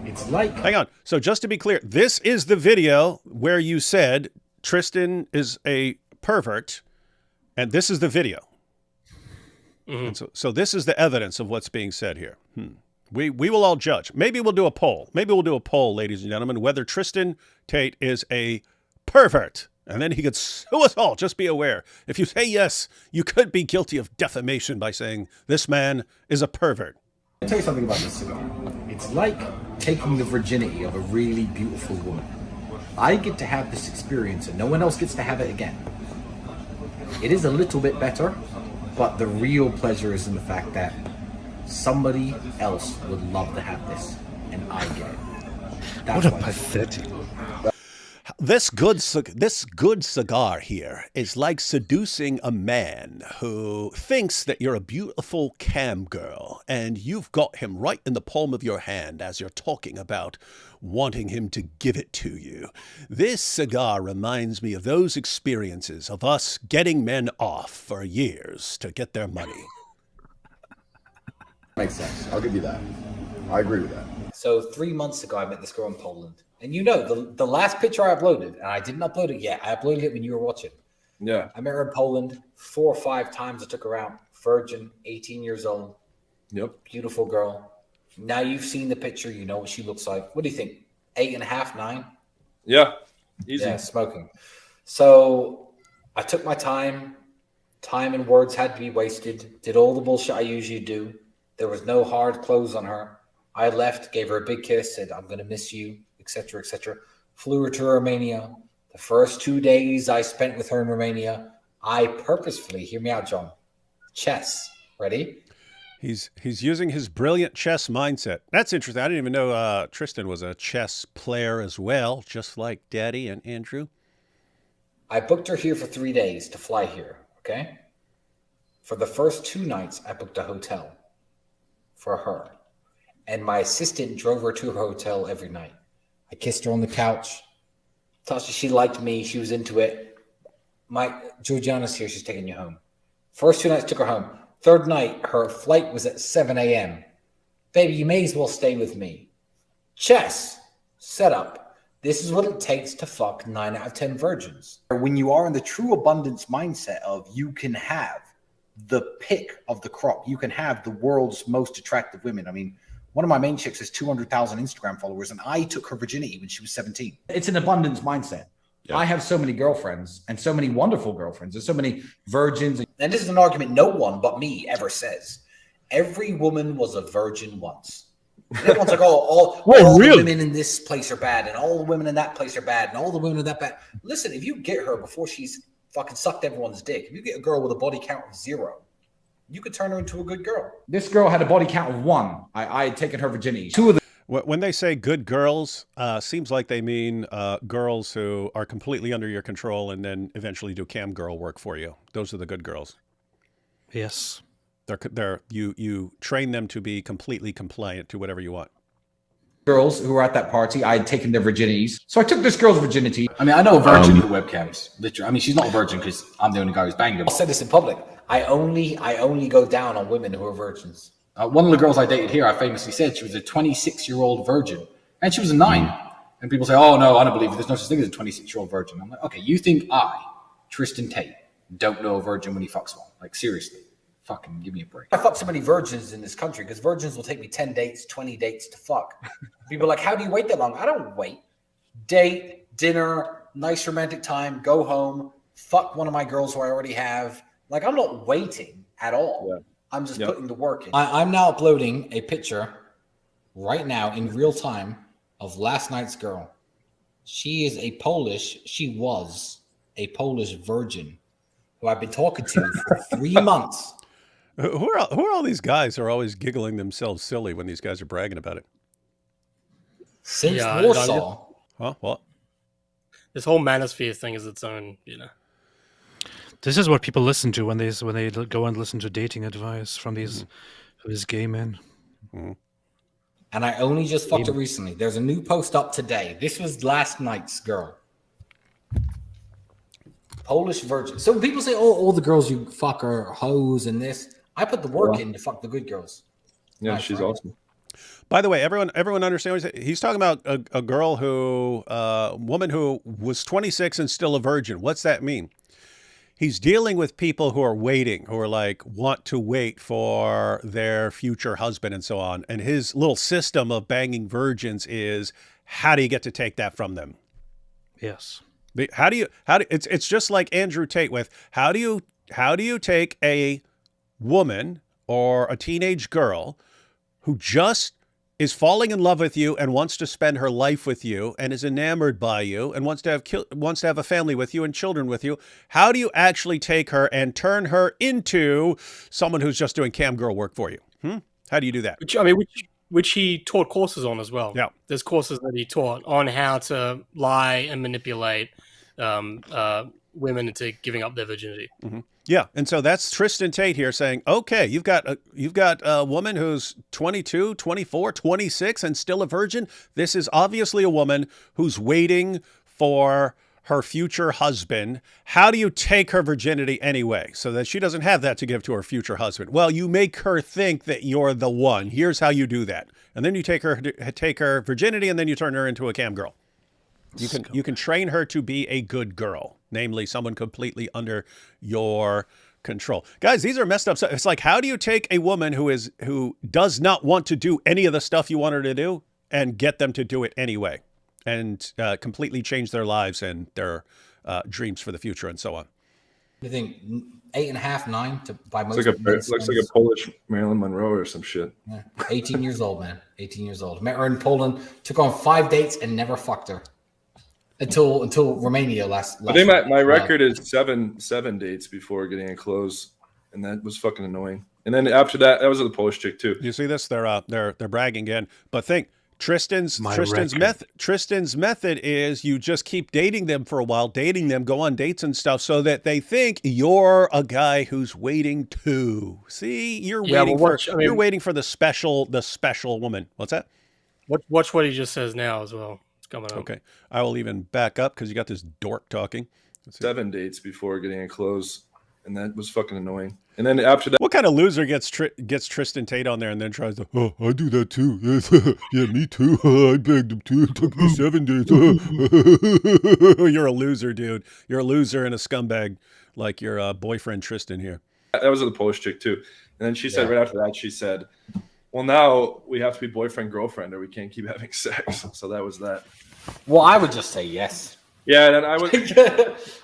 It's like... Hang on. So just to be clear, this is the video where you said Tristan is a pervert, and this is the video. And so this is the evidence of what's being said here. We will all judge. Maybe we'll do a poll. Ladies and gentlemen, whether Tristan Tate is a pervert. And then he could sue us all. Just be aware. If you say yes, you could be guilty of defamation by saying this man is a pervert. Let me tell you something about this cigar. It's like taking the virginity of a really beautiful woman. I get to have this experience and no one else gets to have it again. It is a little bit better, but the real pleasure is in the fact that somebody else would love to have this, and I get it. That's what a pathetic. This good cigar here is like seducing a man who thinks that you're a beautiful cam girl, and you've got him right in the palm of your hand as you're talking about wanting him to give it to you. This cigar reminds me of those experiences of us getting men off for years to get their money. Makes sense. I'll give you that. I agree with that. So 3 months ago, I met this girl in Poland. And the last picture I uploaded, and I didn't upload it yet. I uploaded it when you were watching. Yeah. I met her in Poland 4 or 5 times. I took her out. Virgin, 18 years old. Yep. Beautiful girl. Now you've seen the picture. You know what she looks like. What do you think? 8.5, 9? Yeah. Easy. Yeah, smoking. So I took my time. Time and words had to be wasted. Did all the bullshit I usually do. There was no hard close on her. I left, gave her a big kiss, said, I'm going to miss you, etc., etc. Flew her to Romania. The first 2 days I spent with her in Romania, I purposefully, hear me out, John, chess. Ready? He's using his brilliant chess mindset. That's interesting. I didn't even know Tristan was a chess player as well, just like Daddy and Andrew. I booked her here for 3 days to fly here, okay? For the first 2 nights, I booked a hotel for her. And my assistant drove her to her hotel every night. I kissed her on the couch. Tasha, she liked me. She was into it. Georgiana's here. She's taking you home. First 2 nights, took her home. Third night, her flight was at 7 a.m. Baby, you may as well stay with me. Chess. Set up. This is what it takes to fuck 9 out of 10 virgins. When you are in the true abundance mindset of you can have the pick of the crop. You can have the world's most attractive women. I mean, one of my main chicks has 200,000 Instagram followers, and I took her virginity when she was 17. It's an abundance mindset. Yeah. I have so many girlfriends and so many wonderful girlfriends and so many virgins. And this is an argument no one but me ever says. Every woman was a virgin once. And everyone's like, all the women in this place are bad, and all the women in that place are bad, and all the women in that bad. Listen, if you get her before she's fucking sucked everyone's dick, if you get a girl with a body count of 0, you could turn her into a good girl. This girl had a body count of 1. I had taken her virginity. 2 of them. When they say good girls, seems like they mean girls who are completely under your control and then eventually do cam girl work for you. Those are the good girls. Yes. You train them to be completely compliant to whatever you want. Girls who were at that party, I had taken their virginities. So I took this girl's virginity. I mean, I know a virgin for webcams. Literally. I mean, she's not a virgin because I'm the only guy who's banged her. I'll say this in public. I only go down on women who are virgins. One of the girls I dated here, I famously said she was a 26-year-old virgin, and she was a 9. And people say, "Oh no, I don't believe it. There's no such thing as a 26-year-old virgin." I'm like, okay, you think I, Tristan Tate, don't know a virgin when he fucks one? Like seriously, fucking give me a break. I fuck so many virgins in this country because virgins will take me 10 dates, 20 dates to fuck. People are like, how do you wait that long? I don't wait. Date, dinner, nice romantic time, go home, fuck one of my girls who I already have. Like, I'm not waiting at all. Yeah. I'm just putting the work in. I'm now uploading a picture right now in real time of last night's girl. She was a Polish virgin who I've been talking to for 3 months. Who are all these guys who are always giggling themselves silly when these guys are bragging about it? Since Warsaw. Huh? What? This whole manosphere thing is its own, This is what people listen to when they go and listen to dating advice from these gay men. Mm-hmm. And I only just fucked her recently. There's a new post up today. This was last night's girl. Polish virgin. So people say, oh, all the girls you fuck are hoes and this. I put the work in to fuck the good girls. Yeah, she's awesome. By the way, everyone understands he's talking about a girl who, woman who was 26 and still a virgin. What's that mean? He's dealing with people who are waiting, who are like, want to wait for their future husband and so on. And his little system of banging virgins is, how do you get to take that from them? Yes. It's just like Andrew Tate with, how do you take a woman or a teenage girl who just is falling in love with you and wants to spend her life with you and is enamored by you and wants to have a family with you and children with you. How do you actually take her and turn her into someone who's just doing cam girl work for you? How do you do that? Which he taught courses on as well. Yeah. There's courses that he taught on how to lie and manipulate women into giving up their virginity. Mm-hmm. Yeah, and so that's Tristan Tate here saying, okay, you've got a woman who's 22, 24, 26 and still a virgin. This is obviously a woman who's waiting for her future husband. How do you take her virginity anyway so that she doesn't have that to give to her future husband? Well, you make her think that you're the one. Here's how you do that. And then you take her virginity and then you turn her into a cam girl. You can train her to be a good girl, namely someone completely under your control. Guys, these are messed up stuff. It's like, how do you take a woman who does not want to do any of the stuff you want her to do and get them to do it anyway and completely change their lives and their dreams for the future and so on? You think 8.5, 9 to buy most? Looks like a Polish Marilyn Monroe or some shit. Yeah. 18 years old, man. 18 years old. Met her in Poland, took on 5 dates and never fucked her. Until Romania last I think my record is seven dates before getting a close, and that was fucking annoying. And then after that was a Polish chick too. You see this? They're bragging again. But think, Tristan's method is you just keep dating them for a while, dating them, go on dates and stuff, so that they think you're a guy who's waiting too. See, you're waiting for the special woman. What's that? Watch what he just says now as well. Coming up. Okay, I will even back up because you got this dork talking. 7 dates before getting a close, and that was fucking annoying. And then after that, what kind of loser gets Tristan Tate on there and then tries to, oh, I do that too. Yeah, me too. I begged him too. It took me 7 days. You're a loser, dude. You're a loser and a scumbag like your boyfriend Tristan here. That was the Polish chick too. And then she said right after that, she said, well, now we have to be boyfriend, girlfriend, or we can't keep having sex. So that was that. Well, I would just say yes. Yeah, and I would.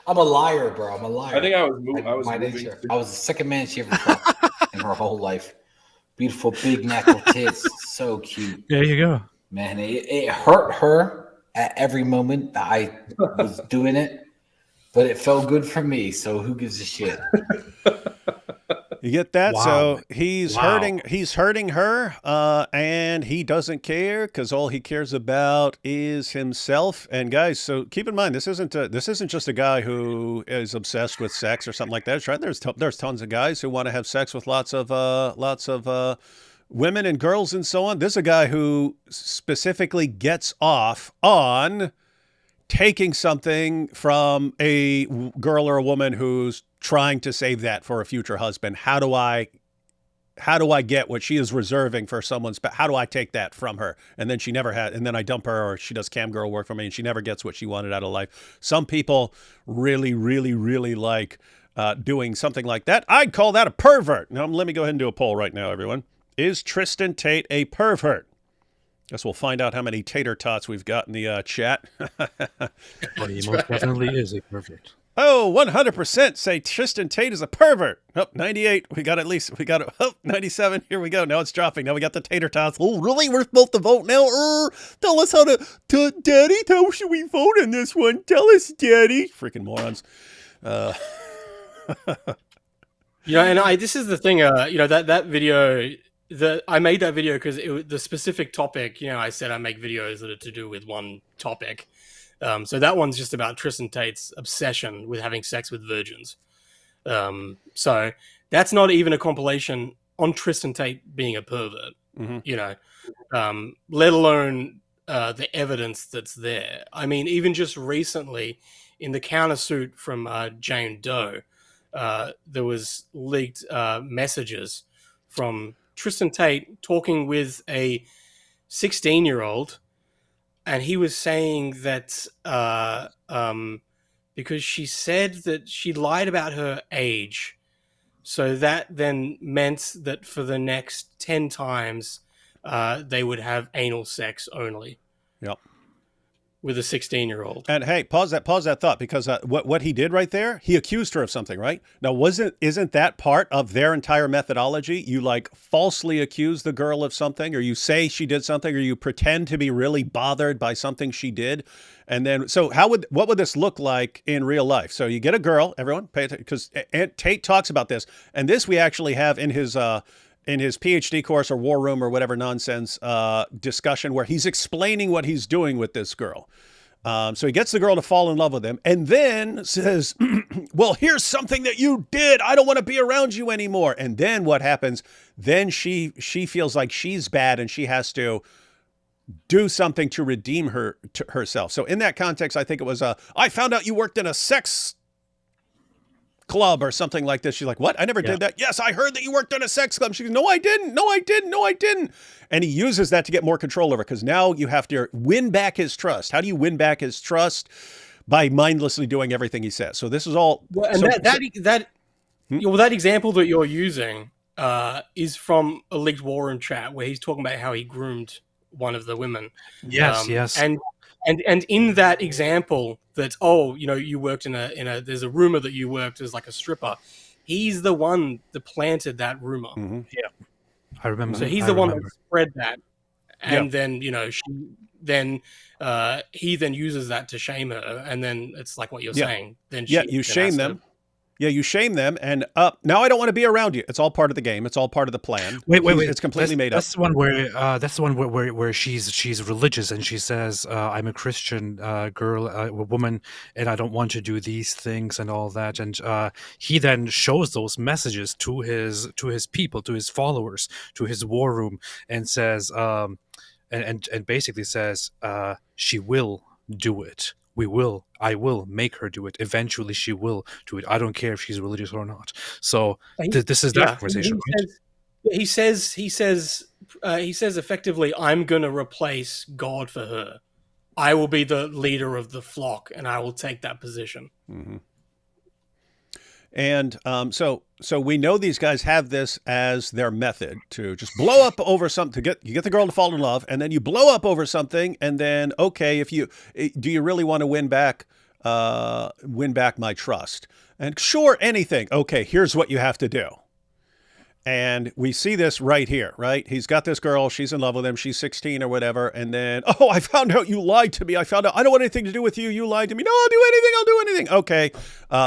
I'm a liar, bro. I'm a liar. I think I was moving. I was the second man she ever fucked in her whole life. Beautiful, big knuckle tits, so cute. There you go. Man, it hurt her at every moment that I was doing it, but it felt good for me. So who gives a shit? You get that? Wow. So he's hurting her, and he doesn't care because all he cares about is himself. And guys, so keep in mind, this isn't just a guy who is obsessed with sex or something like that. Right? There's tons of guys who want to have sex with lots of women and girls and so on. This is a guy who specifically gets off on taking something from a girl or a woman who's trying to save that for a future husband. How do I get what she is reserving for someone's, how do I take that from her? And then she never had, and then I dump her, or she does cam girl work for me and she never gets what she wanted out of life. Some people really, really, really like doing something like that. I'd call that a pervert. Now, let me go ahead and do a poll right now, everyone. Is Tristan Tate a pervert? Guess we'll find out how many tater tots we've got in the chat. Well, he most definitely is a pervert. Oh, 100% say Tristan Tate is a pervert. Oh, 98. We got 97. Here we go. Now it's dropping. Now we got the tater tots. Oh, really? We're supposed to vote now? Tell us how Daddy, how should we vote on this one? Tell us, Daddy. Freaking morons. And this is the thing, that video, I made that video because the specific topic, I said I make videos that are to do with one topic. So that one's just about Tristan Tate's obsession with having sex with virgins. So that's not even a compilation on Tristan Tate being a pervert, let alone the evidence that's there. I mean, even just recently in the countersuit from Jane Doe, there was leaked messages from Tristan Tate talking with a 16-year-old, and he was saying that because she said that she lied about her age, so that then meant that for the next 10 times they would have anal sex only. Yep. With a 16-year-old. And hey, pause that thought, because what he did right there, he accused her of something, right? Now, isn't that part of their entire methodology? You falsely accuse the girl of something, or you say she did something, or you pretend to be really bothered by something she did. And then, so what would this look like in real life? So you get a girl, everyone pay attention, because Tate talks about this, and this we actually have in his PhD course or war room or whatever nonsense discussion, where he's explaining what he's doing with this girl. So he gets the girl to fall in love with him and then says, well, here's something that you did. I don't want to be around you anymore. And then what happens? Then she feels like she's bad and she has to do something to redeem herself. So in that context, I think it was, I found out you worked in a sex club or something like this. She's like, what? I never did that. Yes, I heard that you worked in a sex club. She goes, no, I didn't. No, I didn't. No, I didn't. And he uses that to get more control over it, because now you have to win back his trust. How do you win back his trust? By mindlessly doing everything he says. So this is all. Well, and that example that you're using is from a leaked war room chat where he's talking about how he groomed one of the women. Yes. And in that example, that you worked in a there's a rumor that you worked as like a stripper. He's the one that planted that rumor. Mm-hmm. Yeah, I remember. So he's the one that spread that, and then he then uses that to shame her, and then it's like what you're saying. Then you shame them. Yeah, you shame them, and now I don't want to be around you. It's all part of the game. It's all part of the plan. Wait! It's completely made up. That's the one where she's religious and she says, "I'm a Christian girl, a woman, and I don't want to do these things and all that." And he then shows those messages to his people, to his followers, to his war room, and says, and basically says, "She will do it. I will make her do it. Eventually she will do it. I don't care if she's religious or not." So this is that conversation. He says effectively, I'm going to replace God for her. I will be the leader of the flock and I will take that position. Mm-hmm. And so we know these guys have this as their method to just blow up over something, you get the girl to fall in love, and then you blow up over something, and then do you really want to win back my trust? And sure, anything. Okay, here's what you have to do. And we see this right here, right? He's got this girl. She's in love with him. She's 16 or whatever. And then, I found out you lied to me. I found out I don't want anything to do with you. You lied to me. No, I'll do anything. Okay.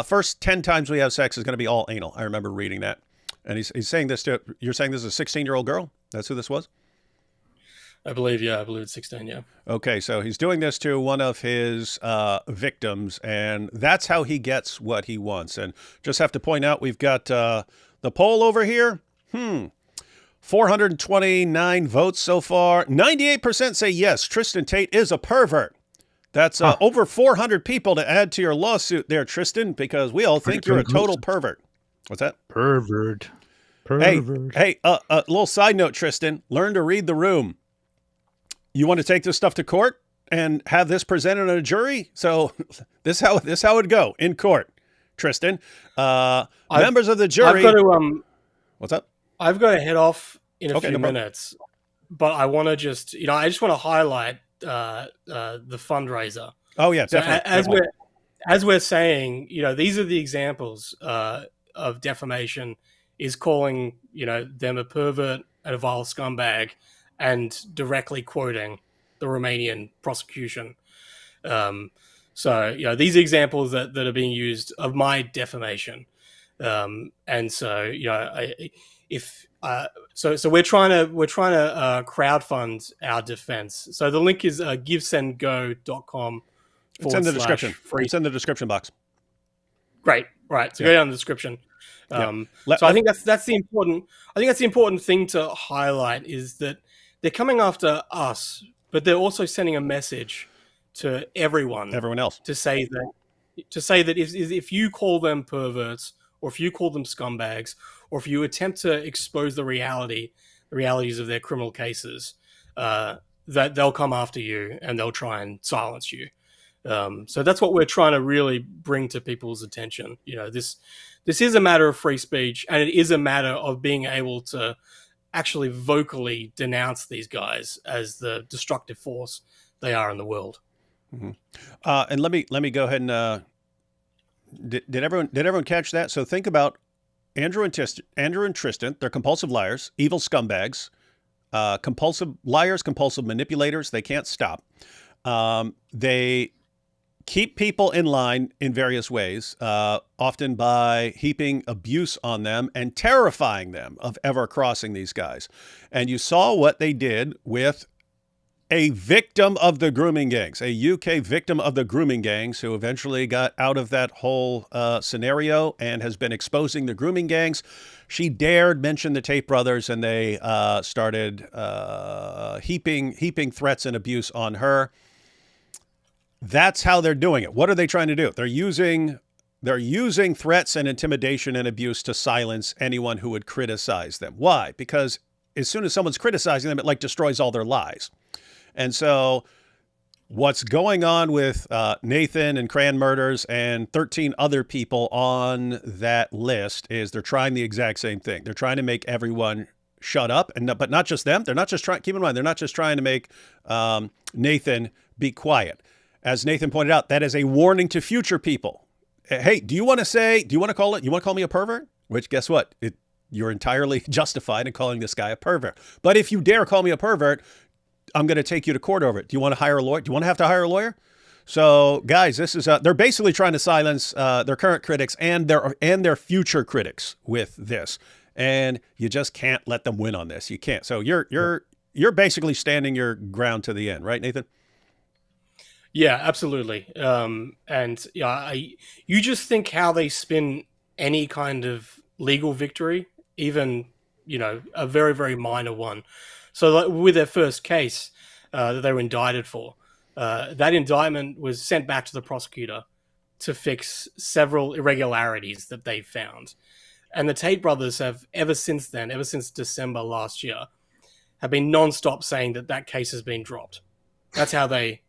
First 10 times we have sex is going to be all anal. I remember reading that. And he's saying this you're saying this is a 16-year-old girl? That's who this was? I believe it's 16, yeah. Okay, so he's doing this to one of his victims, and that's how he gets what he wants. And just have to point out, we've got the poll over here. 429 votes so far. 98% say yes, Tristan Tate is a pervert. That's over 400 people to add to your lawsuit there, Tristan, because we all think you're a total pervert. What's that? Pervert. Hey, a little side note, Tristan. Learn to read the room. You want to take this stuff to court and have this presented on a jury? So this how it'd go in court, Tristan. Members of the jury. I've got to, what's up? I've got to head off in a few minutes, but I want to just want to highlight the fundraiser. Oh yeah, definitely. as we're saying, these are the examples of defamation, is calling, them a pervert and a vile scumbag and directly quoting the Romanian prosecution. So, these are examples that are being used of my defamation. And so, so we're trying to crowdfund our defense. So the link is givesendgo.com. It's in the description. It's in the description box. Great. Right. So go down in the description. So I think that's the important thing to highlight, is that they're coming after us, but they're also sending a message to everyone else, to say that if you call them perverts, or if you call them scumbags, or if you attempt to expose the realities of their criminal cases, that they'll come after you and they'll try and silence you. So that's what we're trying to really bring to people's attention. This is a matter of free speech, and it is a matter of being able to actually vocally denounce these guys as the destructive force they are in the world. Mm-hmm. And let me go ahead and did everyone catch that? So think about Andrew and Tristan. They're compulsive liars, evil scumbags, compulsive liars, compulsive manipulators. They can't stop. They keep people in line in various ways, often by heaping abuse on them and terrifying them of ever crossing these guys. And you saw what they did with a victim of the grooming gangs, a UK victim of the grooming gangs, who eventually got out of that whole scenario and has been exposing the grooming gangs. She dared mention the Tate brothers, and they started heaping threats and abuse on her. That's how they're doing it. What are they trying to do? They're using threats and intimidation and abuse to silence anyone who would criticize them. Why? Because as soon as someone's criticizing them, it destroys all their lies. And so what's going on with Nathan and Cran murders and 13 other people on that list is they're trying the exact same thing. They're trying to make everyone shut up, but not just them. They're not just trying. Keep in mind, they're not just trying to make Nathan be quiet. As Nathan pointed out, that is a warning to future people. Hey, do you want to call me a pervert? Which, guess what? You're entirely justified in calling this guy a pervert. But if you dare call me a pervert, I'm going to take you to court over it. Do you want to hire a lawyer? Do you want to have to hire a lawyer? So, guys, this is they're basically trying to silence their current critics and their future critics with this, and you just can't let them win on this. You can't. So you're basically standing your ground to the end, right, Nathan? Yeah, absolutely. And you just think how they spin any kind of legal victory, even a very, very minor one. So with their first case that they were indicted for, that indictment was sent back to the prosecutor to fix several irregularities that they found. And the Tate brothers have ever since December last year, have been nonstop saying that case has been dropped. That's how they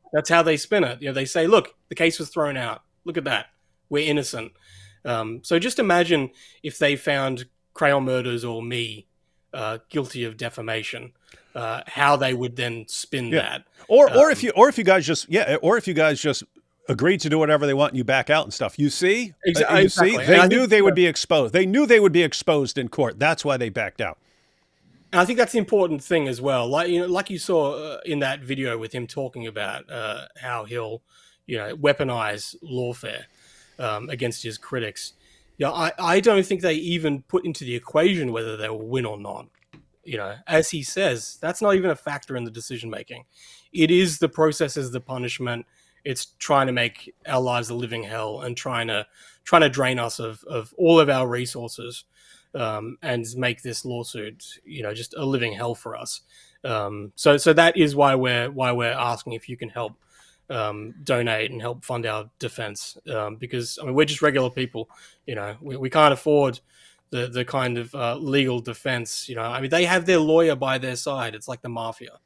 spin it. They say, look, the case was thrown out. Look at that. We're innocent. So just imagine if they found Crayon Murders or me guilty of defamation. How they would then spin that, or if you guys just agreed to do whatever they want and you back out and stuff. You see, exactly. They knew they would be exposed. They knew they would be exposed in court. That's why they backed out. And I think that's the important thing as well. Like you saw in that video with him talking about how he'll weaponize lawfare against his critics. I don't think they even put into the equation whether they will win or not. As he says, that's not even a factor in the decision making. It is the process as the punishment. It's trying to make our lives a living hell and trying to drain us of all of our resources and make this lawsuit, just a living hell for us. So that is why we're asking if you can help donate and help fund our defense, because we're just regular people. We can't afford the kind of legal defense. They have their lawyer by their side. It's like the mafia.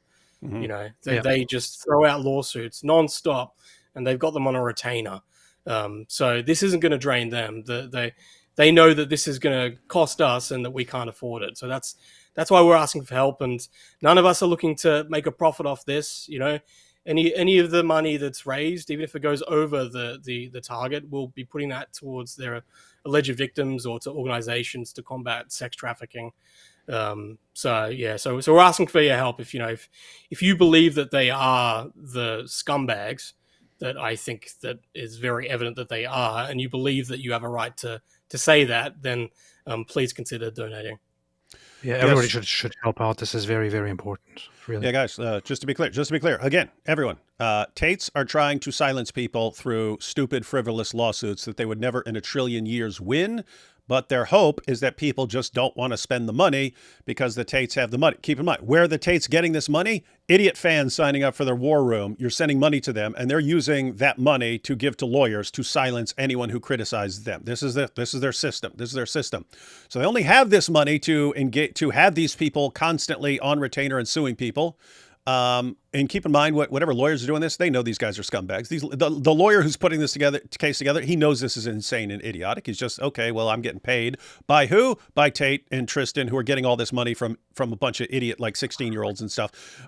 Mm-hmm. They just throw out lawsuits nonstop, and they've got them on a retainer. So this isn't going to drain them. They know that this is going to cost us and that we can't afford it. So that's why we're asking for help. And none of us are looking to make a profit off this. any of the money that's raised, even if it goes over the target, we'll be putting that towards their alleged victims or to organizations to combat sex trafficking. So we're asking for your help. If you believe that they are the scumbags that I think that is very evident that they are, and you believe that you have a right to say that, then please consider donating. Yeah, everybody should help out. This is very, very important. Really. Yeah, guys, just to be clear, again, everyone, Tates are trying to silence people through stupid, frivolous lawsuits that they would never in a trillion years win. But their hope is that people just don't want to spend the money because the Tates have the money. Keep in mind, where are the Tates getting this money? Idiot fans signing up for their war room. You're sending money to them, and they're using that money to give to lawyers to silence anyone who criticizes them. This is their system. This is their system. So they only have this money to engage, to have these people constantly on retainer and suing people. And keep in mind, whatever lawyers are doing this, they know these guys are scumbags. The lawyer who's putting this case together, he knows this is insane and idiotic. He's just, okay, well, I'm getting paid by who? By Tate and Tristan, who are getting all this money from a bunch of idiot, like 16-year-olds and stuff,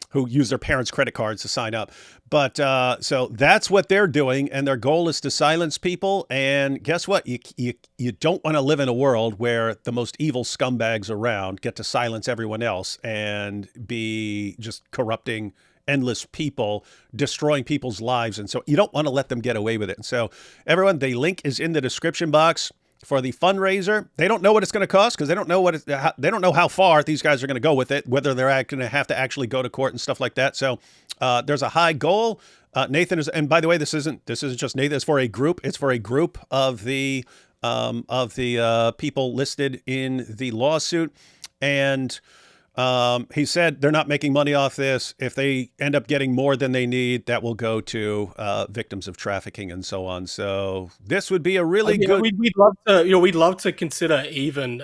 who use their parents' credit cards to sign up. But so that's what they're doing, and their goal is to silence people. And guess what? You don't want to live in a world where the most evil scumbags around get to silence everyone else and be just corrupting endless people, destroying people's lives. And so you don't want to let them get away with it. And so everyone, the link is in the description box for the fundraiser. They don't know what it's going to cost because they don't know they don't know how far these guys are going to go with it, whether they're going to have to actually go to court and stuff like that. So there's a high goal. Nathan is, and by the way, this isn't just Nathan. It's for a group. It's for a group of the people listed in the lawsuit. And he said they're not making money off this. If they end up getting more than they need, that will go to victims of trafficking and so on. So this would be a really good. We'd love to consider even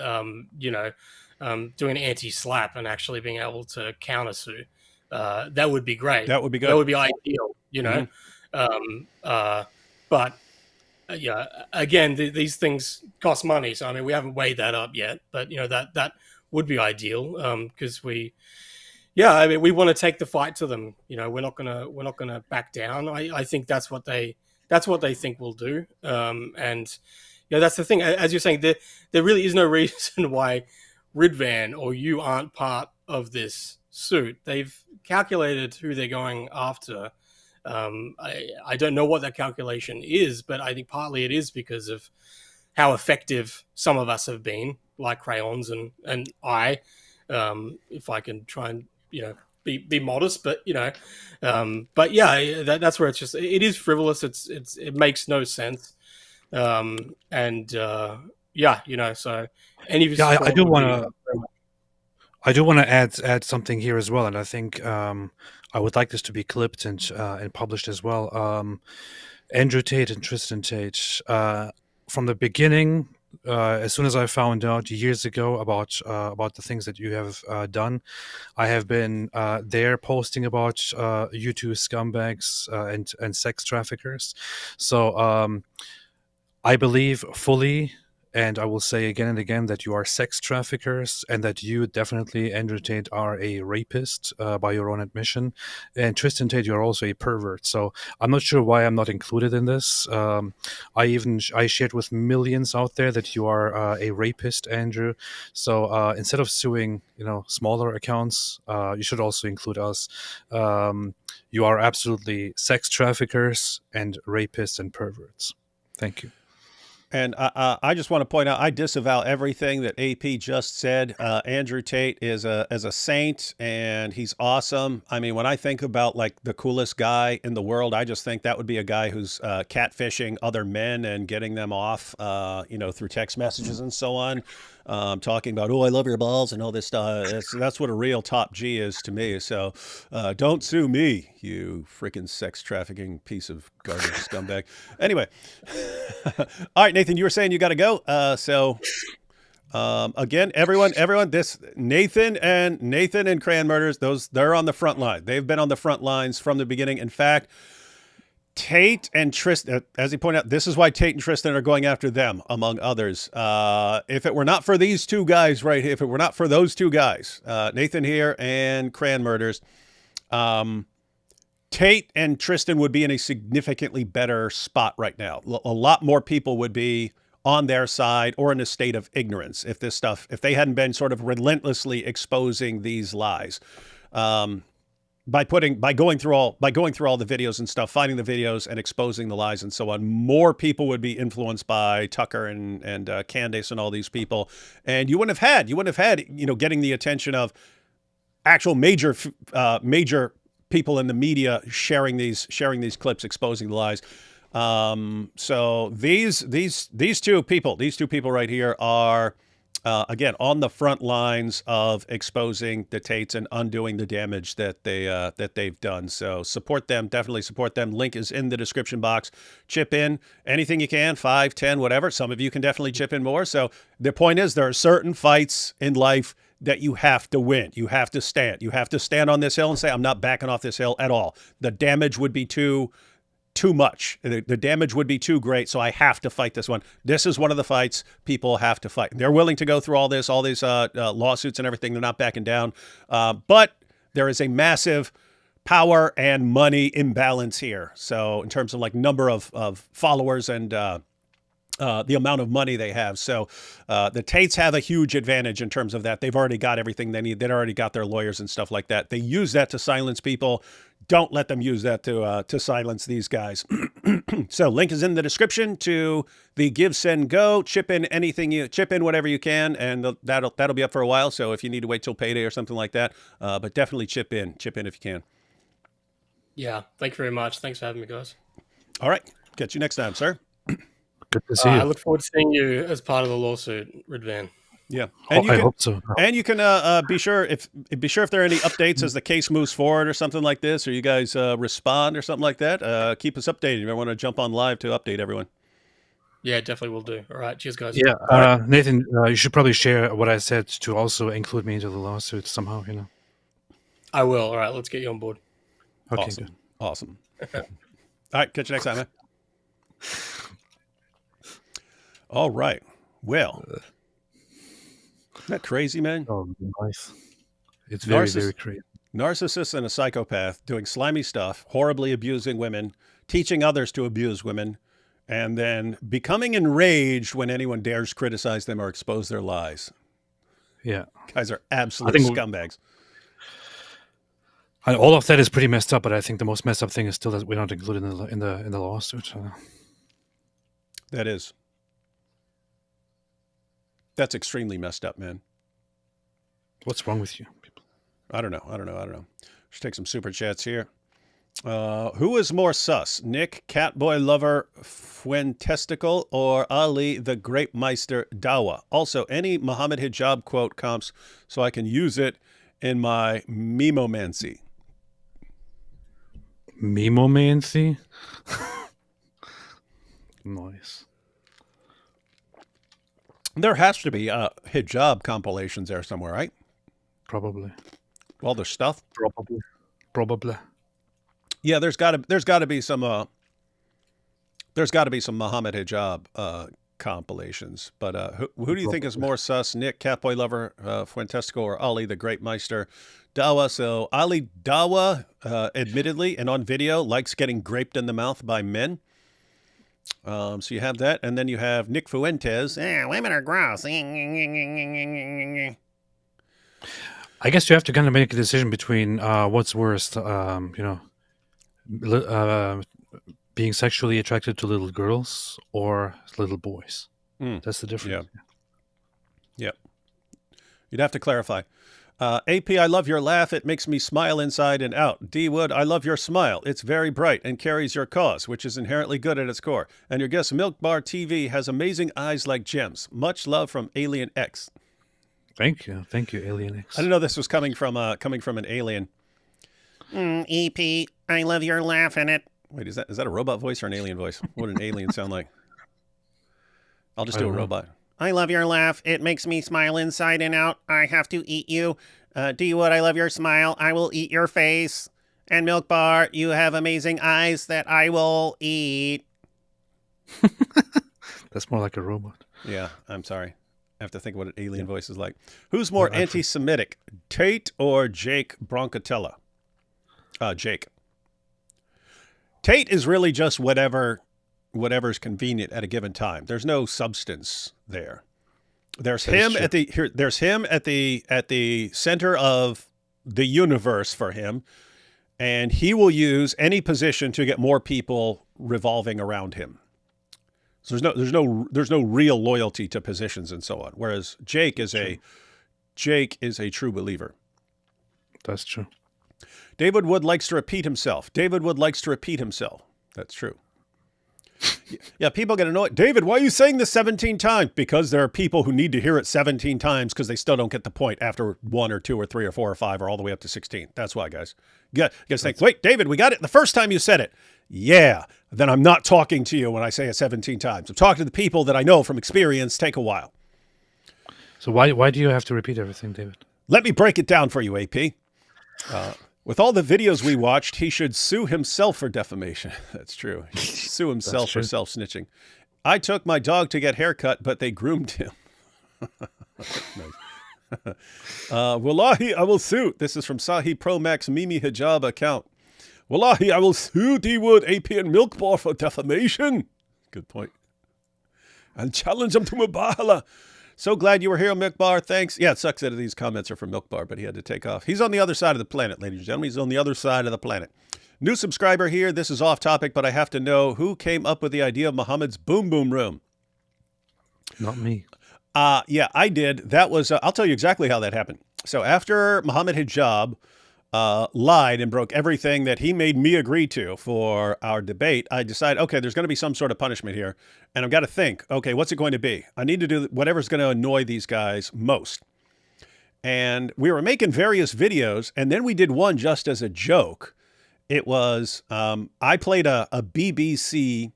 doing anti-slap and actually being able to countersue. That would be great. That would be good. That would be ideal. But yeah, again, these things cost money. So I mean, we haven't weighed that up yet. But that would be ideal because we want to take the fight to them. We're not gonna back down. I think that's what they think we'll do. And that's the thing. As you're saying, there really is no reason why Ridvan or you aren't part of this suit. They've calculated who they're going after. I don't know what that calculation is, but I think partly it is because of how effective some of us have been, like Crayons and I, if I can try and be modest, but that's where it is frivolous. It makes no sense, so I do want to add something here as well, and I think I would like this to be clipped and published as well. Andrew Tate and Tristan Tate, from the beginning, as soon as I found out years ago about the things that you have done, I have been there posting about you two scumbags and sex traffickers. So I believe fully, and I will say again and again, that you are sex traffickers and that you definitely, Andrew Tate, are a rapist by your own admission. And Tristan Tate, you're also a pervert. So I'm not sure why I'm not included in this. I shared with millions out there that you are a rapist, Andrew. So instead of suing, smaller accounts, you should also include us. You are absolutely sex traffickers and rapists and perverts. Thank you. And I just want to point out, I disavow everything that AP just said. Andrew Tate is a saint, and he's awesome. I mean, when I think about like the coolest guy in the world, I just think that would be a guy who's catfishing other men and getting them off, through text messages and so on. Talking about, oh, I love your balls and all this stuff. That's what a real top G is to me. So don't sue me, you freaking sex trafficking piece of garbage scumbag. Anyway. All right, Nathan, you were saying you got to go. Again, everyone, this Nathan and Crayon Murders, they're on the front line. They've been on the front lines from the beginning. In fact, Tate and Tristan, as he pointed out, this is why Tate and Tristan are going after them, among others. If it were not for these two guys right here, if it were not for those two guys, Nathan here and Crayon Murders, Tate and Tristan would be in a significantly better spot right now. A lot more people would be on their side or in a state of ignorance if they hadn't been sort of relentlessly exposing these lies. By going through all the videos and stuff, finding the videos and exposing the lies and so on, more people would be influenced by Tucker and Candace and all these people, and you wouldn't have had getting the attention of actual major people in the media sharing these clips, exposing the lies. So these two people right here are. Again, on the front lines of exposing the Tates and undoing the damage that they've done. So support them, definitely support them. Link is in the description box. Chip in anything you can, 5, 10, whatever. Some of you can definitely chip in more. So the point is, there are certain fights in life that you have to win. You have to stand. You have to stand on this hill and say, I'm not backing off this hill at all. The damage would be too much. The damage would be too great, so I have to fight this one. This is one of the fights people have to fight. They're willing to go through all these lawsuits and everything. They're not backing down. But there is a massive power and money imbalance here. So in terms of like number of followers and the amount of money they have. So the Tates have a huge advantage in terms of that. They've already got everything they need. They've already got their lawyers and stuff like that. They use that to silence people. Don't let them use that to silence these guys. So link is in the description to the Give, Send, Go. Chip in whatever you can, and that'll be up for a while. So if you need to wait till payday or something like that, but definitely chip in if you can. Yeah, thank you very much. Thanks for having me, guys. All right, catch you next time, sir. Good to see you. I look forward to seeing you as part of the lawsuit, Ridvan. Yeah, and I hope so. And you can be sure if there are any updates as the case moves forward or something like this, or you guys respond or something like that. Keep us updated. You want to jump on live to update everyone. Yeah, definitely will do. All right, cheers, guys. Yeah, Nathan, you should probably share what I said to also include me into the lawsuit somehow. I will. All right, let's get you on board. Okay, awesome. good. Awesome. All right, catch you next time, man. All right. Well. Isn't that crazy, man? Oh, nice. It's very, very crazy. Narcissist and a psychopath doing slimy stuff, horribly abusing women, teaching others to abuse women, and then becoming enraged when anyone dares criticize them or expose their lies. Yeah. Guys are absolute scumbags. All of that is pretty messed up, but I think the most messed up thing is still that we're not included in the lawsuit. That is. That's extremely messed up, man. What's wrong with you people? I don't know. Let's take some super chats here. Who is more sus, Nick, Catboy Lover, Fuentesticle, or Ali, the Grape Meister Dawa? Also, any Muhammad Hijab quote comps so I can use it in my memomancy. Memomancy? Nice. There has to be hijab compilations there somewhere, right? Probably. All the stuff. Probably. Yeah, there's got to be some Muhammad hijab compilations. But who do you think is more sus? Nick, Catboy Lover, Fuentesticle, or Ali, the Great Meister Dawa? So Ali Dawa, admittedly and on video, likes getting graped in the mouth by men. So you have that, and then you have Nick Fuentes. Women are gross. I guess you have to kind of make a decision between what's worse, being sexually attracted to little girls or little boys. That's the difference. Yeah. You'd have to clarify. AP, I love your laugh. It makes me smile inside and out. D Wood, I love your smile. It's very bright and carries your cause, which is inherently good at its core. And your guest, MilkBarTV, has amazing eyes like gems. Much love from Alien X. Thank you, Alien X. I didn't know this was coming from an alien. EP, I love your laugh in it. Wait, is that a robot voice or an alien voice? What would an alien sound like? I'll just do a robot. I love your laugh. It makes me smile inside and out. I have to eat you. D Wood, I love your smile. I will eat your face. And MilkBar, you have amazing eyes that I will eat. That's more like a robot. Yeah, I'm sorry. I have to think what an alien voice is like. Who's more anti-Semitic, Tate or Jake Broncatella? Jake. Tate is really just whatever's convenient at a given time. There's no substance there. There's him at the center of the universe for him, and he will use any position to get more people revolving around him. So there's no real loyalty to positions and so on. Whereas Jake is a true believer. That's true. David Wood likes to repeat himself. That's true. Yeah, people get annoyed. David, why are you saying this 17 times? Because there are people who need to hear it 17 times because they still don't get the point after 1 or 2 or 3 or 4 or 5 or all the way up to 16. That's why, guys. You guys think, wait, David, we got it the first time you said it. Yeah, then I'm not talking to you when I say it 17 times. I'm talking to the people that I know from experience take a while. So why do you have to repeat everything, David? Let me break it down for you, AP. With all the videos we watched, he should sue himself for defamation. That's true. He should sue himself for self-snitching. I took my dog to get haircut, but they groomed him. Nice. Wallahi, I will sue. This is from Sahih Pro Max Mimi Hijab account. Wallahi, I will sue D-Wood, AP, and Milk Bar for defamation. Good point. And challenge him to Mubahala. So glad you were here, Milk Bar. Thanks. Yeah, it sucks that these comments are from Milk Bar, but he had to take off. He's on the other side of the planet, ladies and gentlemen. He's on the other side of the planet. New subscriber here. This is off topic, but I have to know who came up with the idea of Muhammad's Boom Boom Room. Not me. Yeah, I did. That was, I'll tell you exactly how that happened. So after Muhammad Hijab lied and broke everything that he made me agree to for our debate, I decided, okay, there's going to be some sort of punishment here. And I've got to think, okay, what's it going to be? I need to do whatever's going to annoy these guys most. And we were making various videos, and then we did one just as a joke. It was, I played a BBC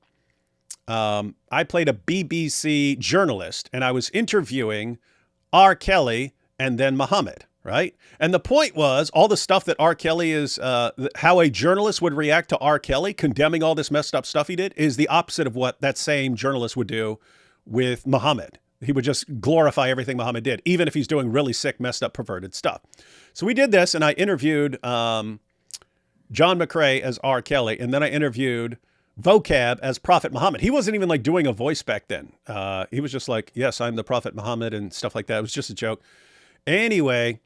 journalist, and I was interviewing R. Kelly and then Muhammad, right? And the point was all the stuff that R. Kelly is, how a journalist would react to R. Kelly condemning all this messed up stuff he did is the opposite of what that same journalist would do with Muhammad. He would just glorify everything Muhammad did, even if he's doing really sick, messed up, perverted stuff. So we did this, and I interviewed John McCrae as R. Kelly, and then I interviewed Vocab as Prophet Muhammad. He wasn't even like doing a voice back then. He was just like, yes, I'm the Prophet Muhammad and stuff like that. It was just a joke. Anyway,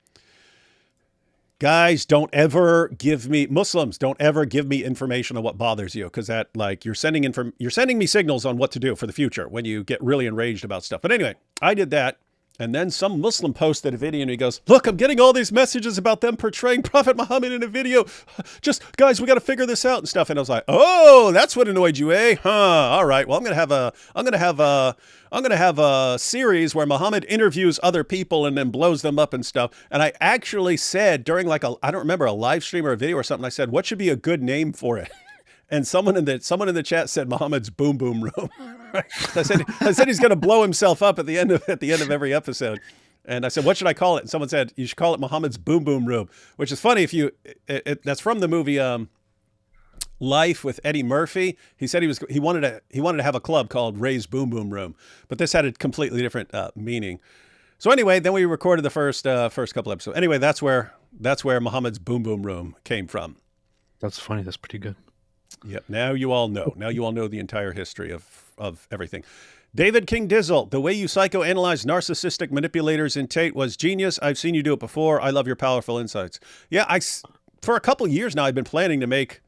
guys, Muslims don't ever give me information on what bothers you, because that, like, you're sending me signals on what to do for the future when you get really enraged about stuff. But anyway, I did that. And then some Muslim posted a video and he goes, look, I'm getting all these messages about them portraying Prophet Muhammad in a video. Just, guys, we got to figure this out and stuff. And I was like, oh, that's what annoyed you, eh? Huh. All right. Well, I'm going to have a series where Muhammad interviews other people and then blows them up and stuff. And I actually said during I don't remember, a live stream or a video or something, I said, what should be a good name for it? And someone in the chat said Muhammad's Boom Boom Room. I said he's going to blow himself up at the end of every episode. And I said, what should I call it? And someone said, you should call it Muhammad's Boom Boom Room, which is funny. That's from the movie Life with Eddie Murphy. He said he wanted to have a club called Ray's Boom Boom Room, but this had a completely different meaning. So anyway, then we recorded the first couple episodes. Anyway, that's where Muhammad's Boom Boom Room came from. That's funny. That's pretty good. Yep. Now you all know. Now you all know the entire history of everything. David King Dizzle, the way you psychoanalyze narcissistic manipulators in Tate was genius. I've seen you do it before. I love your powerful insights. Yeah, for a couple of years now, I've been planning to make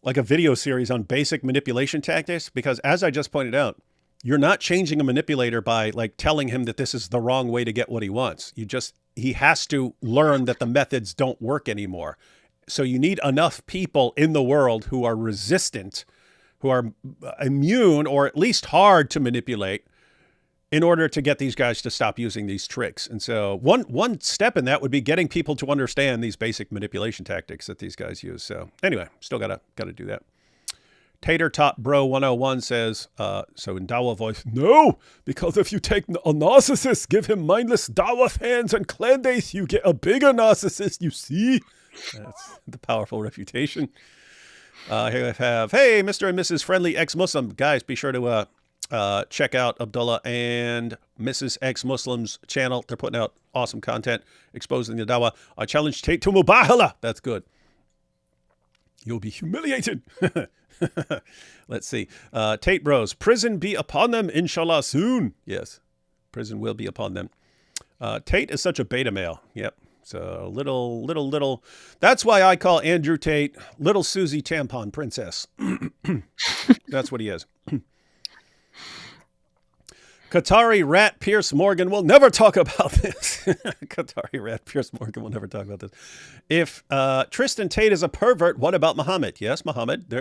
like a video series on basic manipulation tactics, because as I just pointed out, you're not changing a manipulator by like telling him that this is the wrong way to get what he wants. He has to learn that the methods don't work anymore. So you need enough people in the world who are resistant, who are immune, or at least hard to manipulate, in order to get these guys to stop using these tricks. And so one step in that would be getting people to understand these basic manipulation tactics that these guys use. So anyway, still gotta do that. Tater Top Bro 101 says, so in Dawa voice, no, because if you take a narcissist, give him mindless Dawa fans and clan days, you get a bigger narcissist, you see? That's the powerful refutation. Here I have, hey, Mr. and Mrs. Friendly Ex-Muslim. Guys, be sure to check out Abdullah and Mrs. Ex-Muslim's channel. They're putting out awesome content exposing the Dawa. I challenge Tate to Mubahala. That's good. You'll be humiliated. Let's see. Tate Bros. Prison be upon them, inshallah, soon. Yes, prison will be upon them. Tate is such a beta male. Yep. So little. That's why I call Andrew Tate Little Susie Tampon Princess. That's what he is. Qatari rat Pierce Morgan will never talk about this. Qatari rat Pierce Morgan will never talk about this. If Tristan Tate is a pervert, what about Muhammad? Yes, Muhammad.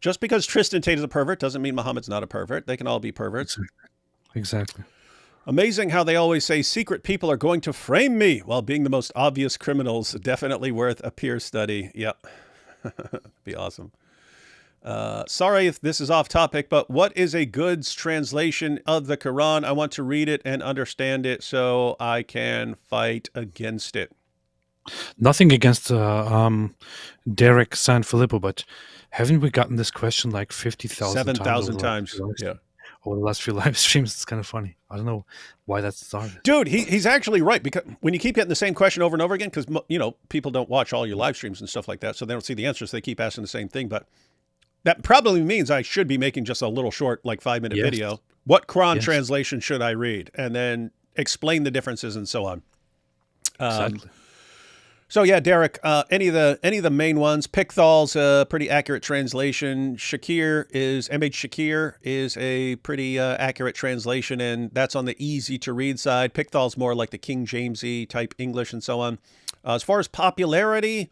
Just because Tristan Tate is a pervert doesn't mean Muhammad's not a pervert. They can all be perverts. Exactly. Amazing how they always say secret people are going to frame me while being the most obvious criminals. Definitely worth a peer study. Yep. Be awesome. Sorry if this is off topic, but what is a good translation of the Quran? I want to read it and understand it so I can fight against it. Nothing against Derek Sanfilippo, but haven't we gotten this question like 50,000 times? 7,000 times. Yeah. Over the last few live streams. It's kind of funny. I don't know why that started. Dude, he's actually right, because when you keep getting the same question over and over again, because, people don't watch all your live streams and stuff like that, so they don't see the answers. They keep asking the same thing, but that probably means I should be making just a little short, like 5-minute video. What Quran translation should I read? And then explain the differences and so on. Exactly. So yeah, Derek, any of the main ones. Pichthal's a pretty accurate translation. MH Shakir is a pretty accurate translation, and that's on the easy to read side. Pichthal's more like the King Jamesy type English and so on. As far as popularity,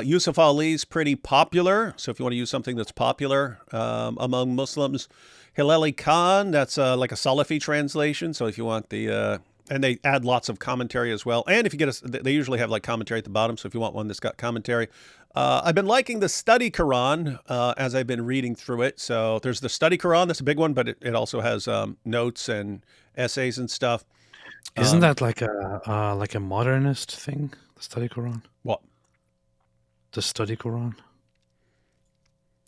Yusuf Ali's pretty popular. So if you want to use something that's popular among Muslims, Hilali Khan, that's like a Salafi translation. So if you want the and they add lots of commentary as well. And if you get they usually have like commentary at the bottom. So if you want one that's got commentary, I've been liking the study Quran as I've been reading through it. So there's the study Quran. That's a big one, but it also has notes and essays and stuff. Isn't that like a modernist thing? The study Quran? What? The study Quran?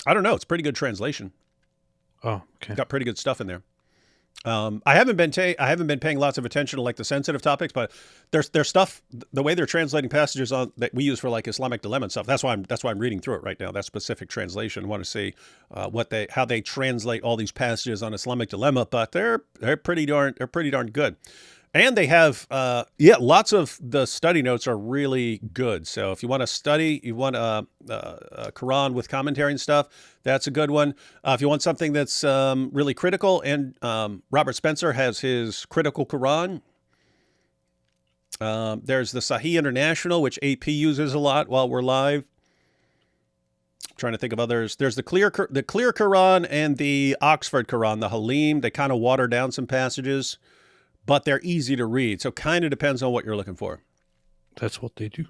I don't know. It's a pretty good translation. Oh, okay. Got pretty good stuff in there. I haven't been paying lots of attention to like the sensitive topics, but there's stuff, the way they're translating passages on that we use for like Islamic dilemma and stuff. That's why I'm reading through it right now. That specific translation. I want to see how they translate all these passages on Islamic dilemma, but they're pretty darn good. And they have, lots of the study notes are really good. So if you want to study, you want a Quran with commentary and stuff, that's a good one. If you want something that's really critical, and Robert Spencer has his critical Quran. There's the Sahih International, which AP uses a lot while we're live. I'm trying to think of others. There's the clear Quran and the Oxford Quran, the Halim. They kind of water down some passages, but they're easy to read. So kind of depends on what you're looking for. That's what they do.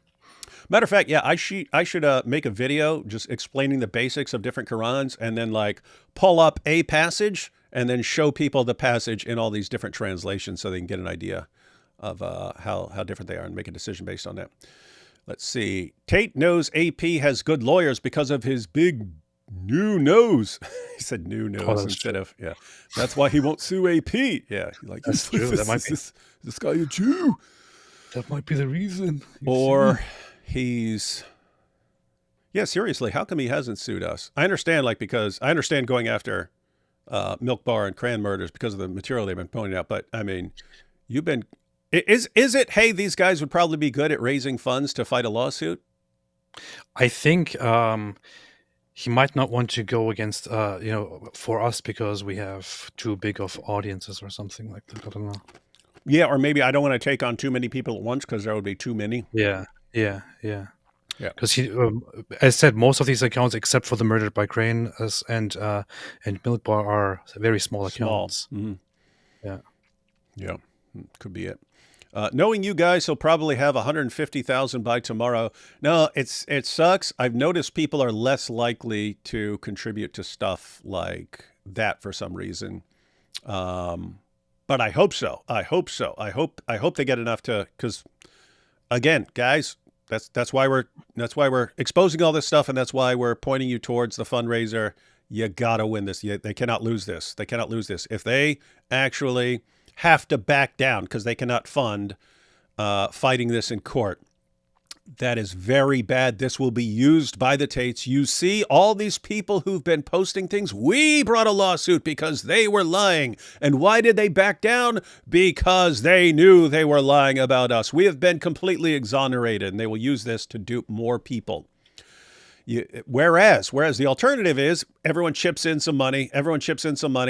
Matter of fact, yeah, I should make a video just explaining the basics of different Qurans, and then like pull up a passage and then show people the passage in all these different translations so they can get an idea of how different they are and make a decision based on that. Let's see. Tate knows AP has good lawyers because of his big new nose. He said new nose instead of, yeah. That's why he won't sue AP. Yeah. Like, that's true. This guy a Jew? That might be the reason. Or seriously, how come he hasn't sued us? I understand, because I understand going after Milk Bar and Cran murders because of the material they've been pointing out. But I mean, is it, hey, these guys would probably be good at raising funds to fight a lawsuit? I think he might not want to go against, for us because we have too big of audiences or something like that. I don't know. Yeah, or maybe I don't want to take on too many people at once because there would be too many. Yeah. Because he, as I said, most of these accounts, except for the Murdered by Crane and Milk Bar, are very small accounts. Mm-hmm. Yeah, could be it. Knowing you guys, he'll probably have 150,000 by tomorrow. No, it sucks. I've noticed people are less likely to contribute to stuff like that for some reason. But I hope so. I hope they get enough to, because again, guys, that's why we're exposing all this stuff, and that's why we're pointing you towards the fundraiser. You gotta win this. They cannot lose this. They cannot lose this. If they actually have to back down because they cannot fund fighting this in court, That is very bad. This will be used by the Tates. You see, all these people who've been posting things, we brought a lawsuit because they were lying. And why did they back down? Because they knew they were lying about us. We have been completely exonerated, and they will use this to dupe more people. Whereas the alternative is everyone chips in some money.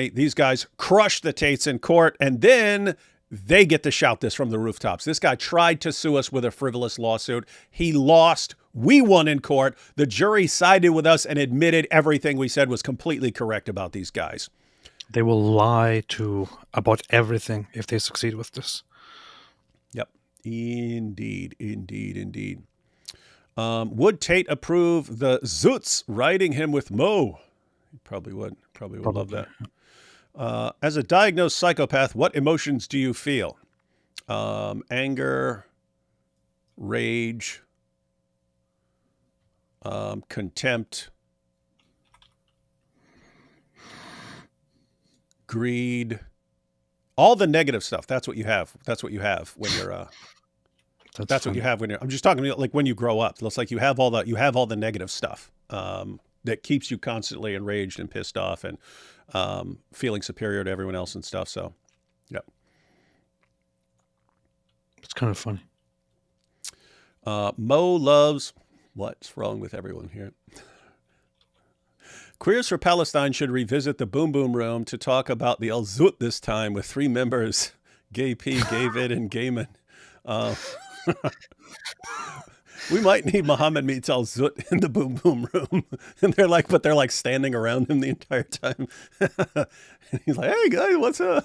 These guys crush the Tates in court, and then they get to shout this from the rooftops. This guy tried to sue us with a frivolous lawsuit. He lost. We won in court. The jury sided with us and admitted everything we said was completely correct about these guys. They will lie about everything if they succeed with this. Yep. Indeed. Would Tate approve the Zoots riding him with Mo? He probably would. Probably would love that. As a diagnosed psychopath, what emotions do you feel? Anger, rage, contempt, greed, all the negative stuff. That's what you have. That's what you have when you're. That's what you have when you're. I'm just talking like when you grow up. It's like you have all the negative stuff that keeps you constantly enraged and pissed off and feeling superior to everyone else and stuff. So, yeah, it's kind of funny. Mo loves. What's wrong with everyone here? Queers for Palestine should revisit the Boom Boom Room to talk about the El Zut this time with 3 members, Gay P, Gay Vid, and Gayman. We might need Muhammad meets Al Zut in the Boom Boom Room. And they're like standing around him the entire time. And he's like, hey guys, what's up?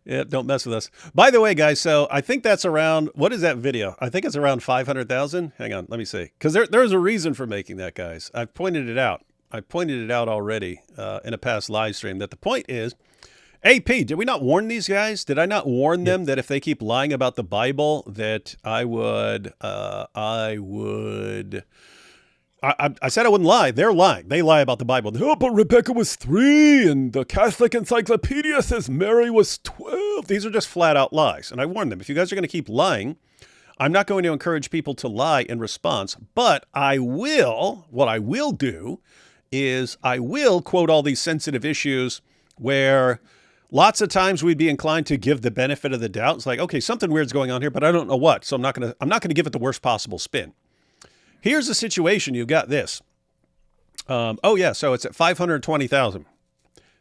Yeah, don't mess with us. By the way, guys, so I think that's around, what is that video? I think it's around 500,000. Hang on, let me see. Because there's a reason for making that, guys. I've pointed it out. Already in a past live stream that the point is, AP, did we not warn these guys? Did I not warn them that if they keep lying about the Bible, that I said I wouldn't lie. They're lying. They lie about the Bible. Oh, but Rebecca was 3 and the Catholic Encyclopedia says Mary was 12. These are just flat out lies. And I warned them, if you guys are going to keep lying, I'm not going to encourage people to lie in response, but what I will do is I will quote all these sensitive issues where lots of times we'd be inclined to give the benefit of the doubt. It's like, okay, something weird's going on here, but I don't know what. So I'm not going to give it the worst possible spin. Here's the situation. You've got this. So it's at 520,000.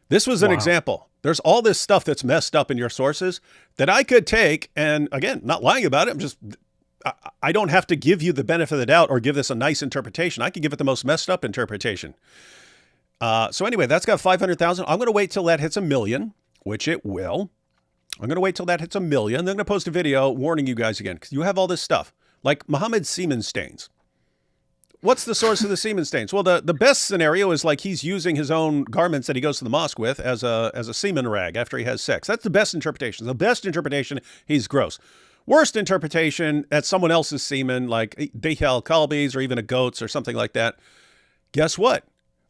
This was an example. There's all this stuff that's messed up in your sources that I could take. And again, not lying about it. I don't have to give you the benefit of the doubt or give this a nice interpretation. I can give it the most messed up interpretation. So anyway, that's got 500,000. I'm going to wait till that hits 1 million, which it will. I'm going to wait till that hits 1 million. Then I'm going to post a video warning you guys again, because you have all this stuff like Muhammad's semen stains. What's the source of the semen stains? Well, the best scenario is like he's using his own garments that he goes to the mosque with as a semen rag after he has sex. That's the best interpretation. The best interpretation, he's gross. Worst interpretation, that's someone else's semen, like Dehal Kalbi's or even a goat's or something like that. Guess what?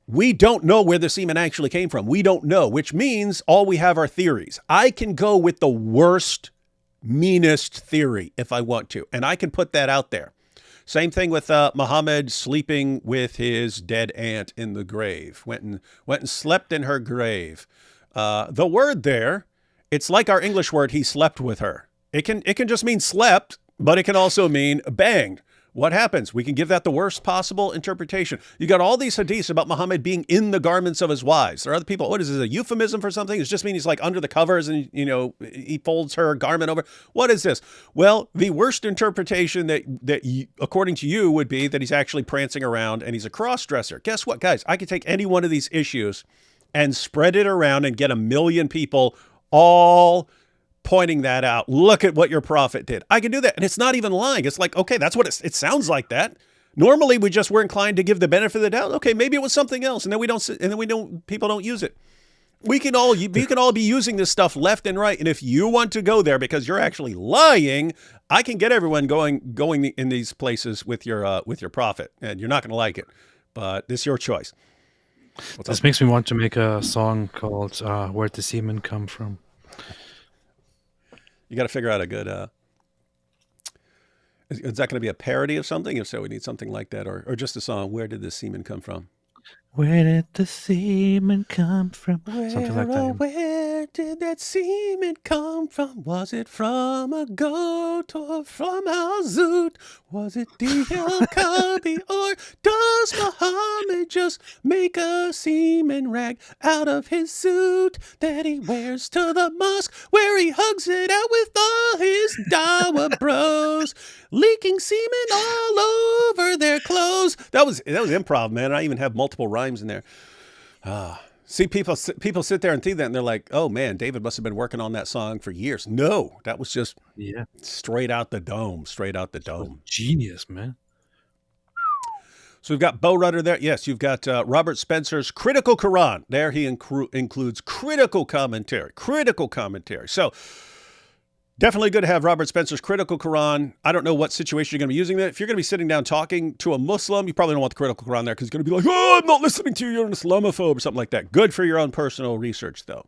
We don't know where the semen actually came from. We don't know, which means all we have are theories. I can go with the worst, meanest theory if I want to, and I can put that out there. Same thing with Muhammad sleeping with his dead aunt in the grave. Went and slept in her grave. The word there, it's like our English word, he slept with her. It can just mean slept, but it can also mean banged. What happens? We can give that the worst possible interpretation. You got all these hadiths about Muhammad being in the garments of his wives. There are other people, what is this, a euphemism for something? Does it just mean he's like under the covers and, he folds her garment over? What is this? Well, the worst interpretation that according to you would be that he's actually prancing around and he's a cross-dresser. Guess what, guys? I could take any one of these issues and spread it around and get 1 million people all pointing that out. Look at what your prophet did. I can do that. And it's not even lying. It's like, okay, that's what it sounds like that. Normally we're inclined to give the benefit of the doubt. Okay, maybe it was something else. And then people don't use it. We can all be using this stuff left and right. And if you want to go there because you're actually lying, I can get everyone going in these places with your prophet, and you're not going to like it, but this is your choice. This makes me want to make a song called Where'd the Semen Come From? You got to figure out a good. Is that going to be a parody of something? If so, we need something like that, or just a song. Where did this semen come from? Where did the semen come from? Something like that. Where did that semen come from? Was it from a goat or from a zoot? Was it D.L. Cubby or does Muhammad just make a semen rag out of his suit that he wears to the mosque where he hugs it out with all his Dawa bros, leaking semen all over their clothes? That was improv, man. I even have multiple rhymes in there. See, people sit there and think that, and they're like, "Oh man, David must have been working on that song for years." No, that was just straight out the dome. Straight out the dome. Genius, man. So we've got Bo Rudder there. Yes, you've got Robert Spencer's Critical Quran. There he includes critical commentary. So definitely good to have Robert Spencer's Critical Quran. I don't know what situation you're going to be using that. If you're going to be sitting down talking to a Muslim, you probably don't want the Critical Quran there because he's going to be like, "Oh, I'm not listening to you. You're an Islamophobe," or something like that. Good for your own personal research, though.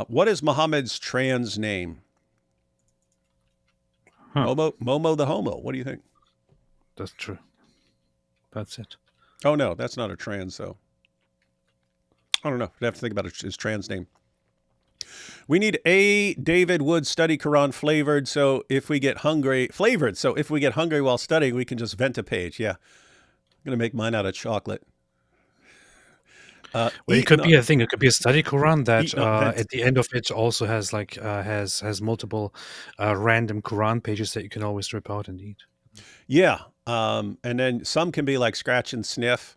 What is Muhammad's trans name? Momo the homo. What do you think? That's true. That's it. Oh, no, that's not a trans, though. I don't know. I'd have to think about his trans name. We need a David Wood study Quran flavored. So if we get hungry while studying, we can just vent a page. Yeah. I'm going to make mine out of chocolate. It could be a thing. It could be a study Quran that at the end of it also has has multiple random Quran pages that you can always rip out and eat. Yeah. And then some can be like scratch and sniff.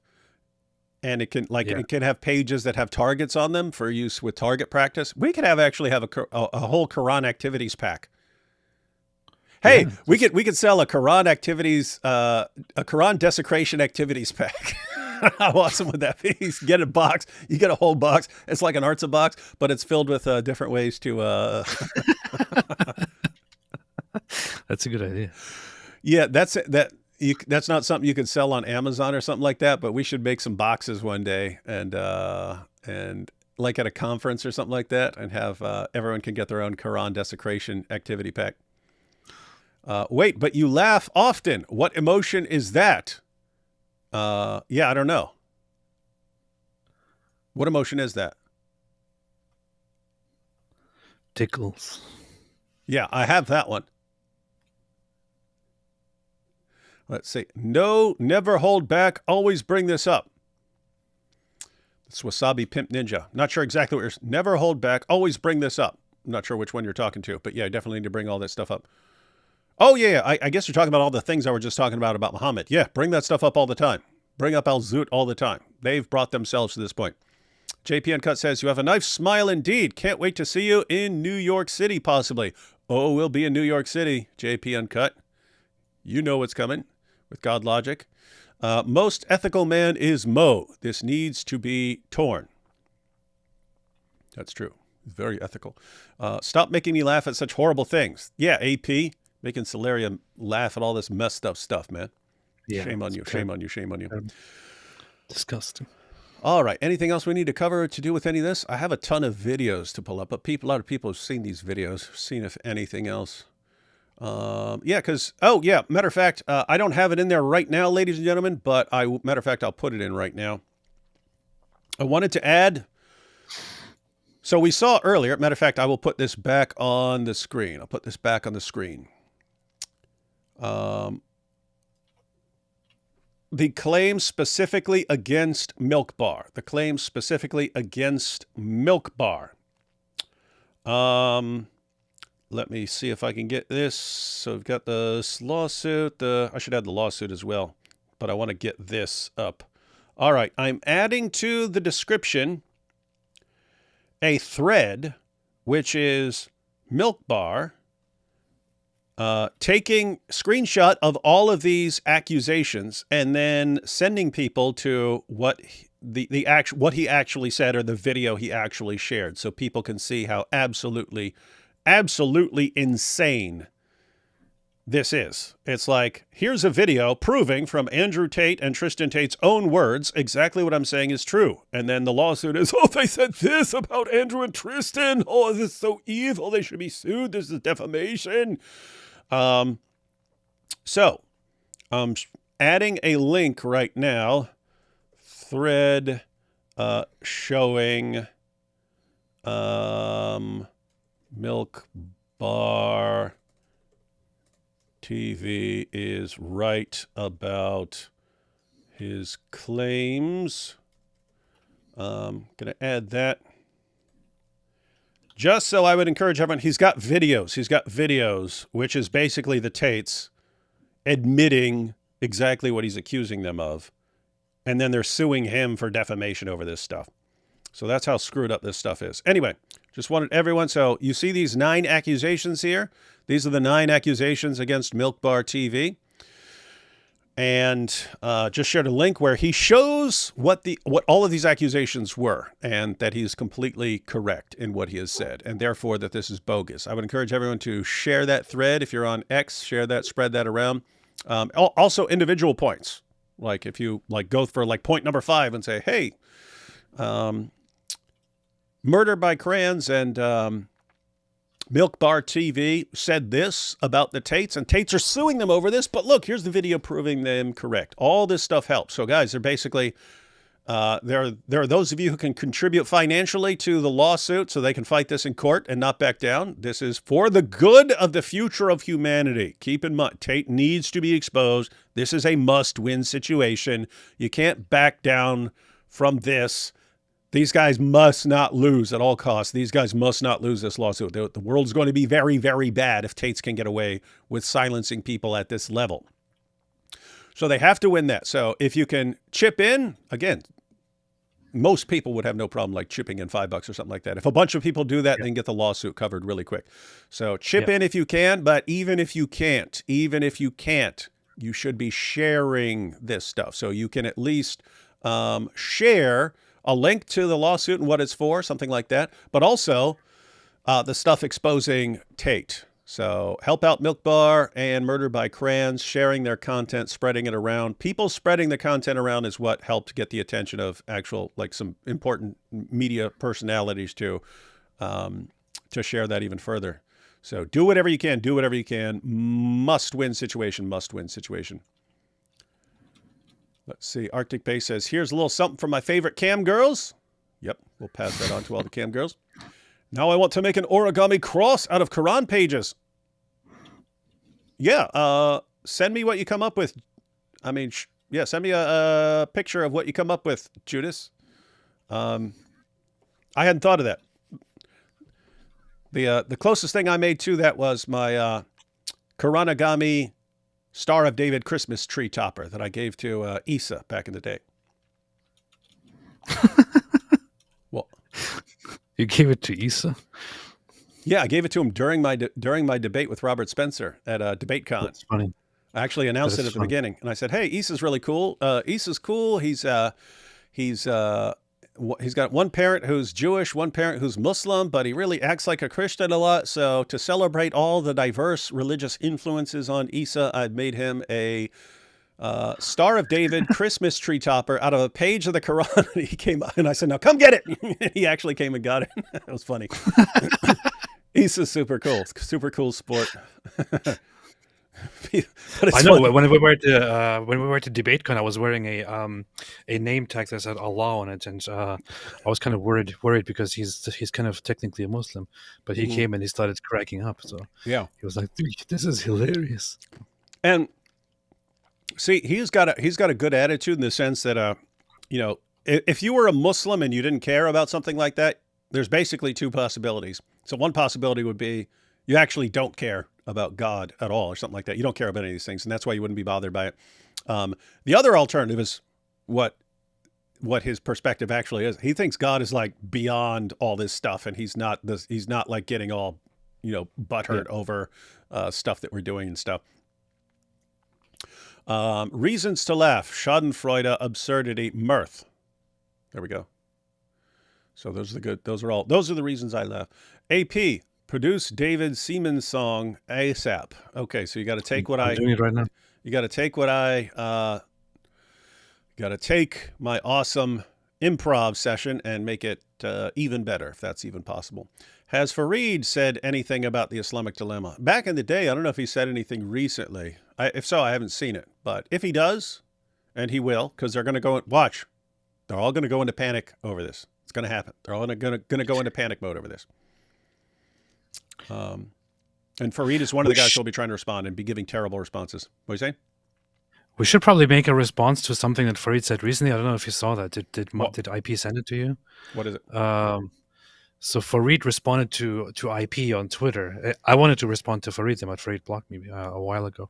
And it can it can have pages that have targets on them for use with target practice. We could actually have a whole Quran activities pack. Hey, we could sell a Quran activities a Quran desecration activities pack. How awesome would that be? You get a box, you get a whole box. It's like an Artsa box, but it's filled with different ways to. That's a good idea. Yeah, that's not something you could sell on Amazon or something like that. But we should make some boxes one day and like at a conference or something like that, and have everyone can get their own Quran desecration activity pack. Wait, but you laugh often. What emotion is that? I don't know. What emotion is that? Tickles. Yeah, I have that one. Let's see. No, never hold back. Always bring this up. It's Wasabi Pimp Ninja. Not sure exactly what you're... Never hold back. Always bring this up. I'm not sure which one you're talking to, but yeah, I definitely need to bring all that stuff up. Oh, yeah. I guess you're talking about all the things I were just talking about Muhammad. Yeah, bring that stuff up all the time. Bring up Al-Zut all the time. They've brought themselves to this point. JP Uncut says, you have a nice smile indeed. Can't wait to see you in New York City, possibly. Oh, we'll be in New York City, JP Uncut. You know what's coming with God Logic. Most ethical man is Mo. This needs to be torn. That's true. Very ethical. Stop making me laugh at such horrible things. Yeah, AP, making Celeria laugh at all this messed up stuff, man. Yeah, shame on you, shame on you, shame on you. Disgusting. All right. Anything else we need to cover to do with any of this? I have a ton of videos to pull up, but a lot of people have seen these videos, seen if anything else. Matter of fact, I don't have it in there right now, ladies and gentlemen, but matter of fact, I'll put it in right now. I wanted to add, so we saw earlier, matter of fact, I will put this back on the screen. I'll put this back on the screen. The claim specifically against Milk Bar. The claim specifically against Milk Bar. Let me see if I can get this. So we've got this lawsuit. I should add the lawsuit as well, but I want to get this up. All right. I'm adding to the description a thread, which is Milk Bar taking screenshot of all of these accusations and then sending people to what he actually said or the video he actually shared, so people can see how absolutely insane this is. It's like, here's a video proving from Andrew Tate and Tristan Tate's own words exactly what I'm saying is true. And then the lawsuit is, oh, they said this about Andrew and Tristan. Oh, this is so evil. They should be sued. This is defamation. So I'm adding a link right now. Thread showing MilkBarTV is right about his claims. Gonna add that. Just so I would encourage everyone, he's got videos. He's got videos, which is basically the Tates admitting exactly what he's accusing them of. And then they're suing him for defamation over this stuff. So that's how screwed up this stuff is. Anyway, just wanted everyone. So you see these 9 accusations here. These are the 9 accusations against MilkBarTV. And just shared a link where he shows what all of these accusations were, and that he is completely correct in what he has said, and therefore that this is bogus. I would encourage everyone to share that thread. If you're on X, share that, spread that around. Also individual points. Like if you go for point number 5 and say, hey, Murder by Crayons and MilkBarTV said this about the Tates, and Tates are suing them over this, but look, here's the video proving them correct. All this stuff helps. So guys, they're basically, there are those of you who can contribute financially to the lawsuit so they can fight this in court and not back down. This is for the good of the future of humanity. Keep in mind, Tate needs to be exposed. This is a must-win situation. You can't back down from this. These guys must not lose at all costs. These guys must not lose this lawsuit. The world's going to be very, very bad if Tates can get away with silencing people at this level. So they have to win that. So if you can chip in, again, most people would have no problem chipping in $5 or something like that. If a bunch of people do that, then get the lawsuit covered really quick. So chip in if you can, but even if you can't, you should be sharing this stuff. So you can at least share a link to the lawsuit and what it's for, something like that, but also the stuff exposing Tate. So help out MilkBar and Murder by Crayons, sharing their content, spreading it around. People spreading the content around is what helped get the attention of actual, some important media personalities to share that even further. So do whatever you can, do whatever you can. Must-win situation, must-win situation. Let's see. Arctic Base says, here's a little something from my favorite cam girls. Yep, we'll pass that on to all the cam girls. Now I want to make an origami cross out of Quran pages. Yeah, send me what you come up with. I mean, send me a picture of what you come up with, Judas. I hadn't thought of that. The closest thing I made to that was my Quranagami Star of David Christmas tree topper that I gave to Issa back in the day. Well, you gave it to Issa? Yeah, I gave it to him during my debate with Robert Spencer at DebateCon. That's funny. I actually announced it at the beginning, and I said, "Hey, Issa's really cool. Issa's cool. He's got one parent who's Jewish, one parent who's Muslim, but he really acts like a Christian a lot. So to celebrate all the diverse religious influences on Issa, I've made him a Star of David Christmas tree topper out of a page of the Quran." And he came and I said, "Now come get it." He actually came and got it. It was funny. Issa's super cool sport. I know when we were at DebateCon, I was wearing a name tag that said Allah on it, and I was kind of worried because he's kind of technically a Muslim, but he came and he started cracking up. So yeah, he was like, "Dude, this is hilarious." And see, he's got a good attitude in the sense that if you were a Muslim and you didn't care about something like that, there's basically 2 possibilities. So one possibility would be you actually don't care about God at all or something like that. You don't care about any of these things, and that's why you wouldn't be bothered by it. The other alternative is what his perspective actually is. He thinks God is beyond all this stuff, and he's not getting all butthurt over stuff that we're doing and stuff. Reasons to laugh: Schadenfreude, absurdity, mirth. There we go. So those are the reasons I laugh. AP, Produce David Seaman's song ASAP. Okay, so you got to take what I'm doing it right now. You got to take what got to take my awesome improv session and make it even better, if that's even possible. Has Fareed said anything about the Islamic dilemma? Back in the day, I don't know if he said anything recently. If so, I haven't seen it. But if he does, and he will, because they're going to go, watch, they're all going to go into panic over this. It's going to happen. They're all going to go into panic mode over this. And Fareed is one of the guys who'll be trying to respond and be giving terrible responses. What are you saying? We should probably make a response to something that Fareed said recently. I don't know if you saw that. Did IP send it to you? What is it? So Fareed responded to IP on Twitter. I wanted to respond to Fareed, but Fareed blocked me a while ago.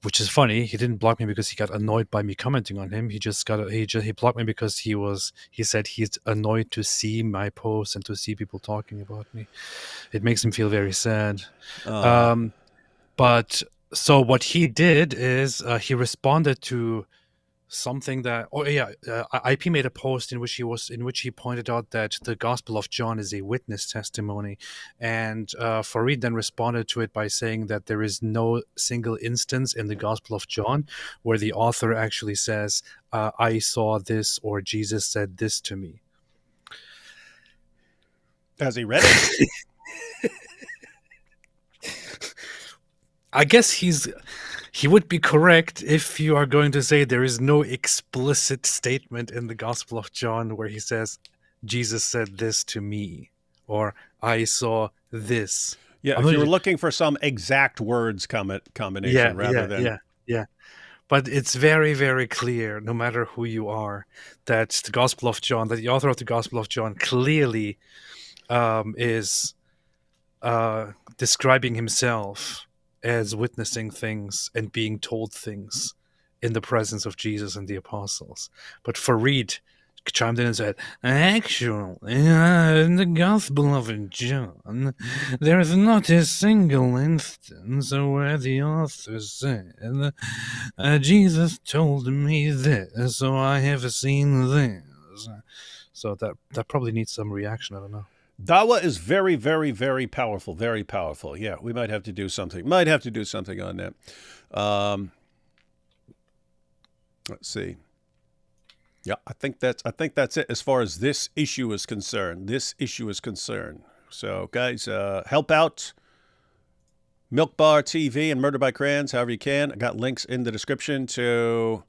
Which is funny. He didn't block me because he got annoyed by me commenting on him. He blocked me because he said he's annoyed to see my posts and to see people talking about me. It makes him feel very sad. But so what he did is he responded to something that IP made a post in which he pointed out that the Gospel of John is a witness testimony, and Fareed then responded to it by saying that there is no single instance in the Gospel of John where the author actually says, I saw this, or Jesus said this to me. Has he read it? I guess he would be correct if you are going to say there is no explicit statement in the Gospel of John where he says, Jesus said this to me, or I saw this. Yeah, if you were looking for some exact words combination rather than... Yeah. But it's very, very clear, no matter who you are, that the Gospel of John, that the author of the Gospel of John clearly is describing himself as witnessing things and being told things in the presence of Jesus and the apostles. But Fareed chimed in and said, actually, in the Gospel of John, there is not a single instance where the author said, Jesus told me this, so I have seen this. So that probably needs some reaction. I don't know. Dawa is very, very, very powerful. Very powerful. Yeah, we might have to do something. Might have to do something on that. Let's see. Yeah, I think that's it as far as this issue is concerned. So, guys, help out MilkBarTV and Murder by Crayons, however you can. I got links in the description to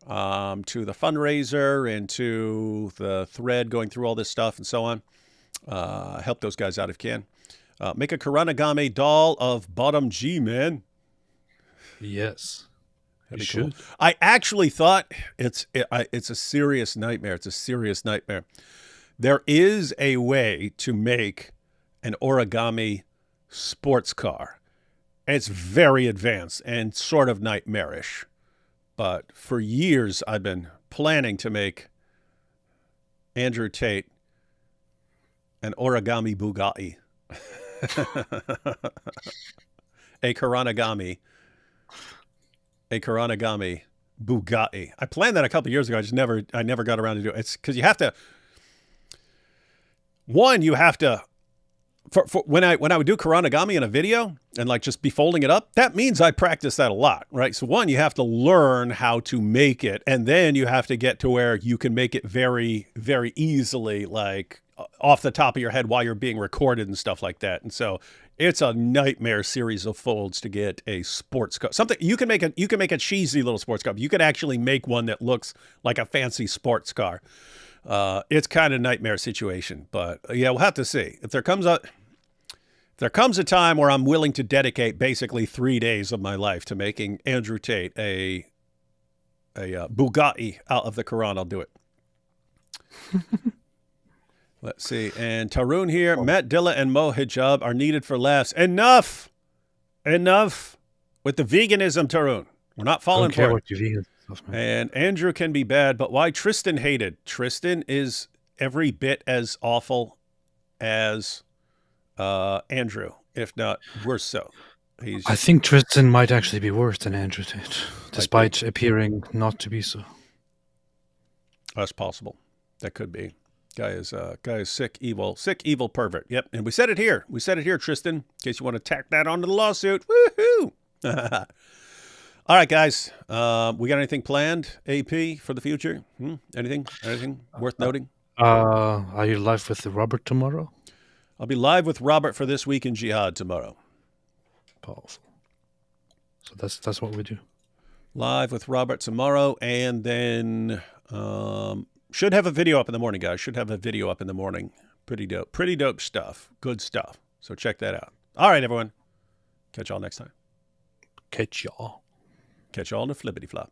the fundraiser and to the thread going through all this stuff and so on. Help those guys out if you can. Make a Kuranagame doll of Bottom G, man. Yes. That'd be cool. I actually thought it's a serious nightmare. It's a serious nightmare. There is a way to make an origami sports car. It's very advanced and sort of nightmarish. But for years, I've been planning to make Andrew Tate an origami Bugatti. A Kuranagami Bugatti. I planned that a couple of years ago. I never got around to do it. It's because you have to. One, you have to. For when I would do Kuranagami in a video and like just be folding it up, that means I practice that a lot, right? So one, you have to learn how to make it, and then you have to get to where you can make it very, very easily, like off the top of your head while you're being recorded and stuff like that. And so it's a nightmare series of folds to get a sports car. Something you can make a cheesy little sports car. But you could actually make one that looks like a fancy sports car. It's kind of a nightmare situation, but yeah, we'll have to see if there comes a time where I'm willing to dedicate basically 3 days of my life to making Andrew Tate a Bugatti out of the Quran. I'll do it. Let's see. And Tarun here. Matt Dilla and Mo Hijab are needed for laughs. Enough with the veganism, Tarun. We're not falling for it. And Andrew can be bad, but why Tristan hated? Tristan is every bit as awful as Andrew, if not worse so. I think Tristan might actually be worse than Andrew Tate, despite appearing not to be so. That's possible. That could be. Guy is sick, evil pervert. Yep. And we said it here. Tristan, in case you want to tack that onto the lawsuit. Woohoo! All right, guys. We got anything planned, AP, for the future? Anything worth noting? Are you live with Robert tomorrow? I'll be live with Robert for This Week in Jihad tomorrow. Powerful. So that's what we do. Live with Robert tomorrow, and then should have a video up in the morning, guys. Should have a video up in the morning. Pretty dope stuff. Good stuff. So check that out. All right, everyone. Catch y'all next time. Catch y'all on the flippity flop.